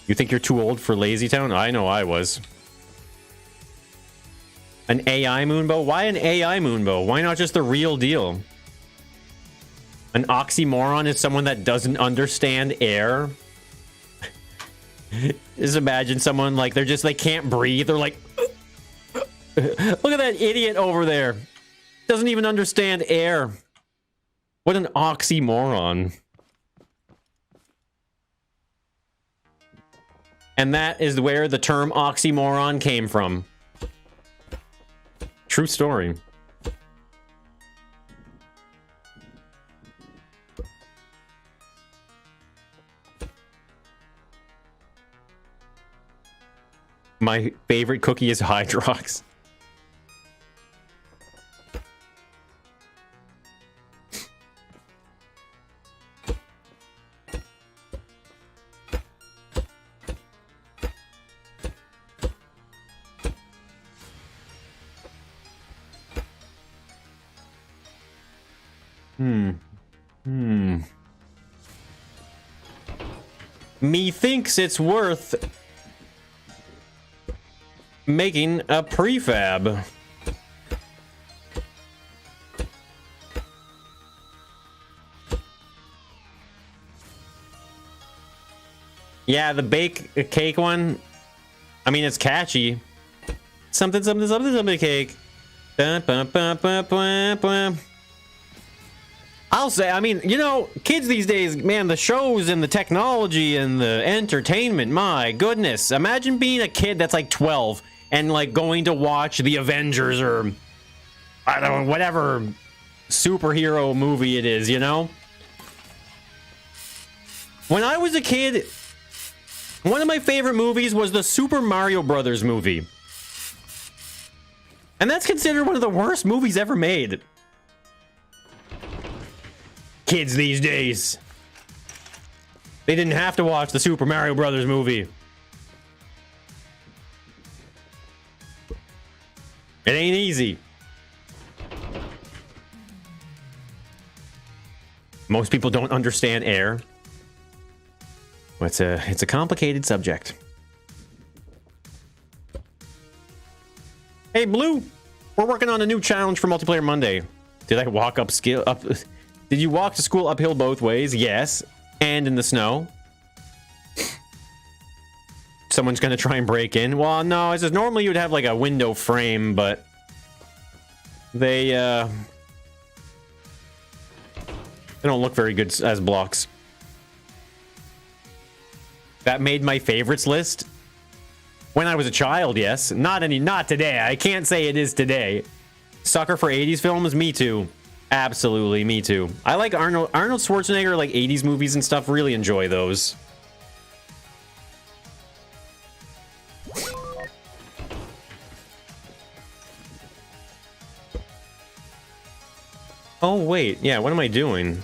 You think you're too old for Lazy Town? I know I was. An AI moonbow? Why an AI moonbow? Why not just the real deal? An oxymoron is someone that doesn't understand air. Just imagine someone like they can't breathe. They're like, look at that idiot over there. Doesn't even understand air. What an oxymoron. And that is where the term oxymoron came from. True story. My favorite cookie is Hydrox. Methinks it's worth making a prefab. Yeah, the bake cake one. I mean, it's catchy. Something, something, something, something cake. Dun, bum, bum, bum, bum, bum. I'll say, I mean, you know, kids these days, man, the shows and the technology and the entertainment, my goodness. Imagine being a kid that's like 12 and like going to watch the Avengers or, I don't know, whatever superhero movie it is, you know? When I was a kid, one of my favorite movies was the Super Mario Brothers movie. And that's considered one of the worst movies ever made. Kids these days, they didn't have to watch the Super Mario Brothers movie. It ain't easy. Most people don't understand air. It's a complicated subject. Hey, Blue, we're working on a new challenge for Multiplayer Monday. Did I walk up? Did you walk to school uphill both ways? Yes. And in the snow. Someone's gonna try and break in. Well, no, it says normally you'd have like a window frame, but they don't look very good as blocks. That made my favorites list. When I was a child, yes. Not today. I can't say it is today. Sucker for 80s films? Me too. Absolutely, me too. I like Arnold Schwarzenegger, like 80s movies and stuff. Really enjoy those. Oh, wait. Yeah, what am I doing?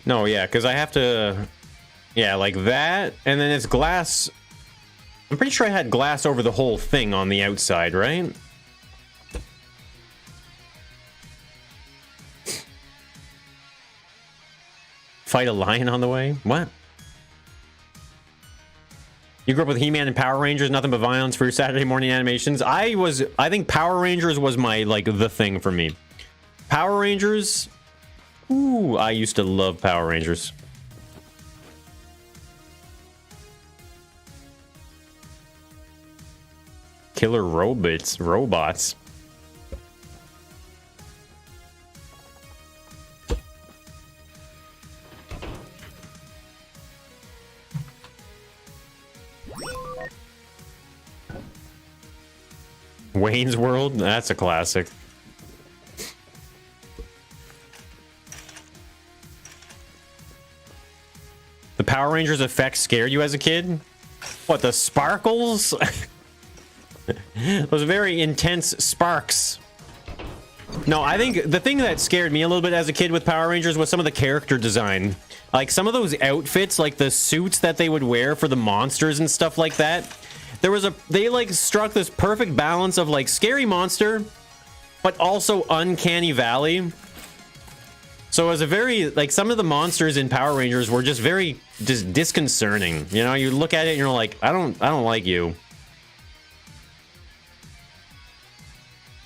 No, yeah, because I have to... Yeah, like that, and then it's glass... I'm pretty sure I had glass over the whole thing on the outside, right? Fight a lion on the way? What? You grew up with He-Man and Power Rangers, nothing but violence for your Saturday morning animations? I think Power Rangers was my, like, the thing for me. Power Rangers... Ooh, I used to love Power Rangers. Killer robots. Wayne's World? That's a classic. The Power Rangers effects scared you as a kid? What, the sparkles? Those very intense sparks. No, I think the thing that scared me a little bit as a kid with Power Rangers was some of the character design. Like some of those outfits, like the suits that they would wear for the monsters and stuff like that. They like struck this perfect balance of like scary monster, but also uncanny valley. So it was a very, like, some of the monsters in Power Rangers were just very disconcerting. You know, you look at it and you're like, I don't like you.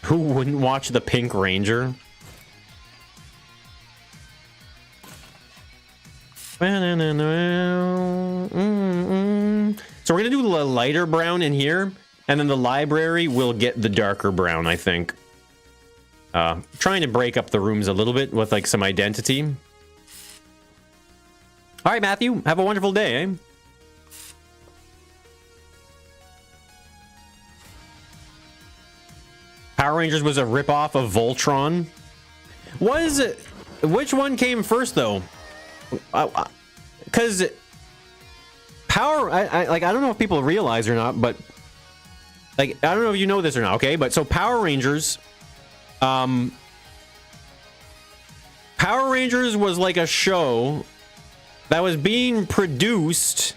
Who wouldn't watch the Pink Ranger? So we're gonna do the lighter brown in here, and then the library will get the darker brown, I think. Trying to break up the rooms a little bit with like some identity. All right, Matthew, have a wonderful day, eh? Power Rangers was a ripoff of Voltron. Which one came first though? Because I don't know if people realize or not, but like I don't know if you know this or not. Okay, but so Power Rangers. Power Rangers was like a show that was being produced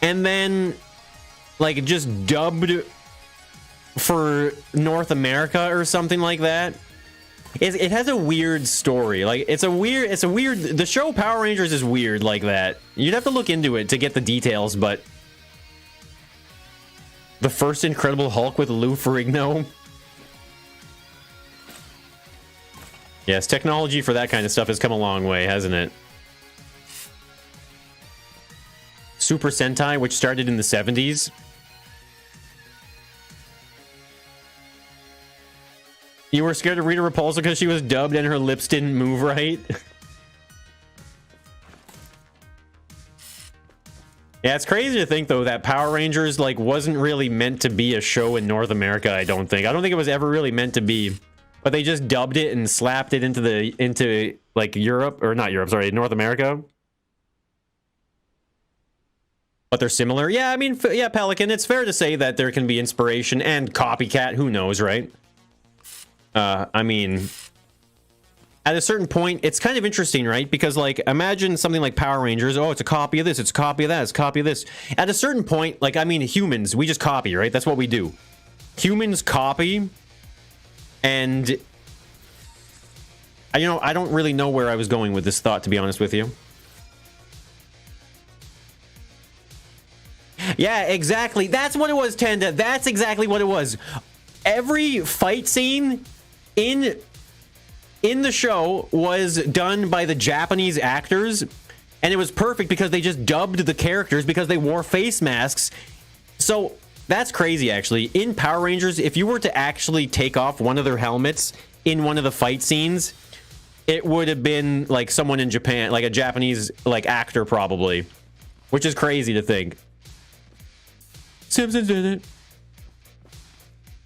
and then like just dubbed for North America or something like that. It has a weird story. Like it's a weird, the show Power Rangers is weird like that. You'd have to look into it to get the details, but the first Incredible Hulk with Lou Ferrigno. Yes, technology for that kind of stuff has come a long way, hasn't it? Super Sentai, which started in the 70s. You were scared of Rita Repulsa because she was dubbed and her lips didn't move right? Yeah, it's crazy to think, though, that Power Rangers, like, wasn't really meant to be a show in North America, I don't think. I don't think it was ever really meant to be. But they just dubbed it and slapped it into like, Europe, or not Europe, sorry, North America. But they're similar. Yeah, I mean, yeah, Pelican, it's fair to say that there can be inspiration and copycat, who knows, right? I mean, at a certain point, it's kind of interesting, right? Because, like, imagine something like Power Rangers. Oh, it's a copy of this, it's a copy of that, it's a copy of this. At a certain point, like, I mean, humans, we just copy, right? That's what we do. Humans copy, and I don't really know where I was going with this thought, to be honest with you. Yeah, exactly. That's what it was, Tenda. That's exactly what it was. Every fight scene in the show was done by the Japanese actors, and it was perfect because they just dubbed the characters because they wore face masks. So that's crazy, actually. In Power Rangers, if you were to actually take off one of their helmets in one of the fight scenes, it would have been like someone in Japan, like a Japanese like actor probably, which is crazy to think. Simpsons did it.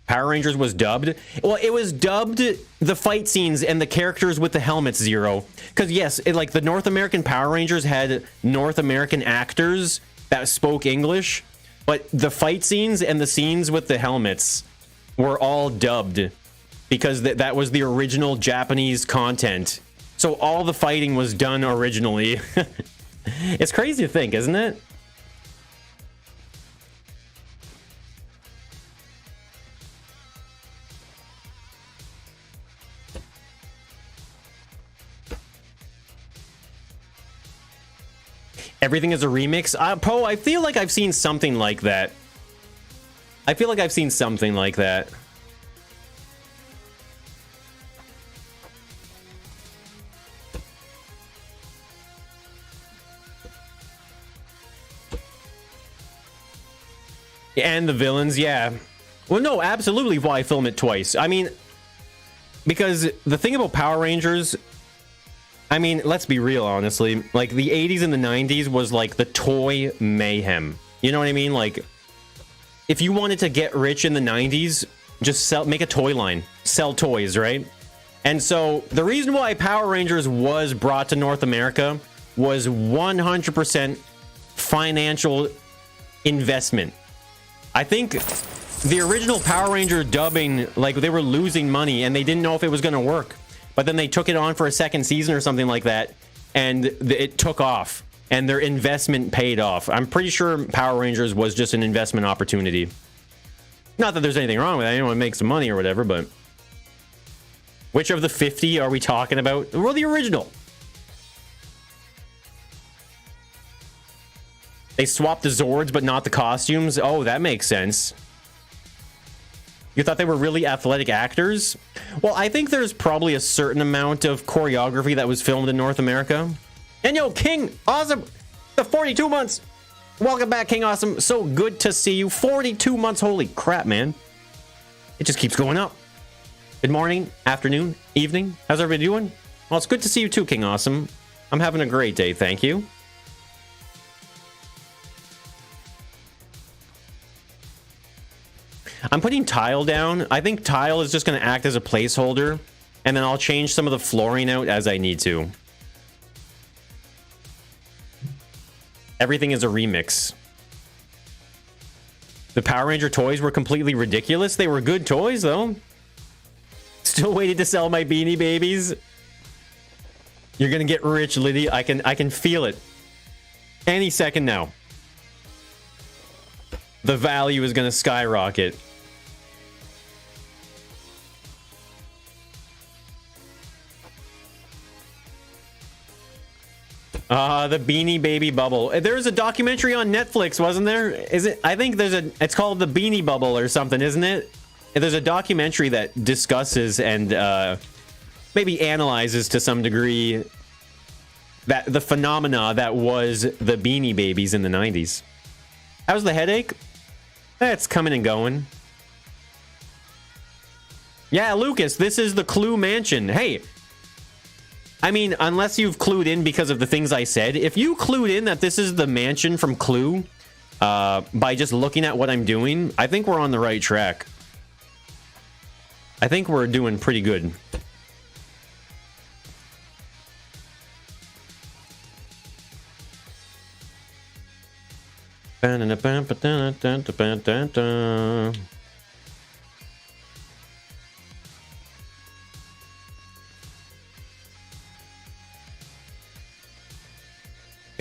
Power Rangers was dubbed. Well, it was dubbed the fight scenes and the characters with the helmets, Zero. Because yes, like the North American Power Rangers had North American actors that spoke English, but the fight scenes and the scenes with the helmets were all dubbed because that was the original Japanese content. So all the fighting was done originally. It's crazy to think, isn't it? Everything is a remix. Poe, I feel like I've seen something like that. I feel like I've seen something like that. And the villains, yeah. Well, no, absolutely why film it twice. I mean, because the thing about Power Rangers, I mean, let's be real, honestly. Like, the 80s and the 90s was, like, the toy mayhem. You know what I mean? Like, if you wanted to get rich in the 90s, just make a toy line. Sell toys, right? And so, the reason why Power Rangers was brought to North America was 100% financial investment. I think the original Power Ranger dubbing, like, they were losing money, and they didn't know if it was going to work. But then they took it on for a second season or something like that, and it took off, and their investment paid off. I'm pretty sure Power Rangers was just an investment opportunity. Not that there's anything wrong with that. Anyone makes some money or whatever, but which of the 50 are we talking about? Well, the original. They swapped the Zords, but not the costumes. Oh, that makes sense. You thought they were really athletic actors? Well, I think there's probably a certain amount of choreography that was filmed in North America. And yo, King Awesome, the 42 months. Welcome back, King Awesome. So good to see you. 42 months. Holy crap, man. It just keeps going up. Good morning, afternoon, evening. How's everybody doing? Well, it's good to see you too, King Awesome. I'm having a great day, thank you. I'm putting tile down. I think tile is just going to act as a placeholder, and then I'll change some of the flooring out as I need to. Everything is a remix. The Power Ranger toys were completely ridiculous. They were good toys, though. Still waiting to sell my Beanie Babies. You're going to get rich, Liddy. I can feel it. Any second now. The value is going to skyrocket. The Beanie Baby Bubble. There's a documentary on Netflix, wasn't there? Is it? I think it's called The Beanie Bubble or something, isn't it? There's a documentary that discusses and maybe analyzes to some degree that the phenomena that was the Beanie Babies in the 90s. How's the headache? It's coming and going. Yeah, Lucas, this is the Clue Mansion. Hey, I mean, unless you've clued in because of the things I said, if you clued in that this is the mansion from Clue, by just looking at what I'm doing, I think we're on the right track. I think we're doing pretty good.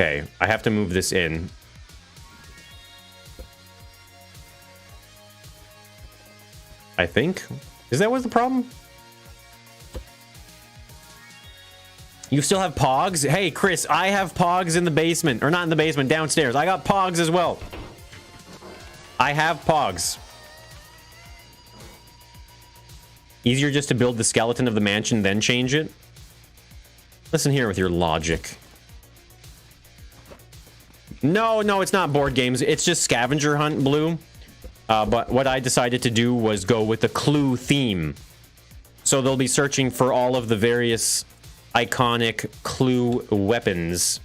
Okay, I have to move this in. I think. Is that what's the problem? You still have Pogs? Hey, Chris, I have Pogs in the basement. Or not in the basement, downstairs. I got Pogs as well. I have Pogs. Easier just to build the skeleton of the mansion, then change it? Listen here with your logic. No, it's not board games. It's just scavenger hunt, Blue. But what I decided to do was go with the Clue theme. So they'll be searching for all of the various iconic Clue weapons.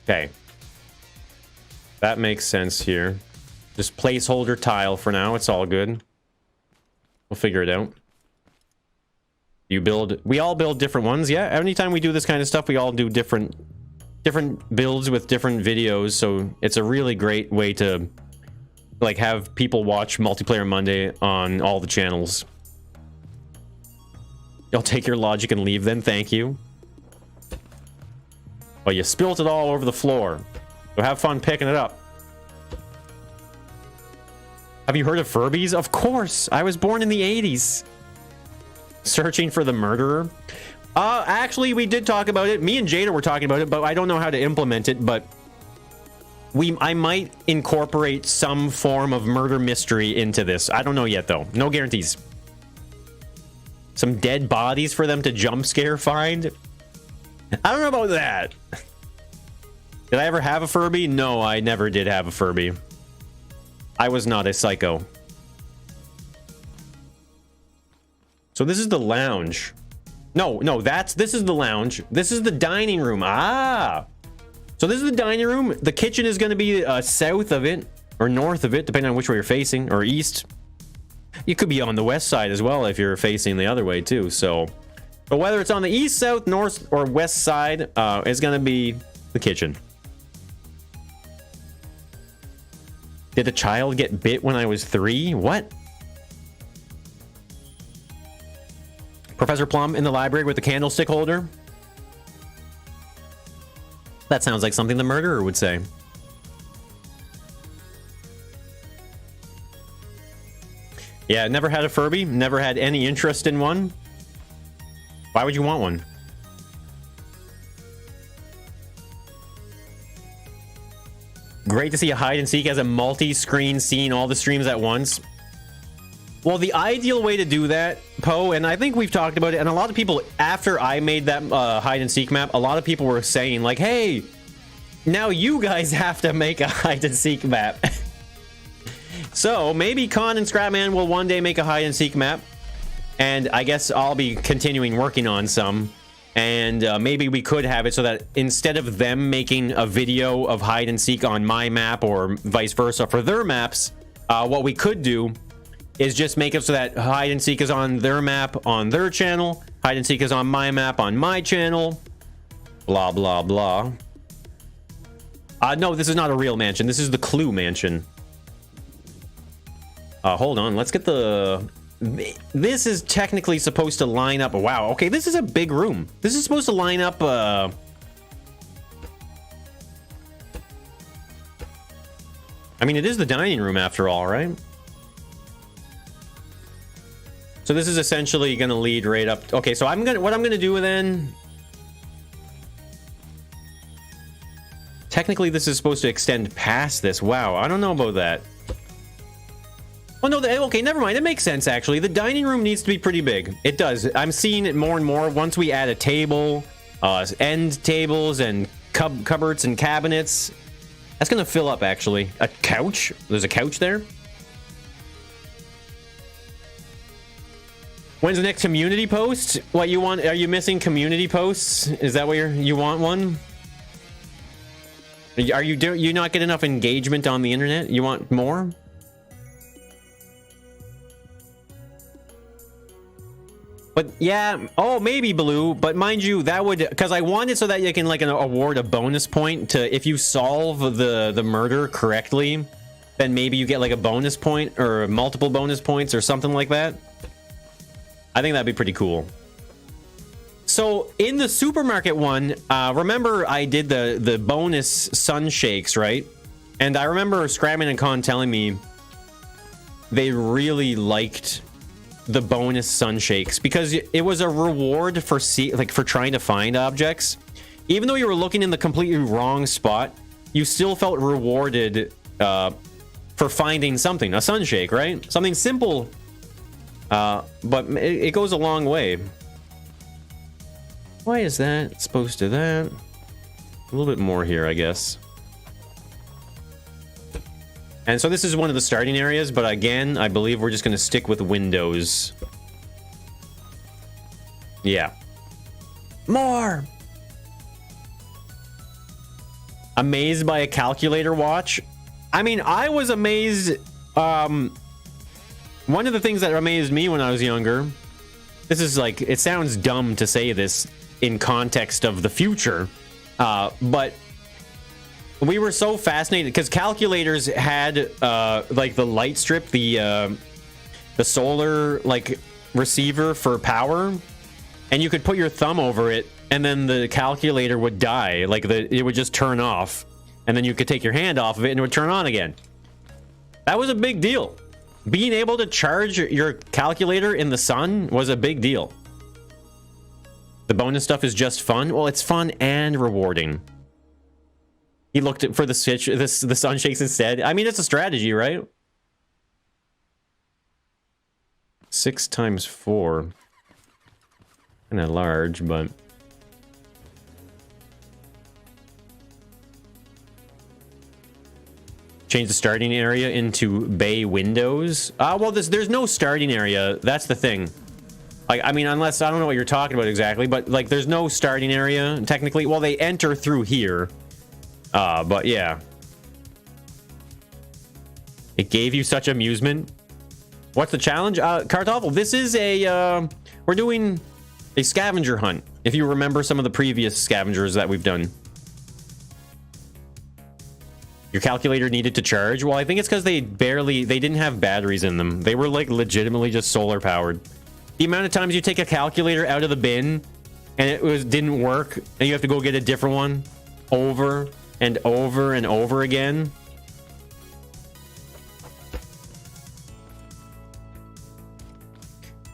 Okay. That makes sense here. Just placeholder tile for now. It's all good. We'll figure it out. We all build different ones. Yeah, anytime we do this kind of stuff, we all do different builds with different videos. So it's a really great way to like have people watch Multiplayer Monday on all the channels. I'll take your logic and leave then. Thank you. Well, you spilt it all over the floor. So have fun picking it up. Have you heard of Furbies? Of course. I was born in the 80s. Searching for the murderer. Actually, we did talk about it. Me and Jada were talking about it, but I don't know how to implement it. But I might incorporate some form of murder mystery into this. I don't know yet, though. No guarantees. Some dead bodies for them to jump scare find. I don't know about that. Did I ever have a Furby? No, I never did have a Furby. I was not a psycho. So this is the lounge. No, this is the lounge. This is the dining room. Ah! So this is the dining room. The kitchen is going to be south of it, or north of it, depending on which way you're facing, or east. You could be on the west side as well if you're facing the other way too. So, but whether it's on the east, south, north, or west side, it's going to be the kitchen. Did a child get bit when I was 3? What? Professor Plum in the library with the candlestick holder? That sounds like something the murderer would say. Yeah, never had a Furby. Never had any interest in one. Why would you want one? Great to see a hide and seek as a multi-screen scene, all the streams at once. Well, the ideal way to do that, Poe, and I think we've talked about it, and a lot of people, after I made that hide and seek map, a lot of people were saying, like, hey, now you guys have to make a hide and seek map. So maybe Con and Scrapman will one day make a hide and seek map, and I guess I'll be continuing working on some. And maybe we could have it so that instead of them making a video of hide and seek on my map or vice versa for their maps, what we could do is just make it so that hide and seek is on their map on their channel, hide and seek is on my map on my channel, blah blah blah. No, this is not a real mansion. This is the Clue mansion. Hold on, let's get the... This is technically supposed to line up... Wow, okay, this is a big room. This is supposed to line up... I mean, it is the dining room after all, right? So this is essentially going to lead right up... Okay, so what I'm going to do then... Technically, this is supposed to extend past this. Wow, I don't know about that. Oh no, okay, never mind. It makes sense actually. The dining room needs to be pretty big. It does. I'm seeing it more and more once we add a table, end tables and cupboards and cabinets. That's gonna fill up actually. A couch? There's a couch there. When's the next community post? What you want? Are you missing community posts? Is that what you want one? Are you not get enough engagement on the internet? You want more? But yeah, oh maybe Blue, but mind you, that would, because I want it so that you can like award a bonus point to if you solve the murder correctly, then maybe you get like a bonus point or multiple bonus points or something like that. I think that'd be pretty cool. So in the supermarket one, remember I did the bonus sun shakes, right? And I remember Scrabman and Con telling me they really liked the bonus sun shakes because it was a reward for for trying to find objects. Even though you were looking in the completely wrong spot, you still felt rewarded for finding something, a sun shake, right? Something simple, but it goes a long way. Why is that supposed to that? A little bit more here, I guess. And so this is one of the starting areas, but again, I believe we're just going to stick with windows. Yeah. More! Amazed by a calculator watch? I mean, I was amazed. One of the things that amazed me when I was younger, this is like, it sounds dumb to say this in context of the future, but we were so fascinated because calculators had like the light strip, the solar like receiver for power, and you could put your thumb over it and then the calculator would die, like it would just turn off, and then you could take your hand off of it and it would turn on again. That was a big deal. Being able to charge your calculator in the sun was a big deal. The bonus stuff is just fun. Well, it's fun and rewarding. He looked for the switch, the sun shakes instead. I mean, it's a strategy, right? 6 times 4. Kind of large, but... Change the starting area into bay windows. Well, there's no starting area. That's the thing. Like, I mean, unless, I don't know what you're talking about exactly, but like, there's no starting area, technically. Well, they enter through here. But yeah. It gave you such amusement. What's the challenge? Kartoffel, this is a, we're doing a scavenger hunt. If you remember some of the previous scavengers that we've done. Your calculator needed to charge? Well, I think it's because they didn't have batteries in them. They were like legitimately just solar powered. The amount of times you take a calculator out of the bin and it didn't work and you have to go get a different one over and over and over again.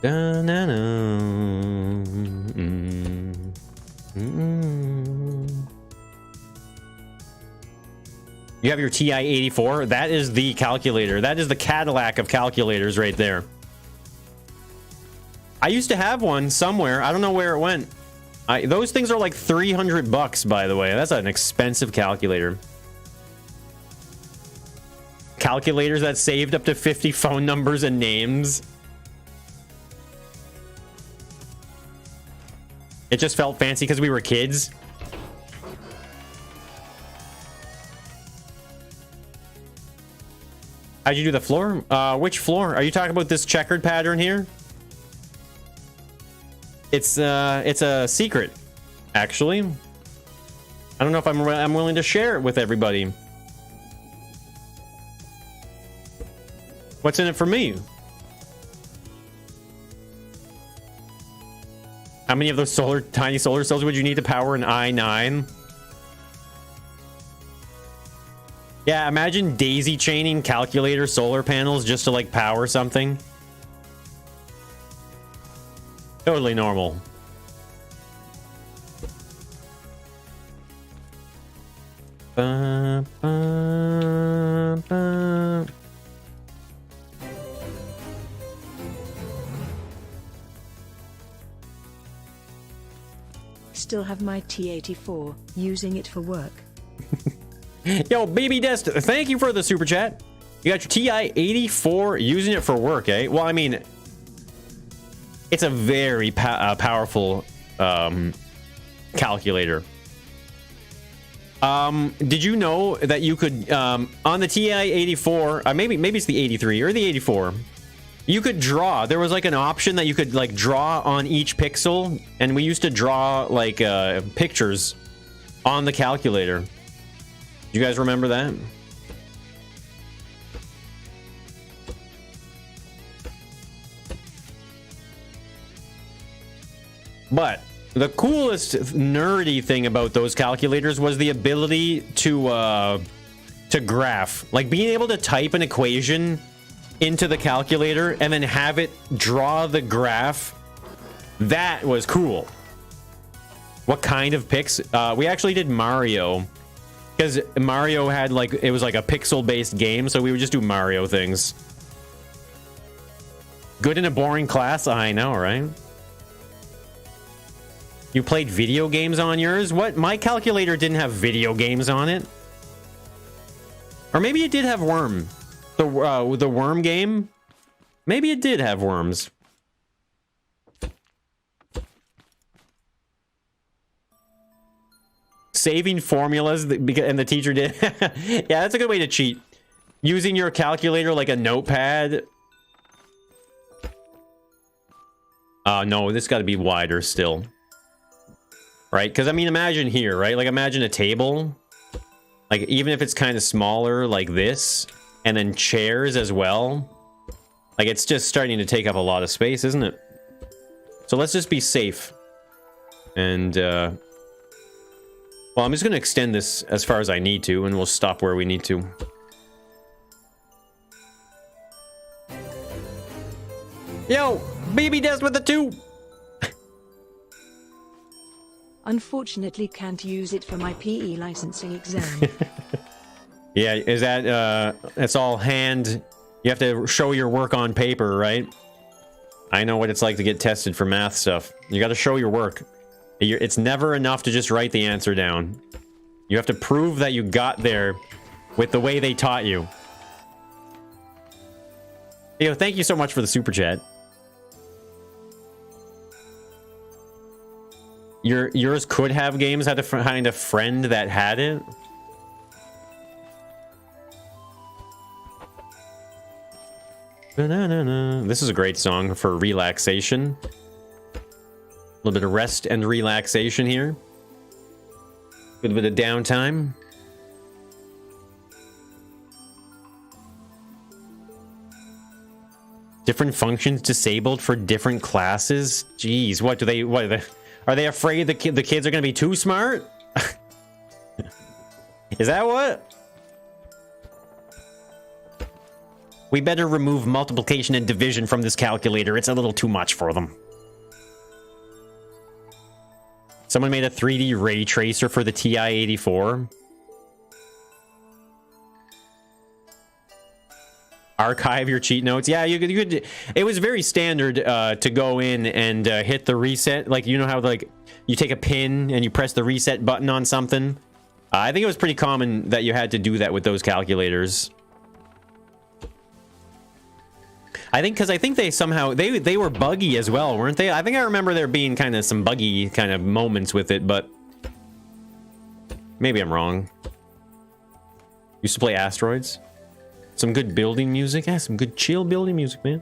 You have your TI-84. That is the calculator. That is the Cadillac of calculators right there. I used to have one somewhere. I don't know where it went. Those things are like $300, by the way. That's an expensive calculator. Calculators that saved up to 50 phone numbers and names. It just felt fancy because we were kids. How'd you do the floor? Which floor? Are you talking about this checkered pattern here? It's a secret, actually. I don't know if I'm willing to share it with everybody. What's in it for me? How many of those tiny solar cells would you need to power an i9? Yeah, imagine daisy chaining calculator solar panels just to like power something. Totally normal. Ba, ba, ba. still have my T84, using it for work. Yo, Baby Dest, thank you for the super chat. You got your TI-84, using it for work, eh? Well, I mean, it's a very powerful calculator. Did you know that you could, on the TI-84, maybe it's the 83 or the 84, you could draw. There was like an option that you could like draw on each pixel, and we used to draw like pictures on the calculator. You guys remember that? But the coolest nerdy thing about those calculators was the ability to graph. Like being able to type an equation into the calculator and then have it draw the graph. That was cool. What kind of pics? We actually did Mario. Because Mario had like, it was like a pixel-based game, so we would just do Mario things. Good in a boring class? I know, right? You played video games on yours? What? My calculator didn't have video games on it. Or maybe it did have Worm. The Worm game? Maybe it did have worms. Saving formulas, and the teacher did. Yeah, that's a good way to cheat. Using your calculator like a notepad. No, this got to be wider still. Right? Because, I mean, imagine here, right? Like, imagine a table. Like, even if it's kind of smaller like this, and then chairs as well. Like, it's just starting to take up a lot of space, isn't it? So let's just be safe. And, well, I'm just going to extend this as far as I need to, and we'll stop where we need to. Yo, Baby Des with the 2! Unfortunately, can't use it for my PE licensing exam. Yeah, is that, it's all hand... You have to show your work on paper, right? I know what it's like to get tested for math stuff. You gotta show your work. It's never enough to just write the answer down. You have to prove that you got there with the way they taught you. Yo, thank you so much for the super chat. Yours could have games, had to find a friend that had it. This is a great song for relaxation. A little bit of rest and relaxation here. Good bit of downtime. Different functions disabled for different classes. Jeez, what are they afraid the kids are going to be too smart? Is that what? We better remove multiplication and division from this calculator. It's a little too much for them. Someone made a 3D ray tracer for the TI-84. Archive your cheat notes. Yeah, you could. It was very standard to go in and hit the reset. Like, you know how, like, you take a pin and you press the reset button on something? I think it was pretty common that you had to do that with those calculators. I think because they somehow they were buggy as well, weren't they? I think I remember there being kind of some buggy kind of moments with it, but maybe I'm wrong. Used to play Asteroids. Some good building music. Yeah, some good chill building music, man.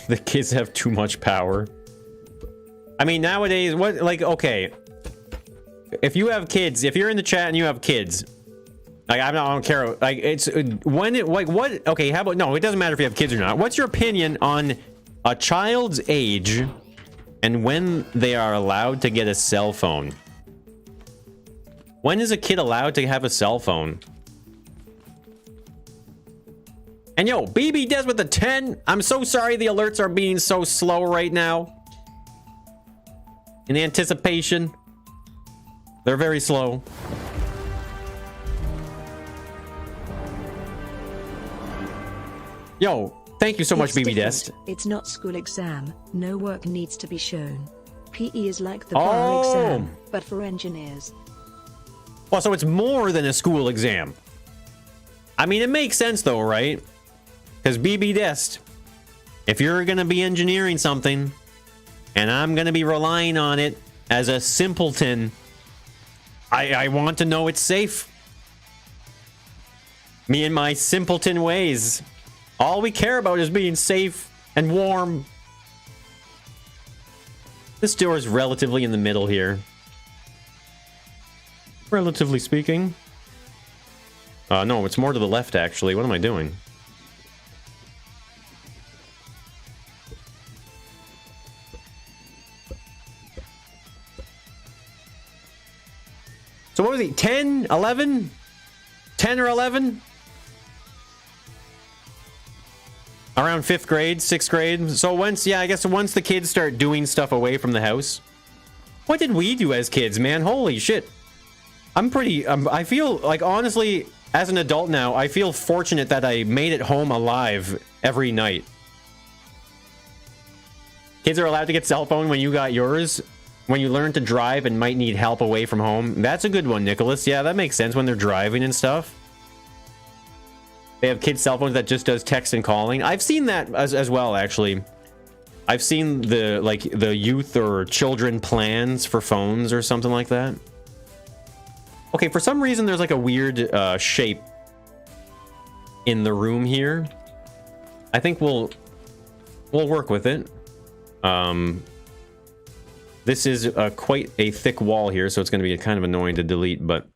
The kids have too much power. I mean, nowadays, what, like, okay. If you have kids, if you're in the chat and you have kids, like, I don't care. Like, it's, when it, like, what, okay, how about, no, it doesn't matter if you have kids or not. What's your opinion on a child's age and when they are allowed to get a cell phone? When is a kid allowed to have a cell phone? And yo, BB Des with the 10. I'm so sorry the alerts are being so slow right now. In anticipation. They're very slow. Yo, thank you so much, BB Des. It's not school exam. No work needs to be shown. PE is like the bar exam, but for engineers. Well, so it's more than a school exam. I mean, it makes sense though, right? Because BB Dest, if you're going to be engineering something, and I'm going to be relying on it as a simpleton, I want to know it's safe. Me and my simpleton ways. All we care about is being safe and warm. This door is relatively in the middle here. Relatively speaking. No, it's more to the left, actually. What am I doing? So what was he? 10? 11? 10 or 11? Around 5th grade, 6th grade. So once, yeah, I guess once the kids start doing stuff away from the house. What did we do as kids, man? Holy shit. I feel like, honestly, as an adult now, I feel fortunate that I made it home alive every night. Kids are allowed to get cell phone when you got yours. When you learn to drive and might need help away from home. That's a good one, Nicholas. Yeah, that makes sense when they're driving and stuff. They have kids' cell phones that just does text and calling. I've seen that as well, actually. I've seen the youth or children plans for phones or something like that. Okay, for some reason there's like a weird shape in the room here. I think we'll work with it. This is quite a thick wall here, so it's going to be kind of annoying to delete, but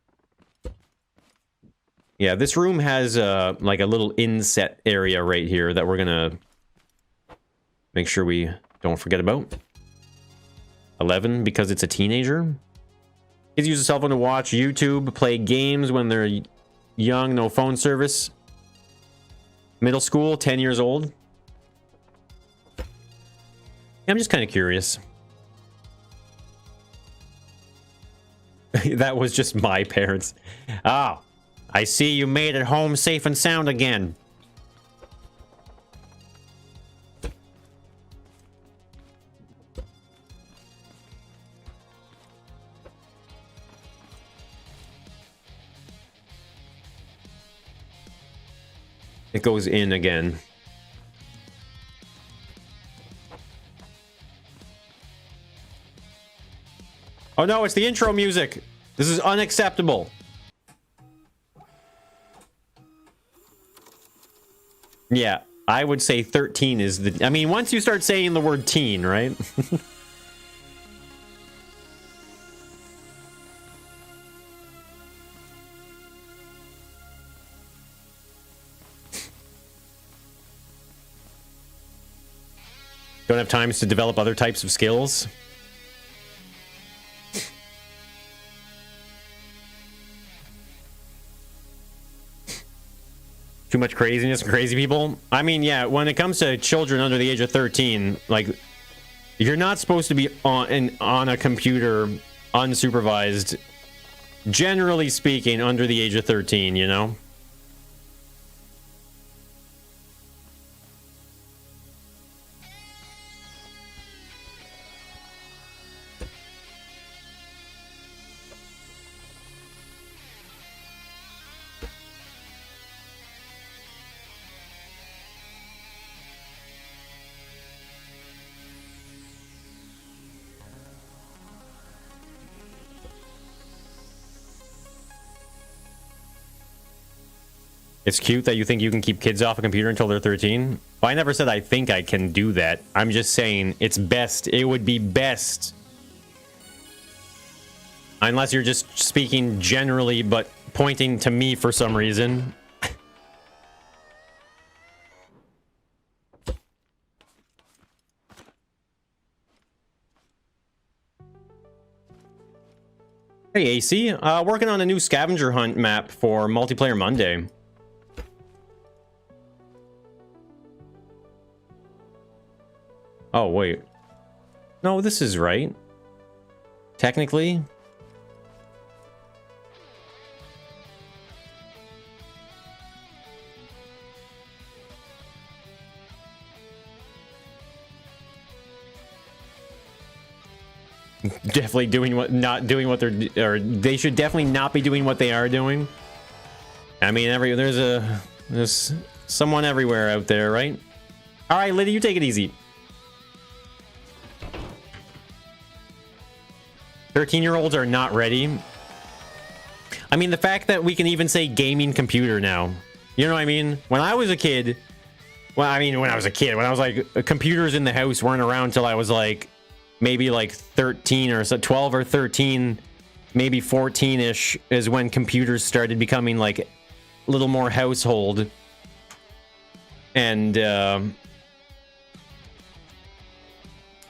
yeah, this room has like a little inset area right here that we're going to make sure we don't forget about. 11, because it's a teenager. Kids use a cell phone to watch YouTube, play games when they're young, no phone service. Middle school, 10 years old. I'm just kind of curious. That was just my parents. Oh, I see you made it home safe and sound again. It goes in again. Oh no, it's the intro music. This is unacceptable. Yeah, I would say 13 is the... I mean, once you start saying the word teen, right? Don't have times to develop other types of skills. Too much craziness and crazy people. I mean, yeah, when it comes to children under the age of 13, like, you're not supposed to be on a computer unsupervised, generally speaking, under the age of 13, you know? It's cute that you think you can keep kids off a computer until they're 13. Well, I never said I think I can do that. I'm just saying it's best. It would be best. Unless you're just speaking generally, but pointing to me for some reason. Hey, AC. Working on a new scavenger hunt map for Multiplayer Monday. Oh, wait. No, this is right. Technically. Definitely doing what, not doing what they're, or they should definitely not be doing what they are doing. I mean, there's someone everywhere out there, right? All right, Liddy, you take it easy. 13-year-olds are not ready. I mean, the fact that we can even say gaming computer now, you know what I mean? When I was a kid, well, I mean, when I was like, computers in the house weren't around till I was like, maybe like 13 or so, 12 or 13, maybe 14-ish is when computers started becoming like a little more household. And there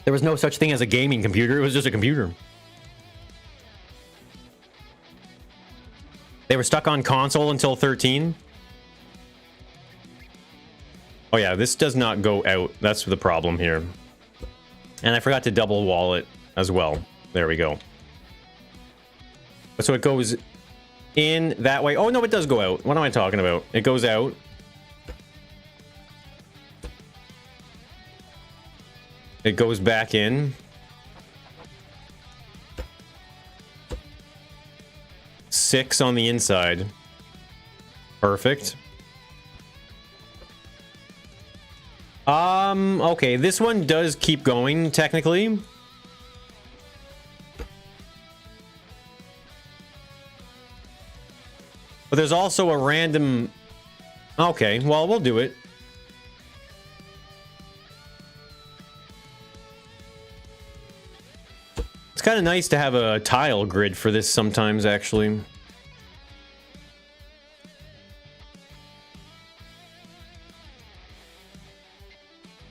was no such thing as a gaming computer. It was just a computer. They were stuck on console until 13. Oh yeah, this does not go out. That's the problem here. And I forgot to double wall it as well. There we go. So it goes in that way. Oh no, it does go out. What am I talking about? It goes out. It goes back in. 6 on the inside. Perfect. Okay, this one does keep going, technically. But there's also a random... Okay, well, we'll do it. It's kind of nice to have a tile grid for this sometimes, actually.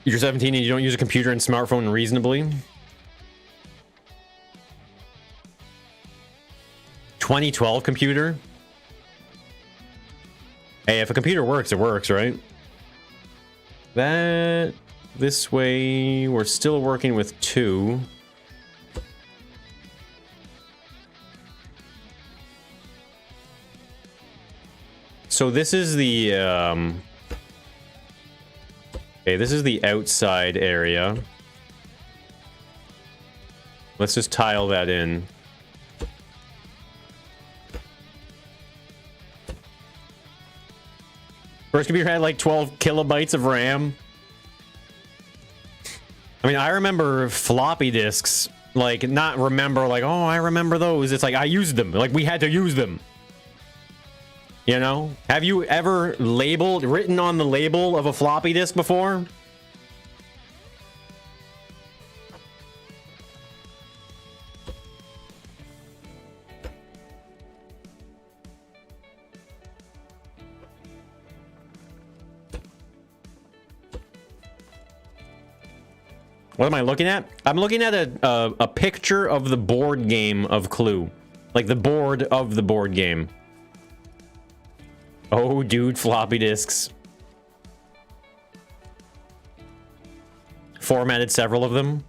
You're 17 and you don't use a computer and smartphone reasonably. 2012 computer. Hey, if a computer works, it works, right? That... This way, we're still working with 2. So this is the, okay, this is the outside area. Let's just tile that in. First computer had like 12 kilobytes of RAM. I mean, I remember floppy disks. Like, not remember, like, oh, I remember those. It's like, I used them. Like, we had to use them. You know? Have you ever written on the label of a floppy disk before? What am I looking at? I'm looking at a picture of the board game of Clue. Like the board of the board game. Oh, dude, floppy disks. Formatted several of them.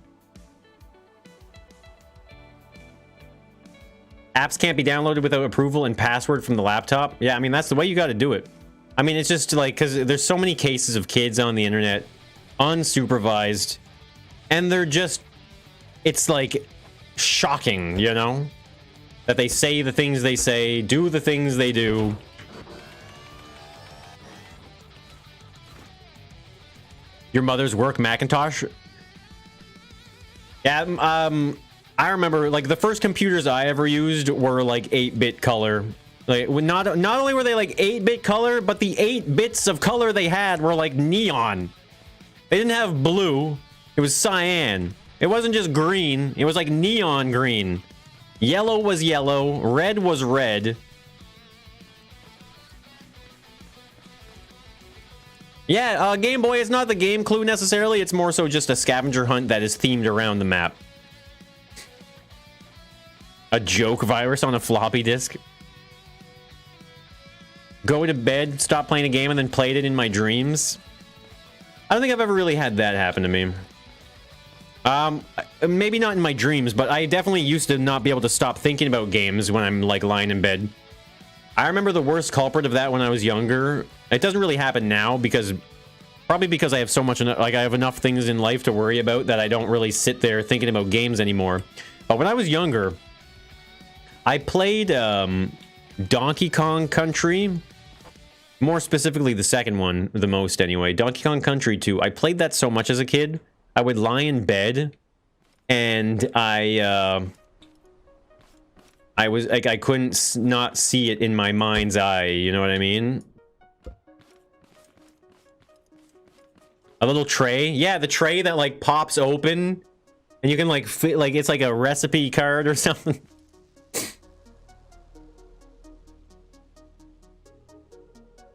Apps can't be downloaded without approval and password from the laptop. Yeah, I mean, that's the way you got to do it. I mean, it's just like, because there's so many cases of kids on the internet, unsupervised, and they're just, it's like shocking, you know? That they say the things they say, do the things they do. Your mother's work Macintosh? Yeah, I remember, like, the first computers I ever used were, like, 8-bit color. Like, not only were they, like, 8-bit color, but the 8 bits of color they had were, like, neon. They didn't have blue. It was cyan. It wasn't just green. It was, like, neon green. Yellow was yellow. Red was red. Yeah, Game Boy is not the game Clue necessarily. It's more so just a scavenger hunt that is themed around the map. A joke virus on a floppy disk. Go to bed, stop playing a game, and then played it in my dreams. I don't think I've ever really had that happen to me. Maybe not in my dreams, but I definitely used to not be able to stop thinking about games when I'm like lying in bed. I remember the worst culprit of that when I was younger. It doesn't really happen now because probably because I have so much, like I have enough things in life to worry about that I don't really sit there thinking about games anymore. But when I was younger, I played Donkey Kong Country. More specifically, the second one, the most anyway. Donkey Kong Country 2. I played that so much as a kid. I would lie in bed, and I was like, I couldn't not see it in my mind's eye. You know what I mean? A little tray, yeah, the tray that like pops open, and you can like fit, like it's like a recipe card or something.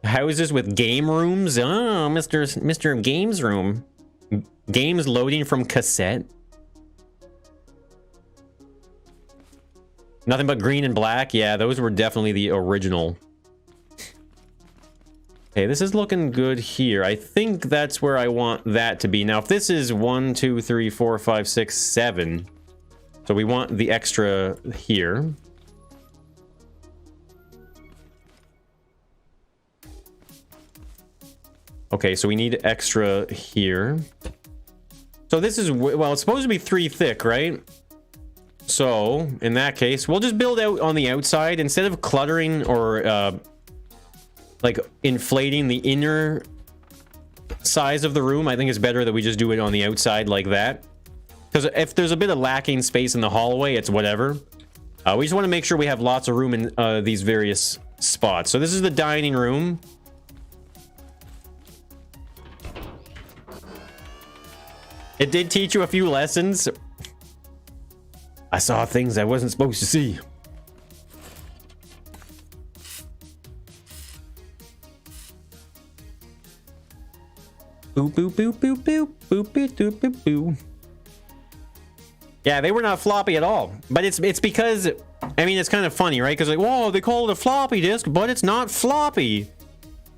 How is this with game rooms? Oh, Mr. Games Room. Games loading from cassette. Nothing but green and black. Yeah, those were definitely the original. Okay, this is looking good here. I think that's where I want that to be. Now, if this is 1, 2, 3, 4, 5, 6, 7. So we want the extra here. Okay, so we need extra here. So this is, well, it's supposed to be 3 thick, right? So, in that case, we'll just build out on the outside instead of cluttering or, like, inflating the inner size of the room. I think it's better that we just do it on the outside like that. Because if there's a bit of lacking space in the hallway, it's whatever. We just want to make sure we have lots of room in these various spots. So this is the dining room. It did teach you a few lessons. I saw things I wasn't supposed to see. Boop, boop, boop, boop, boop, boop, boop, boop, boop, boop. Yeah, they were not floppy at all. But it's because, I mean, it's kind of funny, right? Because like, whoa, they call it a floppy disk, but it's not floppy.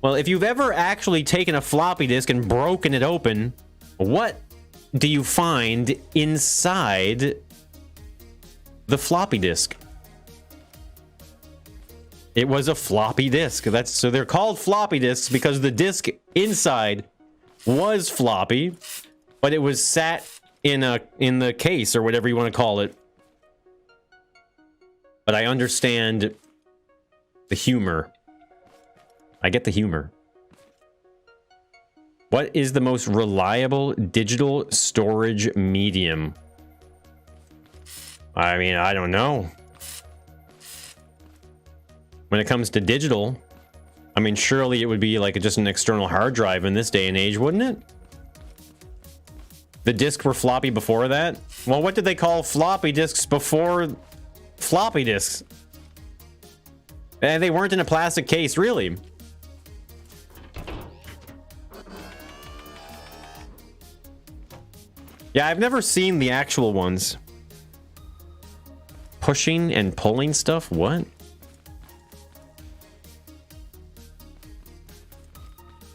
Well, if you've ever actually taken a floppy disk and broken it open, what do you find inside the floppy disk? It was a floppy disk. So they're called floppy disks because the disk inside was floppy, but it was sat in the case or whatever you want to call it. But I understand the humor. I get the humor. What is the most reliable digital storage medium? I mean, I don't know. When it comes to digital, I mean, surely it would be like just an external hard drive in this day and age, wouldn't it? The discs were floppy before that? Well, what did they call floppy disks before floppy disks? And they weren't in a plastic case, really. Yeah, I've never seen the actual ones. Pushing and pulling stuff? What?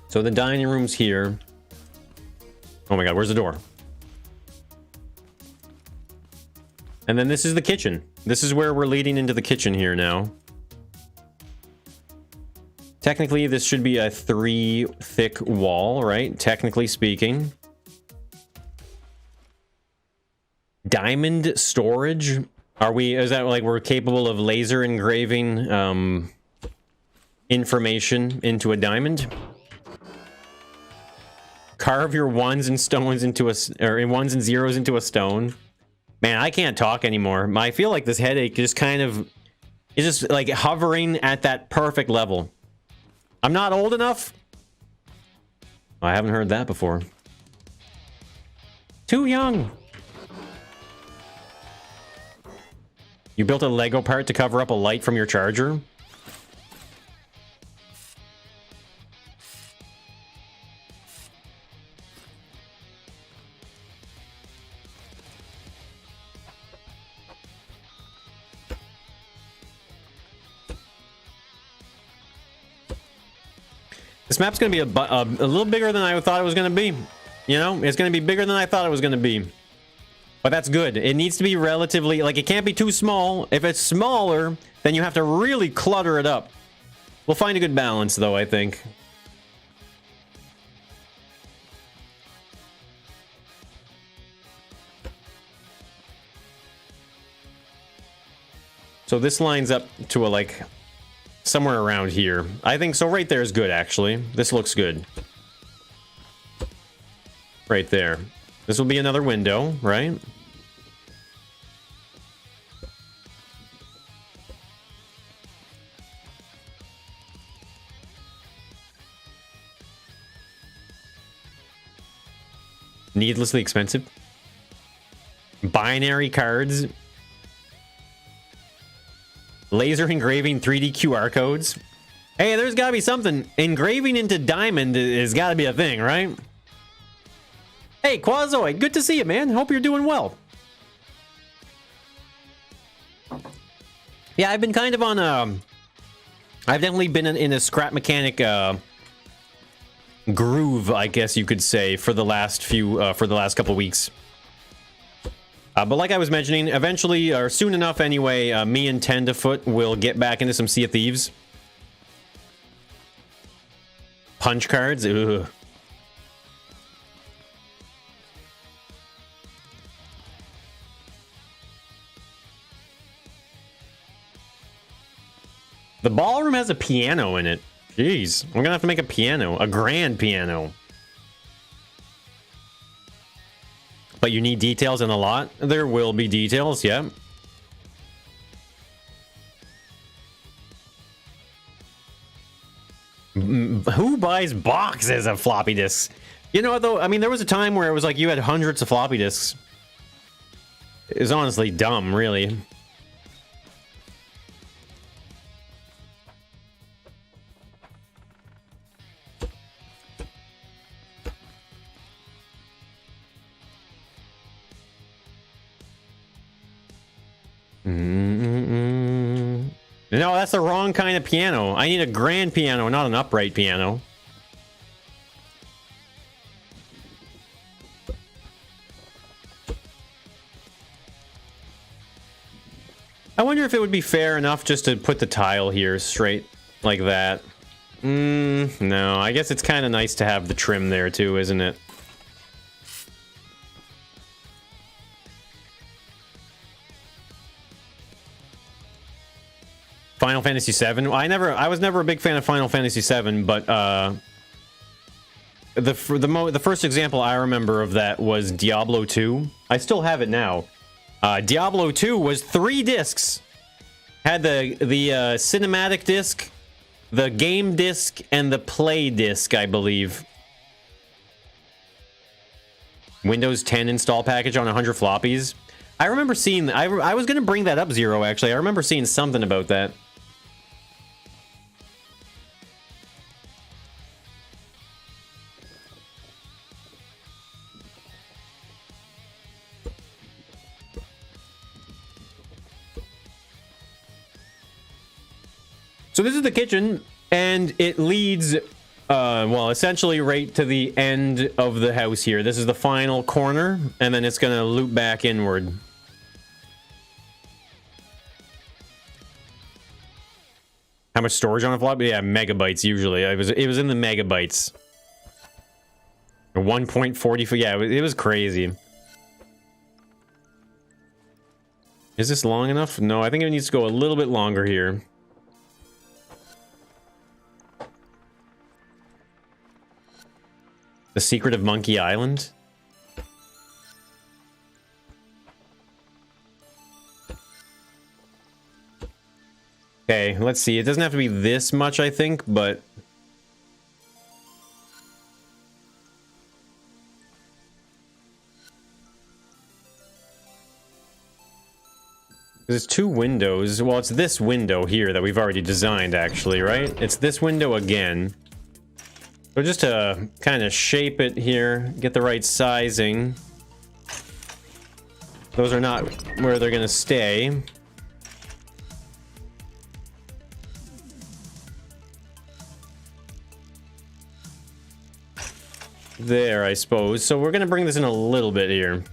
So the dining room's here. Oh my god, where's the door? And then this is the kitchen. This is where we're leading into the kitchen here now. Technically, this should be a 3 thick wall, right? Technically speaking. Diamond storage? Is that like we're capable of laser engraving information into a diamond? Carve your ones and stones into ones and zeros into a stone. Man, I can't talk anymore. I feel like this headache just kind of is just like hovering at that perfect level. I'm not old enough. I haven't heard that before. Too young. You built a Lego part to cover up a light from your charger? This map's going to be a little bigger than I thought it was going to be. You know, it's going to be bigger than I thought it was going to be. But that's good. It needs to be relatively, like, it can't be too small. If it's smaller, then you have to really clutter it up. We'll find a good balance, though, I think. So this lines up to a, like, somewhere around here. I think so. Right there is good, actually. This looks good. Right there. This will be another window, right? Needlessly expensive. Binary cards. Laser engraving 3D QR codes. Hey, there's gotta be something. Engraving into diamond has gotta be a thing, right? Hey, Quazoid, good to see you, man. Hope you're doing well. Yeah, I've been kind of on I've definitely been in a scrap mechanic groove, I guess you could say, for the last couple weeks. But like I was mentioning, eventually, or soon enough anyway, me and Tenderfoot will get back into some Sea of Thieves. Punch cards? Ugh. The ballroom has a piano in it. Jeez, I'm gonna have to make a piano, a grand piano. But you need details in a lot? There will be details, yeah. Who buys boxes of floppy disks? You know what, though? I mean, there was a time where it was like you had hundreds of floppy disks. It was honestly dumb, really. No, that's the wrong kind of piano. I need a grand piano, not an upright piano. I wonder if it would be fair enough just to put the tile here straight like that. No, I guess it's kind of nice to have the trim there too, isn't it? Final Fantasy VII. I was never a big fan of Final Fantasy VII, but the first example I remember of that was Diablo 2. I still have it now. Diablo 2 was 3 discs. Had the cinematic disc, the game disc, and the play disc, I believe. Windows 10 install package on 100 floppies. I remember seeing. I was gonna bring that up, Zero. Actually, I remember seeing something about that. So this is the kitchen, and it leads, well, essentially right to the end of the house here. This is the final corner, and then it's going to loop back inward. How much storage on a floppy? Yeah, megabytes usually. It was in the megabytes. 1.40, yeah, it was crazy. Is this long enough? No, I think it needs to go a little bit longer here. The Secret of Monkey Island? Okay, let's see. It doesn't have to be this much, I think, but... There's 2 windows. Well, it's this window here that we've already designed, actually, right? It's this window again. So just to kind of shape it here, get the right sizing. Those are not where they're gonna stay. There, I suppose. So we're gonna bring this in a little bit here.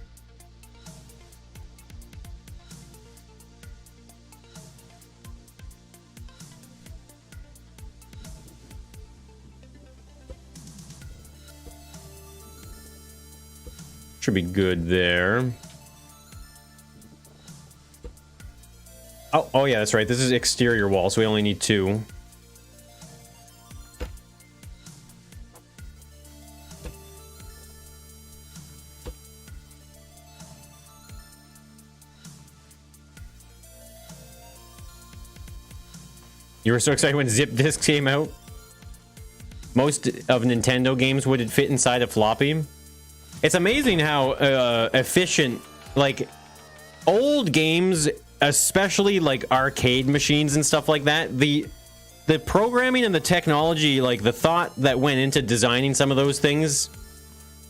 Should be good there. Oh yeah, that's right. This is exterior wall, so we only need 2. You were so excited when zip disks came out. Most of Nintendo games would fit inside a floppy. It's amazing how efficient, like, old games, especially like arcade machines and stuff like that, the programming and the technology, like the thought that went into designing some of those things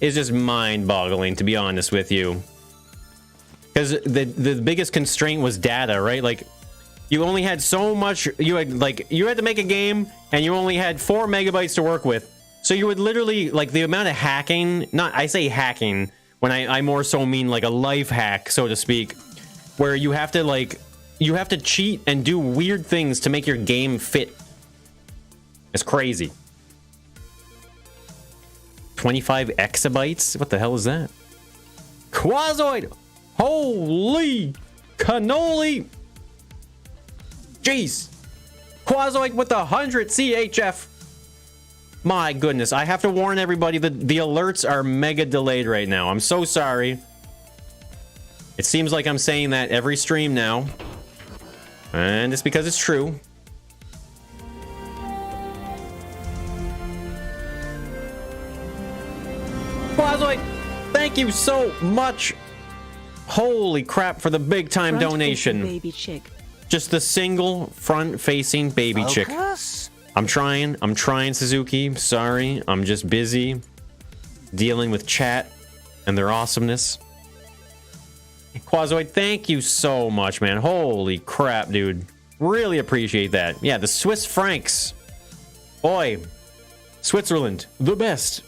is just mind-boggling, to be honest with you. Because the biggest constraint was data, right? Like, you only had so much. You had to make a game, and you only had 4 megabytes to work with. So you would literally, like, the amount of hacking, I say hacking when I more so mean like a life hack, so to speak, where you have to cheat and do weird things to make your game fit. It's crazy. 25 exabytes? What the hell is that? Quazoid! Holy cannoli! Jeez! Quazoid with 100 CHF! My goodness, I have to warn everybody that the alerts are mega delayed right now. I'm so sorry. It seems like I'm saying that every stream now. And it's because it's true. Quazoid, thank you so much! Holy crap for the big time donation. Baby chick. Just the single front-facing baby chick. I'm trying, Suzuki. Sorry, I'm just busy dealing with chat and their awesomeness. Quazoid, thank you so much, man. Holy crap, dude. Really appreciate that. Yeah, the Swiss francs. Boy, Switzerland, the best.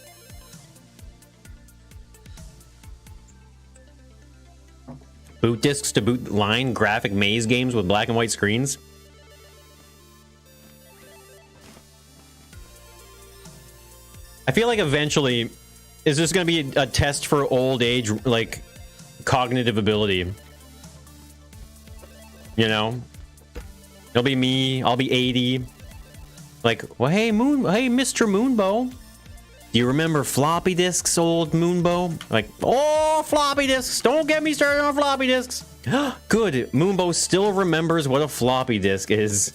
Boot discs to boot line graphic maze games with black and white screens. I feel like eventually, is this going to be a test for old age, like, cognitive ability? You know? It'll be me, I'll be 80. Like, well, hey, Mr. Moonbow. Do you remember floppy disks, old Moonbow? Like, oh, floppy disks! Don't get me started on floppy disks! Good, Moonbow still remembers what a floppy disk is.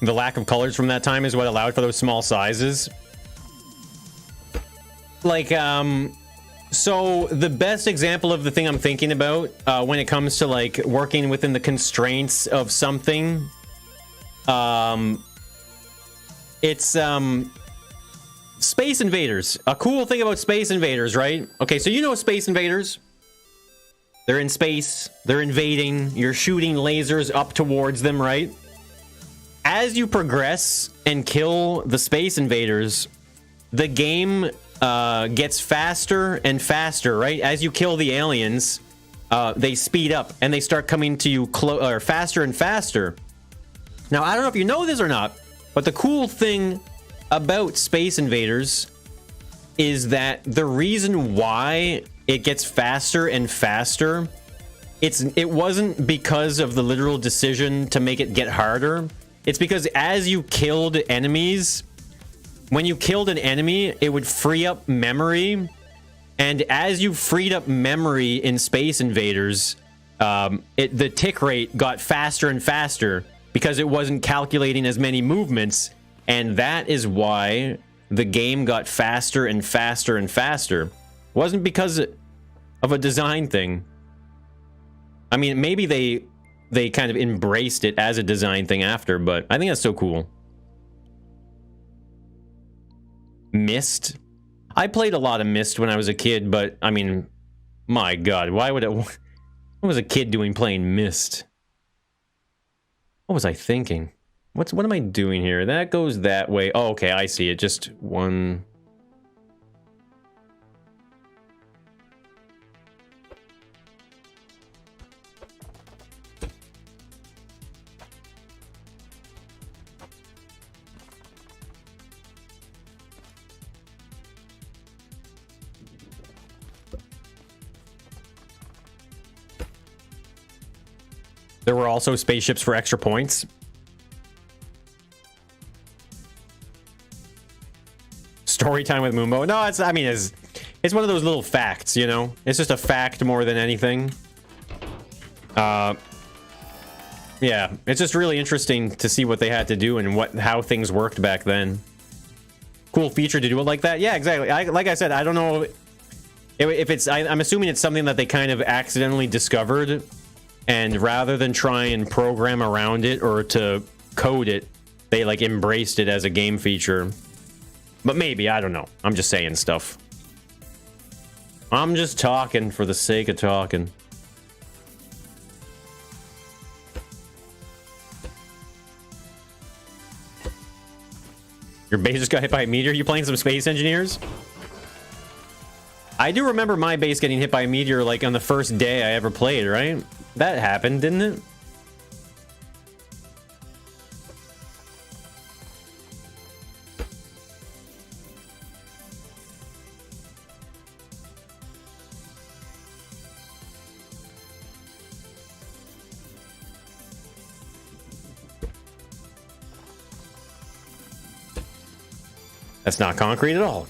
The lack of colors from that time is what allowed for those small sizes. Like, so the best example of the thing I'm thinking about when it comes to, like, working within the constraints of something, it's Space Invaders. A cool thing about Space Invaders, right? Okay, so you know Space Invaders. They're in space, they're invading, you're shooting lasers up towards them, right? As you progress and kill the Space Invaders, the game gets faster and faster, right? As you kill the aliens, they speed up and they start coming to you faster and faster. Now, I don't know if you know this or not, but the cool thing about Space Invaders is that the reason why it gets faster and faster, it wasn't because of the literal decision to make it get harder. It's because as you killed enemies, when you killed an enemy, it would free up memory. And as you freed up memory in Space Invaders, the tick rate got faster and faster because it wasn't calculating as many movements. And that is why the game got faster and faster and faster. It wasn't because of a design thing. I mean, maybe they kind of embraced it as a design thing after, but I think that's so cool. Myst. I played a lot of Myst when I was a kid, but I mean, my God, why would it? What was a kid doing playing Myst? What was I thinking? What am I doing here? That goes that way. Oh, okay, I see it. Just one. There were also spaceships for extra points. Story time with Mumbo. No, it's one of those little facts, you know? It's just a fact more than anything. Yeah, it's just really interesting to see what they had to do and how things worked back then. Cool feature to do it like that. Yeah, exactly. Like I said, I don't know if it's... I'm assuming it's something that they kind of accidentally discovered, and rather than try and program around it or to code it, they like embraced it as a game feature. But maybe, I don't know. I'm just saying stuff. I'm just talking for the sake of talking. Your base just got hit by a meteor? You playing some Space Engineers? I do remember my base getting hit by a meteor like on the first day I ever played, right? That happened, didn't it? That's not concrete at all.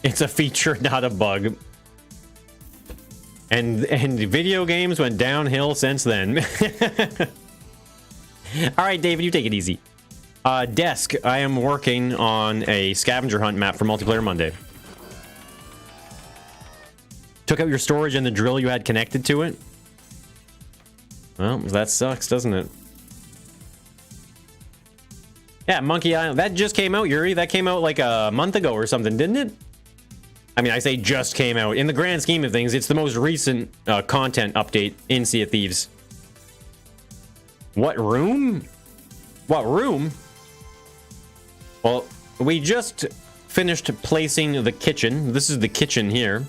It's a feature, not a bug. And video games went downhill since then. All right, David, you take it easy. Desk, I am working on a scavenger hunt map for Multiplayer Monday. Took out your storage and the drill you had connected to it. Well, that sucks, doesn't it? Yeah, Monkey Island. That just came out, Yuri. That came out like a month ago or something, didn't it? I mean, I say just came out. In the grand scheme of things, it's the most recent content update in Sea of Thieves. What room? What room? Well, we just finished placing the kitchen. This is the kitchen here.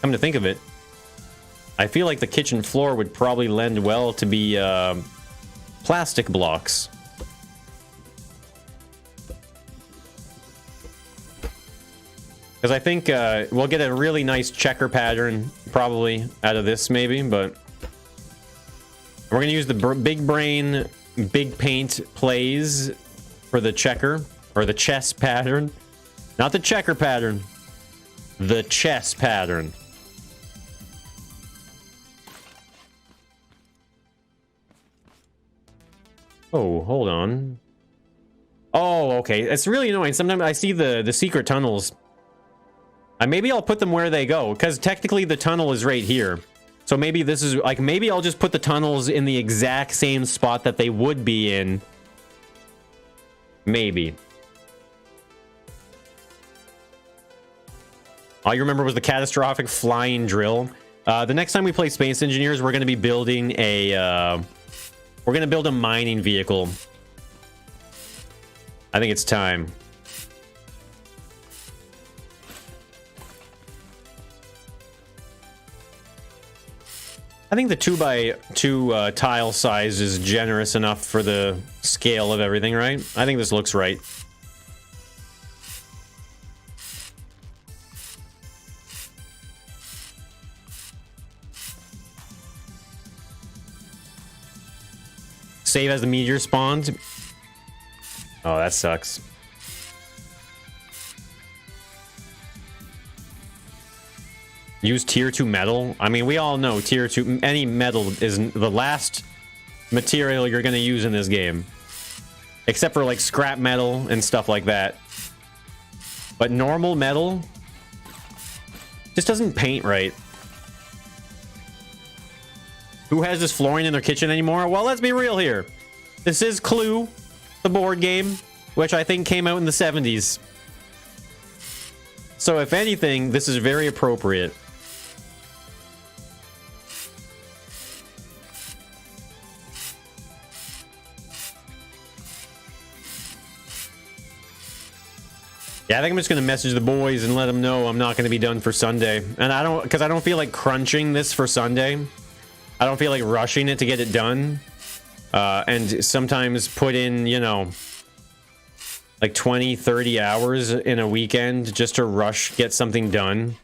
Come to think of it, I feel like the kitchen floor would probably lend well to be plastic blocks. Because I think we'll get a really nice checker pattern probably out of this maybe, but we're going to use the big brain, big paint plays for the checker, or the chess pattern. Not the checker pattern. The chess pattern. Oh, hold on. Oh, okay. It's really annoying. Sometimes I see the secret tunnels. Maybe I'll put them where they go, because technically the tunnel is right here. So maybe this is, like, maybe I'll just put the tunnels in the exact same spot that they would be in. Maybe. All you remember was the catastrophic flying drill. The next time we play Space Engineers, we're going to be building a... we're going to build a mining vehicle. I think it's time. I think the 2x2 tile size is generous enough for the scale of everything, right? I think this looks right. Save as the meteor spawned. Oh, that sucks. Use tier 2 metal. I mean, we all know tier 2, any metal is the last material you're going to use in this game. Except for like scrap metal and stuff like that. But normal metal just doesn't paint right. Who has this flooring in their kitchen anymore? Well, let's be real here. This is Clue, the board game, which I think came out in the 70s. So if anything, this is very appropriate. Yeah, I think I'm just going to message the boys and let them know I'm not going to be done for Sunday. And because I don't feel like crunching this for Sunday. I don't feel like rushing it to get it done. And sometimes put in, you know, like 20, 30 hours in a weekend just to get something done.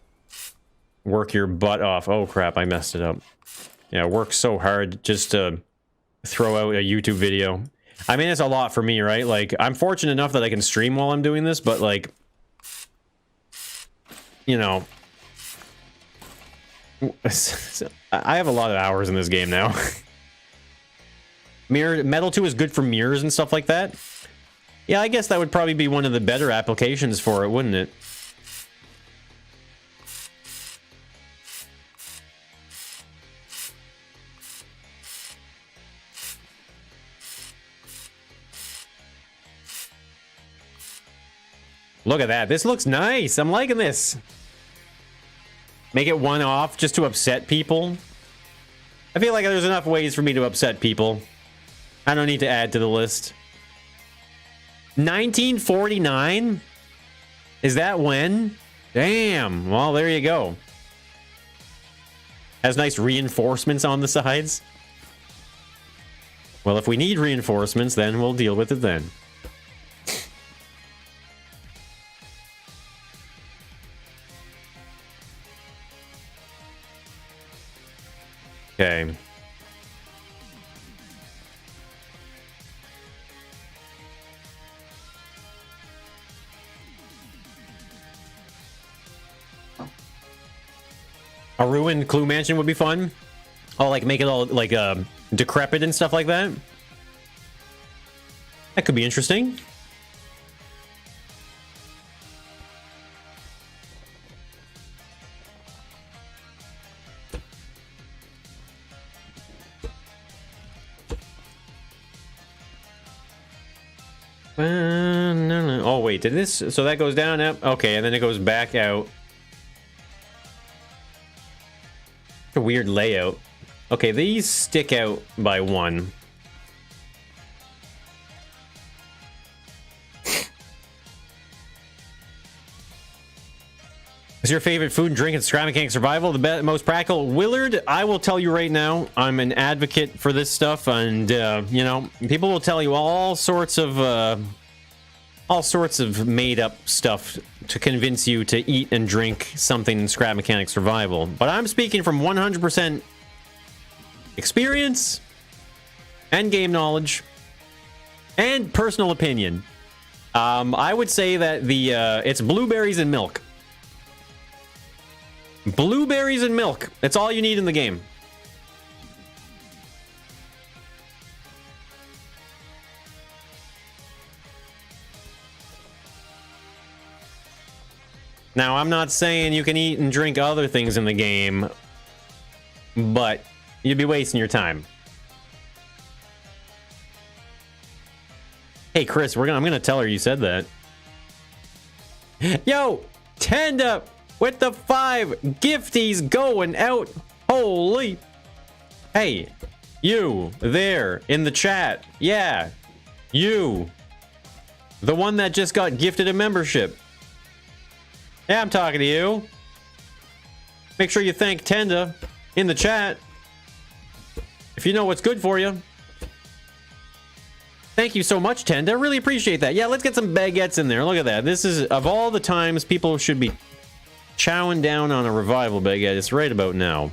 Work your butt off. Oh, crap, I messed it up. Yeah, work so hard just to throw out a YouTube video. I mean, it's a lot for me, right? Like, I'm fortunate enough that I can stream while I'm doing this, but, like, you know, I have a lot of hours in this game now. Metal 2 is good for mirrors and stuff like that. Yeah, I guess that would probably be one of the better applications for it, wouldn't it? Look at that. This looks nice. I'm liking this. Make it one off just to upset people. I feel like there's enough ways for me to upset people. I don't need to add to the list. 1949? Is that when? Damn. Well, there you go. Has nice reinforcements on the sides. Well, if we need reinforcements, then we'll deal with it then. Okay. A ruined Clue Mansion would be fun. Oh, like make it all like decrepit and stuff like that. That could be interesting. No. Oh wait, did this? So that goes down, up. Okay, and then it goes back out. A weird layout. Okay, these stick out by one. Is your favorite food and drink in Scrap Mechanic Survival the most practical? Willard, I will tell you right now, I'm an advocate for this stuff, and you know, people will tell you all sorts of made up stuff to convince you to eat and drink something in Scrap Mechanic Survival. But I'm speaking from 100% experience and game knowledge and personal opinion. I would say that it's blueberries and milk. Blueberries and milk. That's all you need in the game. Now, I'm not saying you can eat and drink other things in the game, but you'd be wasting your time. Hey, Chris, I'm gonna tell her you said that. Yo, Tenda with the 5 gifties going out. Holy. Hey, you there in the chat. Yeah, you. The one that just got gifted a membership. Yeah, I'm talking to you. Make sure you thank Tenda in the chat if you know what's good for you. Thank you so much, Tenda. I really appreciate that. Yeah, let's get some baguettes in there. Look at that. This is, of all the times people should be chowing down on a revival baguette, it's right about now.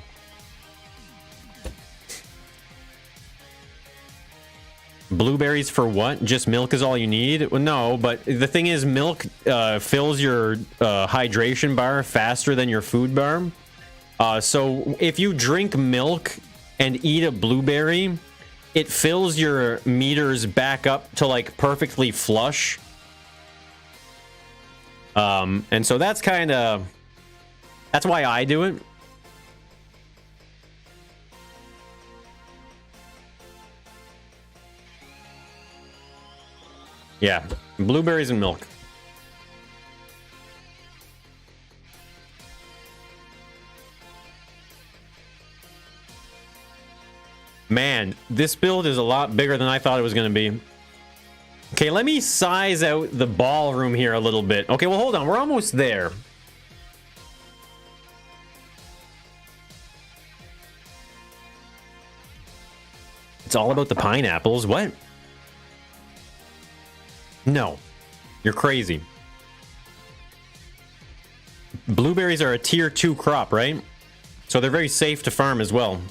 Blueberries for what? Just milk is all you need? Well, no, but the thing is, milk fills your hydration bar faster than your food bar. So if you drink milk and eat a blueberry, it fills your meters back up to like perfectly flush. And so that's kind of, that's why I do it. Yeah, blueberries and milk. Man, this build is a lot bigger than I thought it was going to be. Okay, let me size out the ballroom here a little bit. Okay, well, hold on. We're almost there. It's all about the pineapples. What? No. You're crazy. Blueberries are a tier 2 crop, right? So they're very safe to farm as well.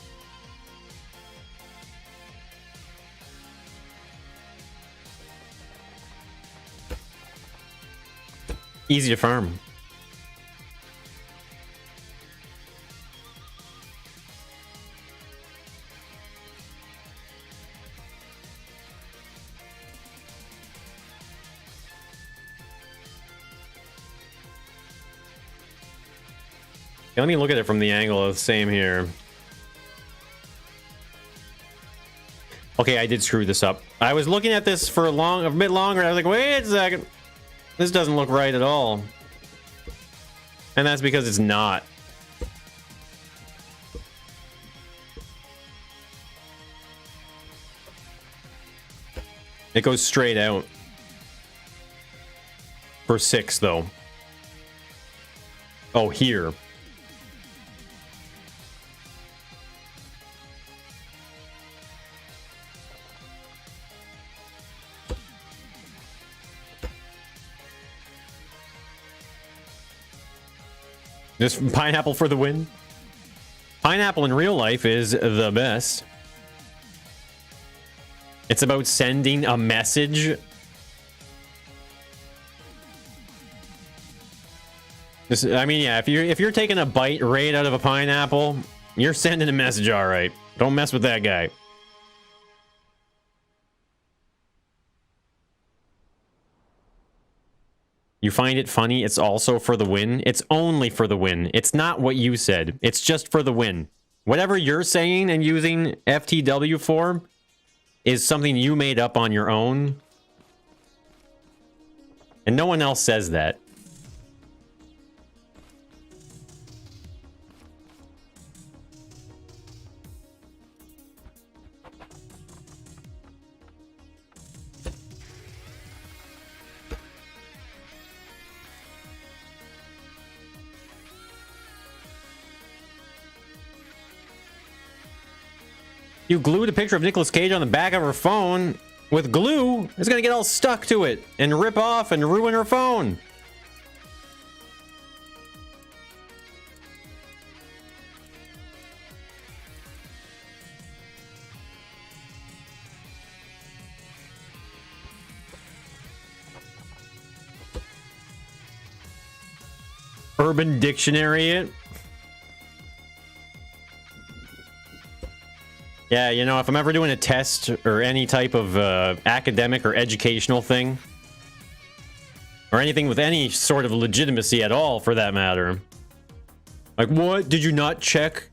Easy to farm. Let me look at it from the angle of the same here. Okay, I did screw this up. I was looking at this for a bit longer. I was like, wait a second. This doesn't look right at all. And that's because it's not. It goes straight out. For 6, though. Oh, here. Just pineapple for the win. Pineapple in real life is the best. It's about sending a message. I mean, yeah, if you're taking a bite right out of a pineapple, you're sending a message, all right. Don't mess with that guy. You find it funny? It's also for the win. It's only for the win. It's not what you said. It's just for the win. Whatever you're saying and using FTW for is something you made up on your own. And no one else says that. You glued a picture of Nicolas Cage on the back of her phone with glue. It's gonna get all stuck to it and rip off and ruin her phone. Urban Dictionary it. Yeah, you know, if I'm ever doing a test or any type of academic or educational thing, or anything with any sort of legitimacy at all, for that matter, like, what? Did you not check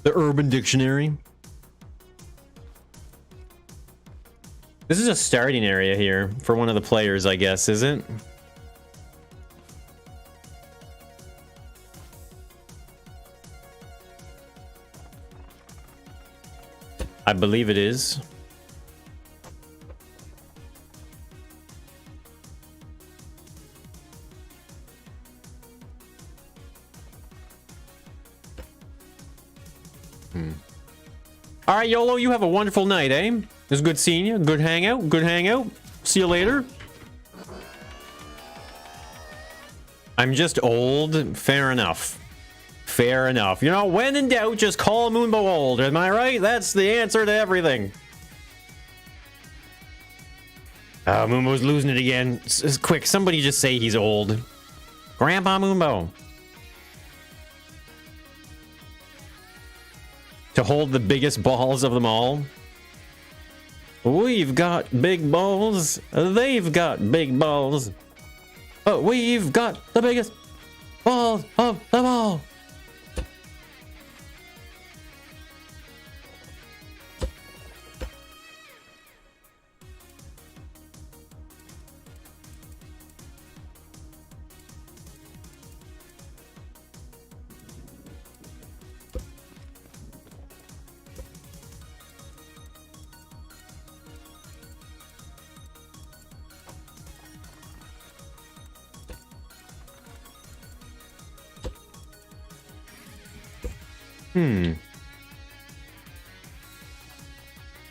the Urban Dictionary? This is a starting area here for one of the players, I guess, is it? I believe it is. All right, YOLO, you have a wonderful night, eh? It was good seeing you. Good hangout. Good hangout. See you later. I'm just old. Fair enough. Fair enough. You know, when in doubt, just call Moonbo old. Am I right? That's the answer to everything. Moonbo's losing it again. Quick, somebody just say he's old. Grandpa Moonbo. To hold the biggest balls of them all. We've got big balls. They've got big balls. But we've got the biggest balls of them all.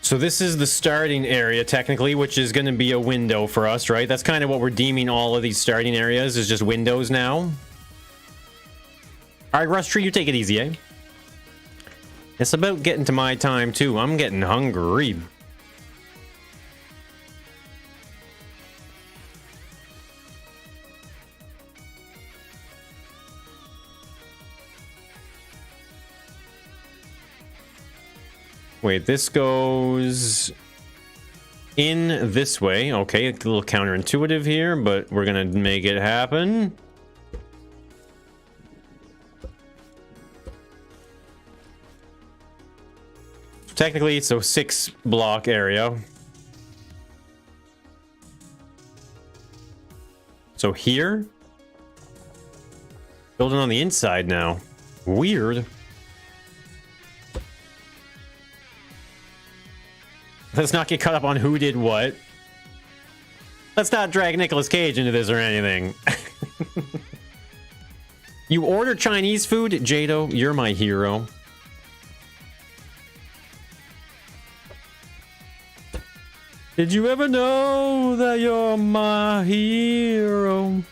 So this is the starting area, technically, which is going to be a window for us, right? That's kind of what we're deeming all of these starting areas, is just windows now. All right, Rust Tree, you take it easy, eh? It's about getting to my time, too. I'm getting hungry. Wait, this goes in this way. Okay, a little counterintuitive here, but we're gonna make it happen. Technically, it's a 6-block area. So here, building on the inside now. Weird. Let's not get caught up on who did what. Let's not drag Nicolas Cage into this or anything. You order Chinese food? Jado, you're my hero. Did you ever know that you're my hero?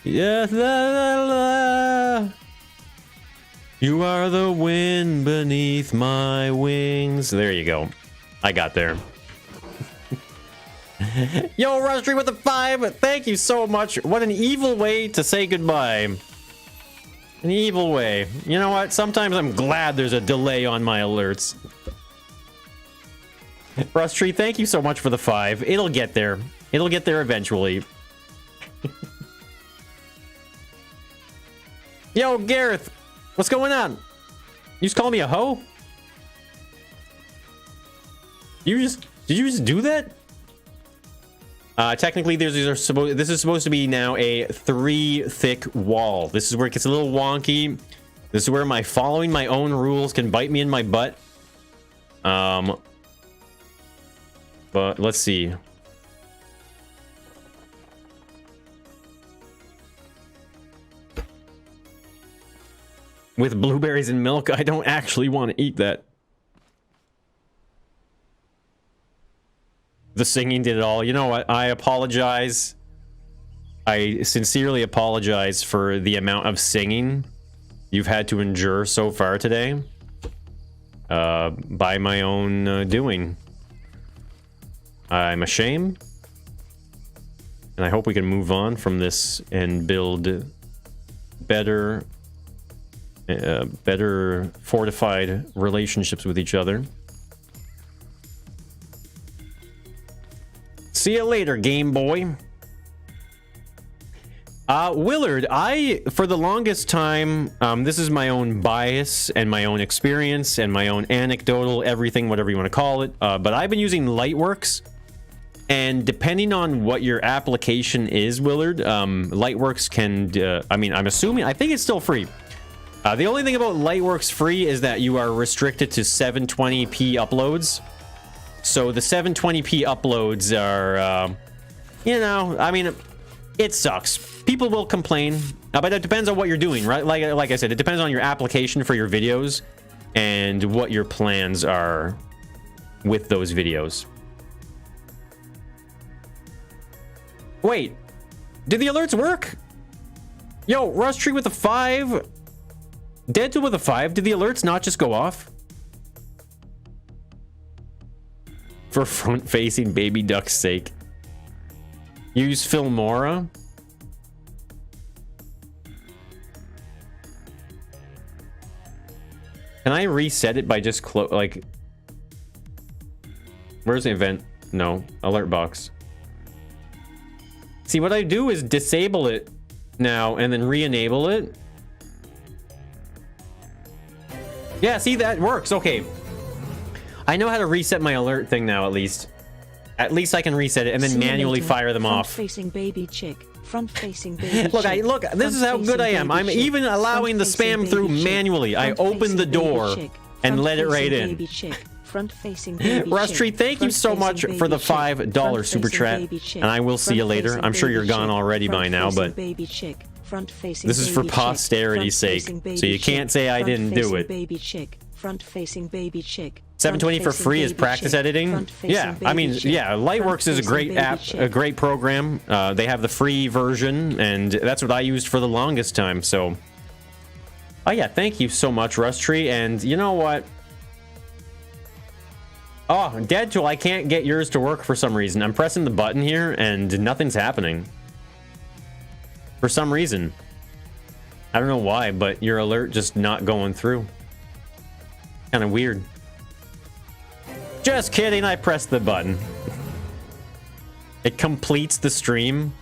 Yes, la la la. You are the wind beneath my wings. There you go. I got there. Yo, Rustry with the 5. Thank you so much. What an evil way to say goodbye. An evil way. You know what? Sometimes I'm glad there's a delay on my alerts. Rustry, thank you so much for the 5. It'll get there. It'll get there eventually. Yo, Gareth. What's going on? You just call me a hoe? Did you just do that? Technically, this is supposed to be now a 3-thick wall. This is where it gets a little wonky. This is where following my own rules can bite me in my butt. But let's see. With blueberries and milk, I don't actually want to eat that. The singing did it all. You know what? I apologize. I sincerely apologize for the amount of singing you've had to endure so far today. By my own doing. I'm ashamed. And I hope we can move on from this and build better fortified relationships with each other. See you later, Game Boy. Willard, for the longest time, this is my own bias and my own experience and my own anecdotal everything, whatever you want to call it, but I've been using Lightworks, and depending on what your application is, Willard, Lightworks can, I think it's still free. The only thing about Lightworks free is that you are restricted to 720p uploads. So the 720p uploads are, it sucks. People will complain, but it depends on what you're doing, right? Like I said, it depends on your application for your videos and what your plans are with those videos. Wait, did the alerts work? Yo, Rustry with a 5. Deadpool with a 5. Did the alerts not just go off? For front-facing baby duck's sake. Use Filmora. Can I reset it by just where's the event? No, alert box. See, what I do is disable it now and then re-enable it. Yeah, see, that works. Okay. I know how to reset my alert thing now, at least. At least I can reset it and then manually fire them off. Front-facing baby chick. Front-facing baby chick. Look, this is how good I am. I'm even allowing the spam through manually. I open the door and let it right in. Rustry, thank you so much for the $5 super chat. And I will see you later. I'm sure you're gone already by now, but front-facing This is for baby chick, posterity's sake, front-facing baby so you can't chick, say I didn't do front-facing it. Baby chick, front-facing baby chick. 720 for front-facing free is baby practice chick, editing. front-facing Yeah, I mean, baby chick, yeah, Lightworks is a great front-facing app, baby chick. a great program. They have the free version, and that's what I used for the longest time. So, oh yeah, thank you so much, Rusttree. And you know what? Oh, Deadtool, I can't get yours to work for some reason. I'm pressing the button here, and nothing's happening. For some reason. I don't know why, but your alert just not going through. Kind of weird. Just kidding, I pressed the button. It completes the stream.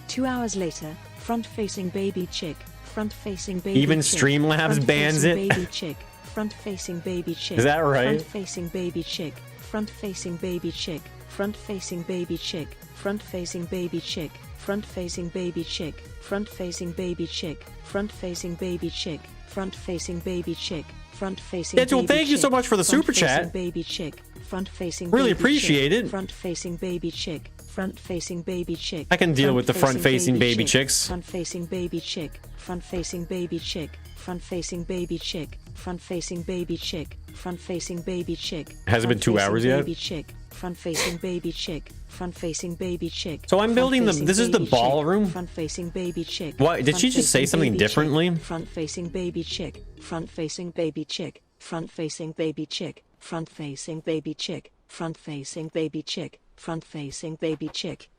2 hours later, front-facing baby chick, front-facing baby Even chick, Streamlabs bans it? front-facing baby chick, front-facing baby chick. Is that right? Front-facing baby chick, front-facing baby chick, front-facing baby chick, front-facing baby chick, front-facing baby chick, front-facing baby chick, front-facing baby chick, front-facing baby chick, front-facing baby chick. Deadtool, thank you so much for the super front-facing chat. baby chick, front-facing Really baby appreciate chick, it. front-facing baby chick, front-facing baby chick. I can deal with the front-facing baby chicks. Front-facing baby chick, front-facing baby chick, front-facing baby chick, front-facing baby chick, front-facing baby chick. Has it been 2 hours yet? Baby chick, front-facing baby chick, front-facing baby chick. So I'm building the- front-facing this is the baby chick, ballroom? Front-facing baby chick. What, did she just say front-facing something baby chick, differently? Front-facing baby chick, front-facing baby chick, front-facing baby chick, front-facing baby chick, front-facing baby chick, front-facing baby chick.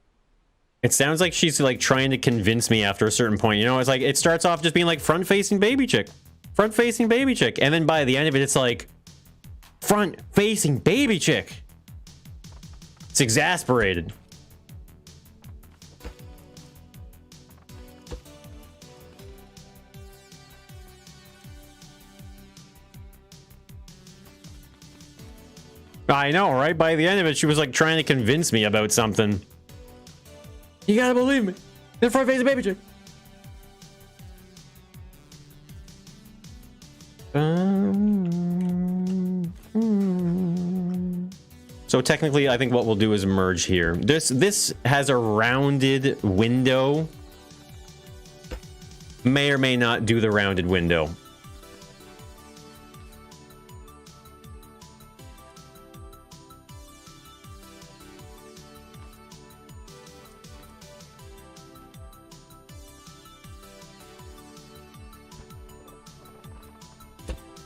It sounds like she's like trying to convince me after a certain point. You know, it's like it starts off just being like front-facing baby chick, front-facing baby chick, and then by the end of it, it's like front-facing baby chick. It's exasperated. I know, right? By the end of it, she was like trying to convince me about something. You gotta believe me. The front-facing baby chick. So technically, I think what we'll do is merge here. This has a rounded window. May or may not do the rounded window.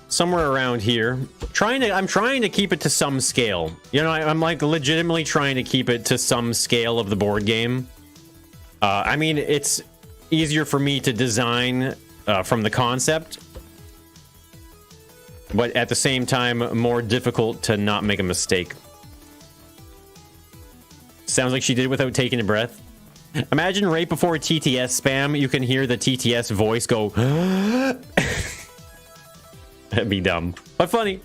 Somewhere around here. I'm trying to keep it to some scale. You know, I'm like legitimately trying to keep it to some scale of the board game. I mean, it's easier for me to design from the concept, but at the same time, more difficult to not make a mistake. Sounds like she did it without taking a breath. Imagine right before TTS spam, you can hear the TTS voice go. That'd be dumb, but funny.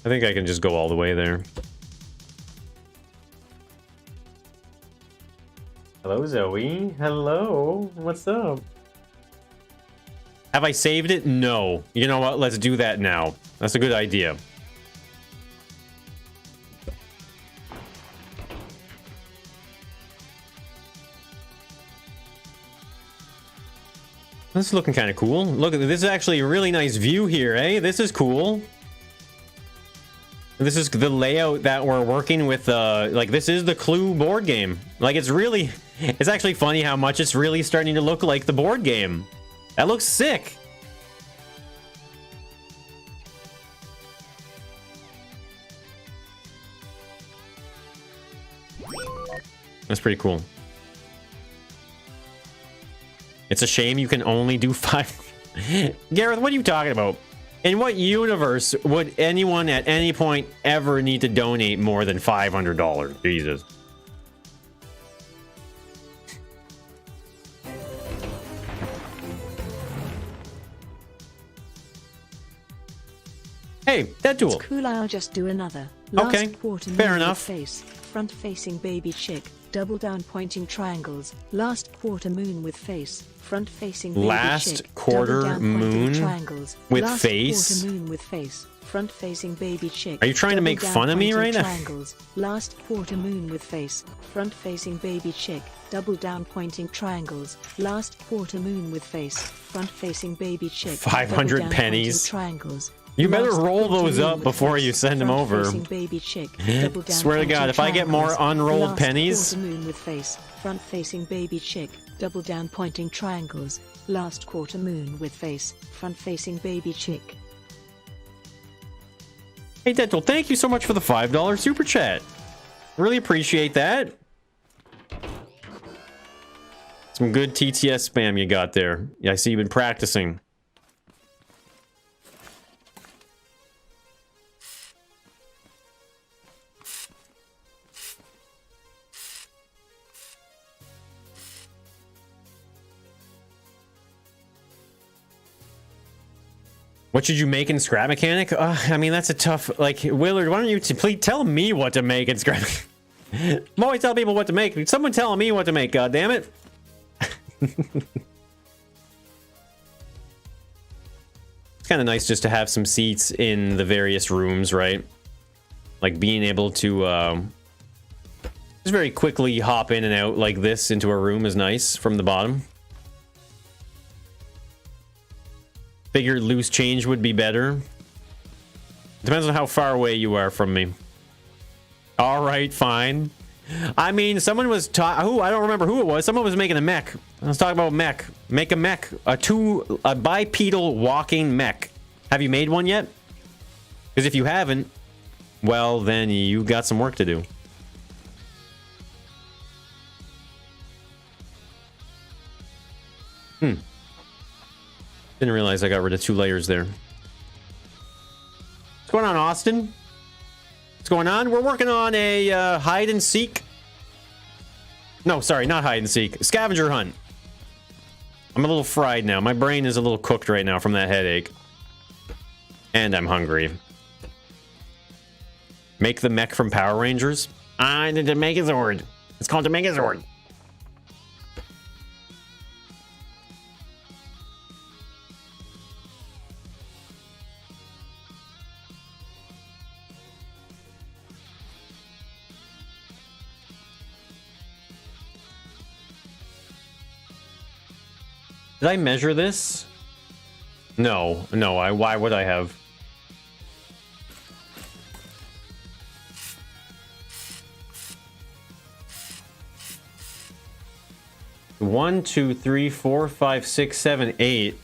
I think I can just go all the way there. Hello, Zoe. Hello. What's up? Have I saved it? No. You know what? Let's do that now. That's a good idea. This is looking kind of cool. Look, this is actually a really nice view here, eh? This is cool. This is the layout that we're working with. Like, this is the Clue board game. Like, it's really... It's actually funny how much it's really starting to look like the board game. That looks sick. That's pretty cool. It's a shame you can only do 5. Gareth, what are you talking about? In what universe would anyone at any point ever need to donate more than $500? Jesus. Hey, Deadtool. It's cool, I'll just do another. Last Okay, quarter fair million enough. Face. front-facing baby chick, double down pointing triangles, last quarter moon with face, front-facing baby Last chick, quarter double down pointing moon triangles, with last face? quarter moon with face, front-facing baby chick. Are you trying to double make down fun of me pointing right now? triangles, last quarter moon with face, front-facing baby chick, double down pointing triangles, last quarter moon with face, front-facing baby chick, 500 double down pennies. pointing triangles. You better Last roll quarter those moon up with before face, you send them over. front-facing baby chick, double down Swear to God, pointing if I get more triangles. unrolled Last pennies. quarter moon with face, front-facing baby chick, double down pointing triangles. Last quarter moon with face, front-facing baby chick. Hey, Dental, thank you so much for the $5 super chat. Really appreciate that. Some good TTS spam you got there. Yeah, I see you've been practicing. What should you make in Scrap Mechanic? I mean, that's a tough... Like, Willard, why don't you please tell me what to make in Scrap I'm always telling people what to make. Someone telling me what to make, goddammit. It's kind of nice just to have some seats in the various rooms, right? Like, being able to... just very quickly hop in and out like this into a room is nice from the bottom. Figured loose change would be better. Depends on how far away you are from me. All right, fine. I mean, someone was who I don't remember who it was. Someone was making a mech. Let's talk about mech. Make a mech, a bipedal walking mech. Have you made one yet? Because if you haven't, well, then you got some work to do. Didn't realize I got rid of 2 layers there. What's going on, Austin? What's going on? We're working on a hide and seek. No, sorry, not hide and seek. Scavenger hunt. I'm a little fried now. My brain is a little cooked right now from that headache. And I'm hungry. Make the mech from Power Rangers. I need to Megazord. It's called the Megazord. Did I measure this? No, why would I have? One, two, three, four, five, six, seven, 8.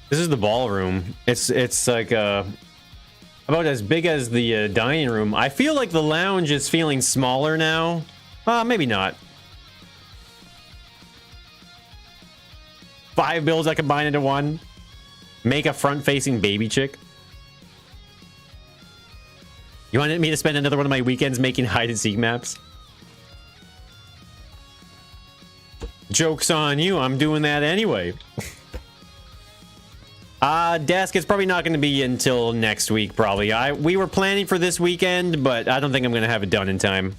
This is the ballroom. It's like about as big as the dining room. I feel like the lounge is feeling smaller now. Maybe not. 5 builds I combine into one. Make a front-facing baby chick. You wanted me to spend another one of my weekends making hide-and-seek maps? Joke's on you. I'm doing that anyway. Desk, it's probably not going to be until next week, probably. We were planning for this weekend, but I don't think I'm going to have it done in time.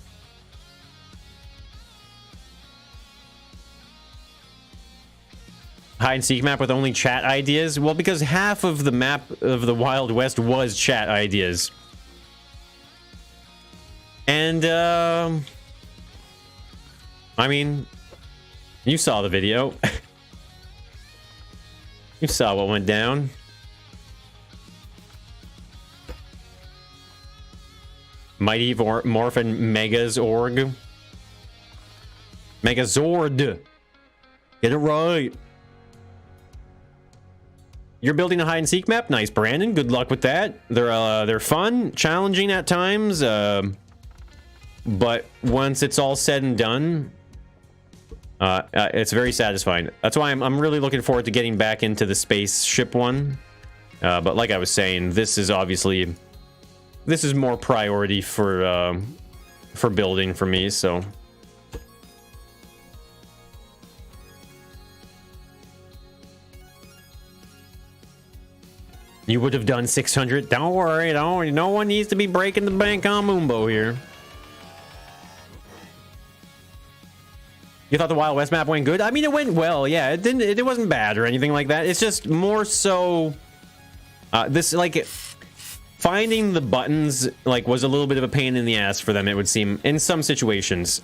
Hide and seek map with only chat ideas? Well, because half of the map of the Wild West was chat ideas. And, I mean, you saw the video. You saw what went down. Mighty Morphin Megazord. Megazord. Get it right. You're building a hide and seek map? Nice, Brandon. Good luck with that. They're fun, challenging at times, but once it's all said and done, it's very satisfying. That's why I'm really looking forward to getting back into the spaceship one. But like I was saying, this is more priority for building for me. So You would have done 600. Don't worry, no one needs to be breaking the bank on Moonbo here. You thought the Wild West map went good? I mean, it went well. Yeah, it wasn't bad or anything like that. It's just more so this, like, finding the buttons, like, was a little bit of a pain in the ass for them, it would seem, in some situations.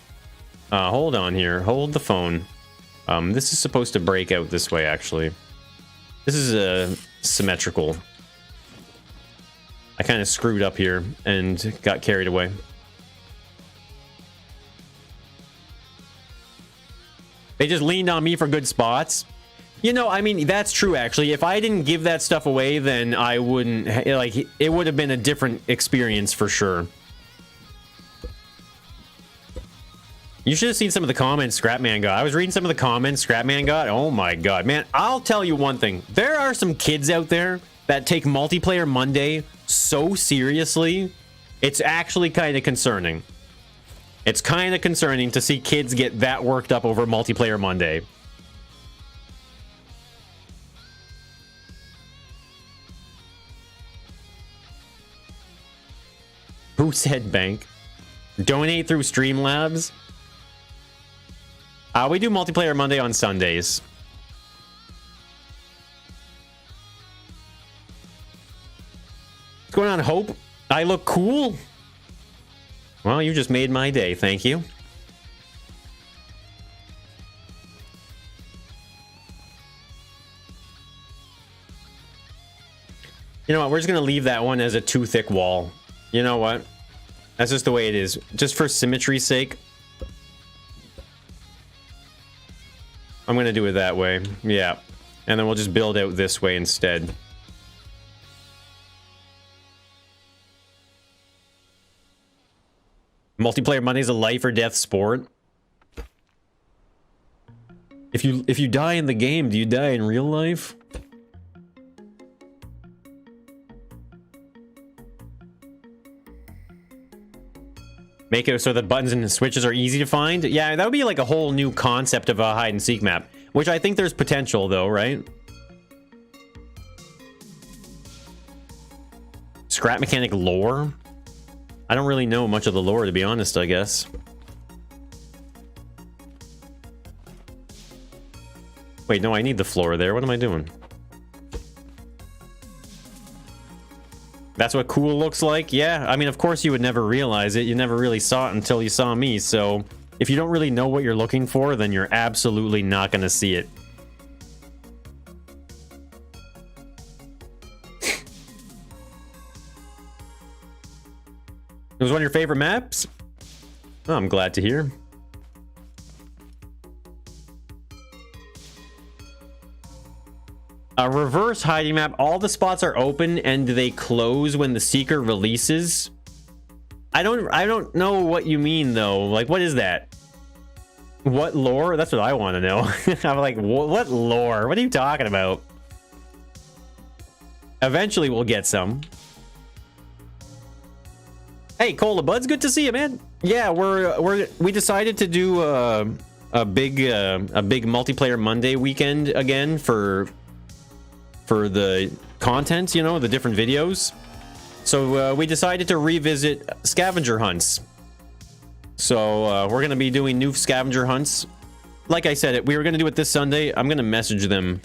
Hold on here. Hold the phone. This is supposed to break out this way, actually. This is symmetrical. I kind of screwed up here and got carried away. They just leaned on me for good spots. You know, I mean, that's true, actually. If I didn't give that stuff away, then I wouldn't... Like, it would have been a different experience for sure. You should have seen some of the comments Scrapman got. I was reading some of the comments Scrapman got. Oh my god, man. I'll tell you one thing. There are some kids out there that take Multiplayer Monday so seriously. It's actually kind of concerning. It's kind of concerning to see kids get that worked up over Multiplayer Monday. Who said bank? Donate through Streamlabs? We do Multiplayer Monday on Sundays. What's going on, Hope? I look cool? Well, you just made my day, thank you. You know what, we're just gonna leave that one as a too thick wall. You know what? That's just the way it is. Just for symmetry's sake. I'm gonna do it that way. Yeah. And then we'll just build out this way instead. Multiplayer Monday is a life or death sport. If you die in the game, do you die in real life? Make it so the buttons and the switches are easy to find? Yeah, that would be like a whole new concept of a hide and seek map, which I think there's potential though, right? Scrap mechanic lore? I don't really know much of the lore, to be honest, I guess. Wait, no, I need the floor there. What am I doing? That's what cool looks like? Yeah, I mean, of course you would never realize it. You never really saw it until you saw me, so if you don't really know what you're looking for, then you're absolutely not going to see it. It was one of your favorite maps? Oh, I'm glad to hear. A reverse hiding map. All the spots are open and they close when the seeker releases. I don't know what you mean though. Like, what is that? What lore? That's what I want to know. I'm like, what lore? What are you talking about? Eventually we'll get some. Hey, Cola Buds, good to see you, man. Yeah, we decided to do a big multiplayer Monday weekend again for the content, you know, the different videos. So we decided to revisit scavenger hunts. So we're gonna be doing new scavenger hunts. Like I said, we were gonna do it this Sunday. I'm gonna message them.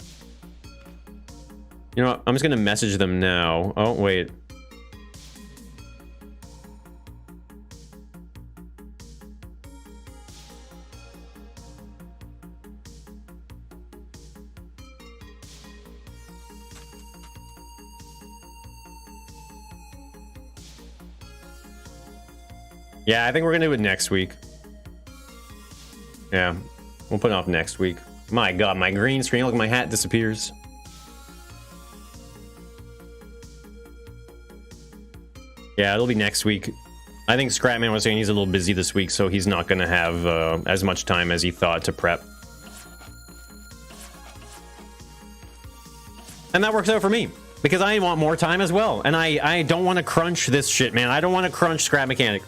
You know what? I'm just gonna message them now. Oh wait. Yeah, I think we're gonna do it next week. Yeah, we'll put it off next week. My god, my green screen, look, my hat disappears. Yeah, it'll be next week. I think Scrapman was saying he's a little busy this week, so he's not gonna have as much time as he thought to prep. And that works out for me, because I want more time as well. And I don't want to crunch this shit, man. I don't want to crunch Scrap Mechanic.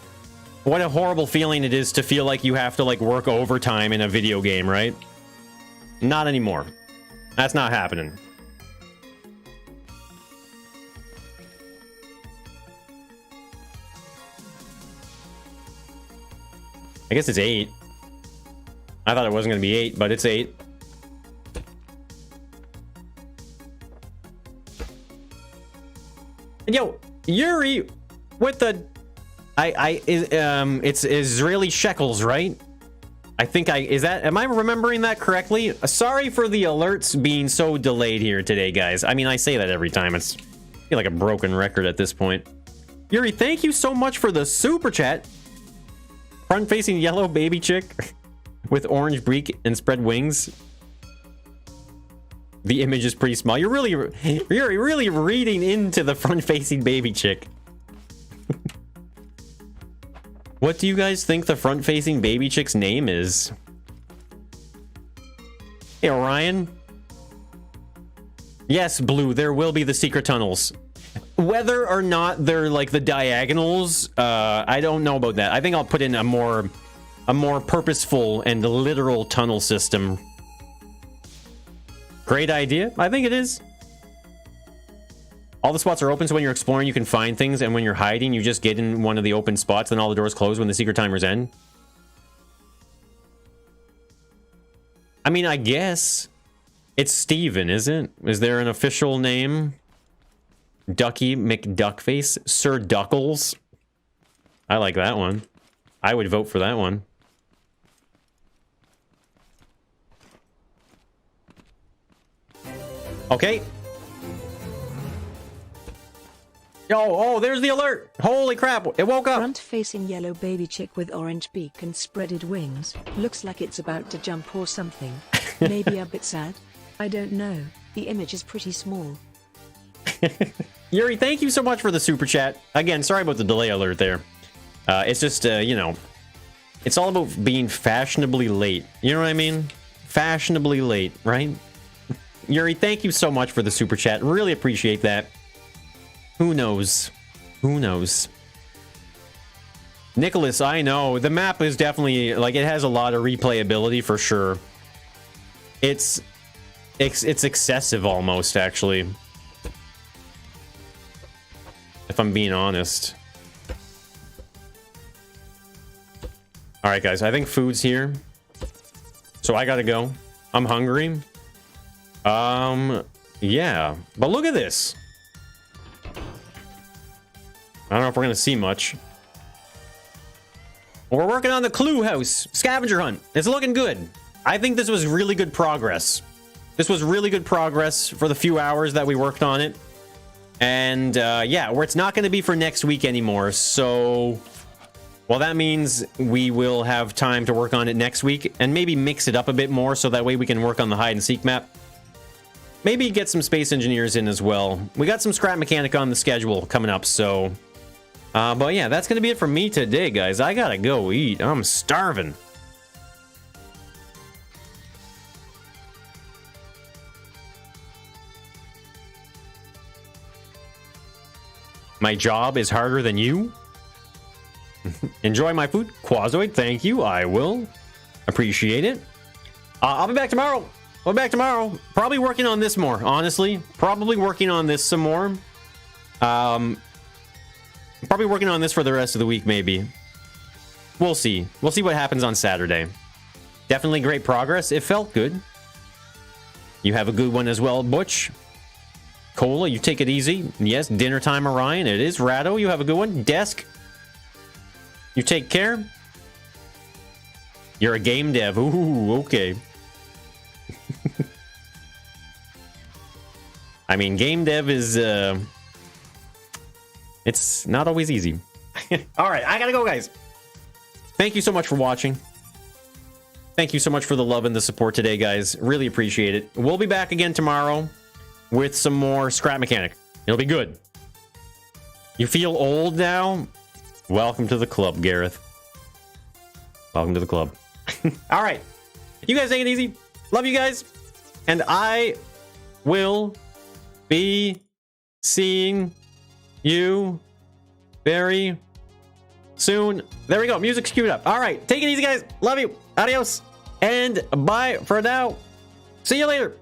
What a horrible feeling it is to feel like you have to, like, work overtime in a video game, right? Not anymore. That's not happening. I guess it's 8. I thought it wasn't going to be 8, but it's 8. And yo, Yuri with the... it's Israeli shekels, right? I think am I remembering that correctly? Sorry for the alerts being so delayed here today, guys. I mean, I say that every time. I feel like a broken record at this point. Yuri, thank you so much for the super chat. Front-facing yellow baby chick with orange beak and spread wings. The image is pretty small. You're really reading into the front-facing baby chick. What do you guys think the front-facing baby chick's name is? Hey, Orion. Yes, Blue, there will be the secret tunnels. Whether or not they're like the diagonals, I don't know about that. I think I'll put in a more purposeful and literal tunnel system. Great idea. I think it is. All the spots are open, so when you're exploring, you can find things, and when you're hiding, you just get in one of the open spots, and all the doors close when the secret timers end. I mean, I guess it's Steven, isn't? Is there an official name? Ducky McDuckface? Sir Duckles? I like that one. I would vote for that one. Okay. Oh, there's the alert! Holy crap, it woke up! Front-facing yellow baby chick with orange beak and spreaded wings. Looks like it's about to jump or something. Maybe a bit sad? I don't know. The image is pretty small. Yuri, thank you so much for the super chat. Again, sorry about the delay alert there. It's just, you know, it's all about being fashionably late. You know what I mean? Fashionably late, right? Yuri, thank you so much for the super chat. Really appreciate that. Who knows? Who knows? Nicholas, I know. The map is definitely, like, it has a lot of replayability for sure. It's excessive almost, actually. If I'm being honest. Alright, guys. I think food's here. So I gotta go. I'm hungry. Yeah. But look at this. I don't know if we're gonna see much. We're working on the Clue House scavenger hunt. It's looking good. I think this was really good progress. This was really good progress for the few hours that we worked on it. And yeah, where it's not going to be for next week anymore. So, well, that means we will have time to work on it next week and maybe mix it up a bit more so that way we can work on the hide and seek map. Maybe get some space engineers in as well. We got some scrap mechanic on the schedule coming up, so... but yeah, that's going to be it for me today, guys. I gotta go eat. I'm starving. My job is harder than you? Enjoy my food. Quazoid, thank you. I will. Appreciate it. I'll be back tomorrow. I'll be back tomorrow. Probably working on this more, honestly. Probably working on this some more. Probably working on this for the rest of the week, maybe. We'll see. We'll see what happens on Saturday. Definitely great progress. It felt good. You have a good one as well, Butch. Cola, you take it easy. Yes, dinner time, Orion. It is. Rado, you have a good one. Desk, you take care. You're a game dev. Ooh, okay. I mean, game dev is... it's not always easy. All right, I gotta go, guys. Thank you so much for watching. Thank you so much for the love and the support today, guys. Really appreciate it. We'll be back again tomorrow with some more scrap mechanic. It'll be good. You feel old now? Welcome to the club, Gareth. Welcome to the club. All right. You guys take it easy. Love you guys. And I will be seeing you very soon. There we go. Music's queued up. All right. Take it easy, guys. Love you. Adios. And bye for now. See you later.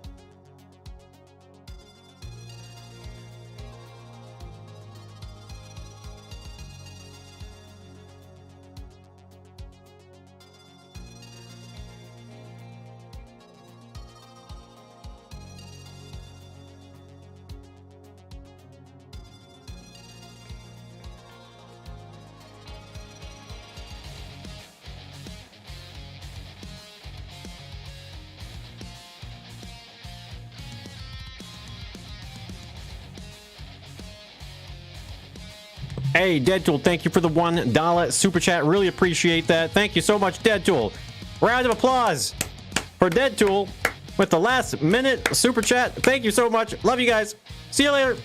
Hey, Deadtool, thank you for the $1 super chat. Really appreciate that. Thank you so much, Deadtool. Round of applause for Deadtool with the last minute super chat. Thank you so much. Love you guys. See you later.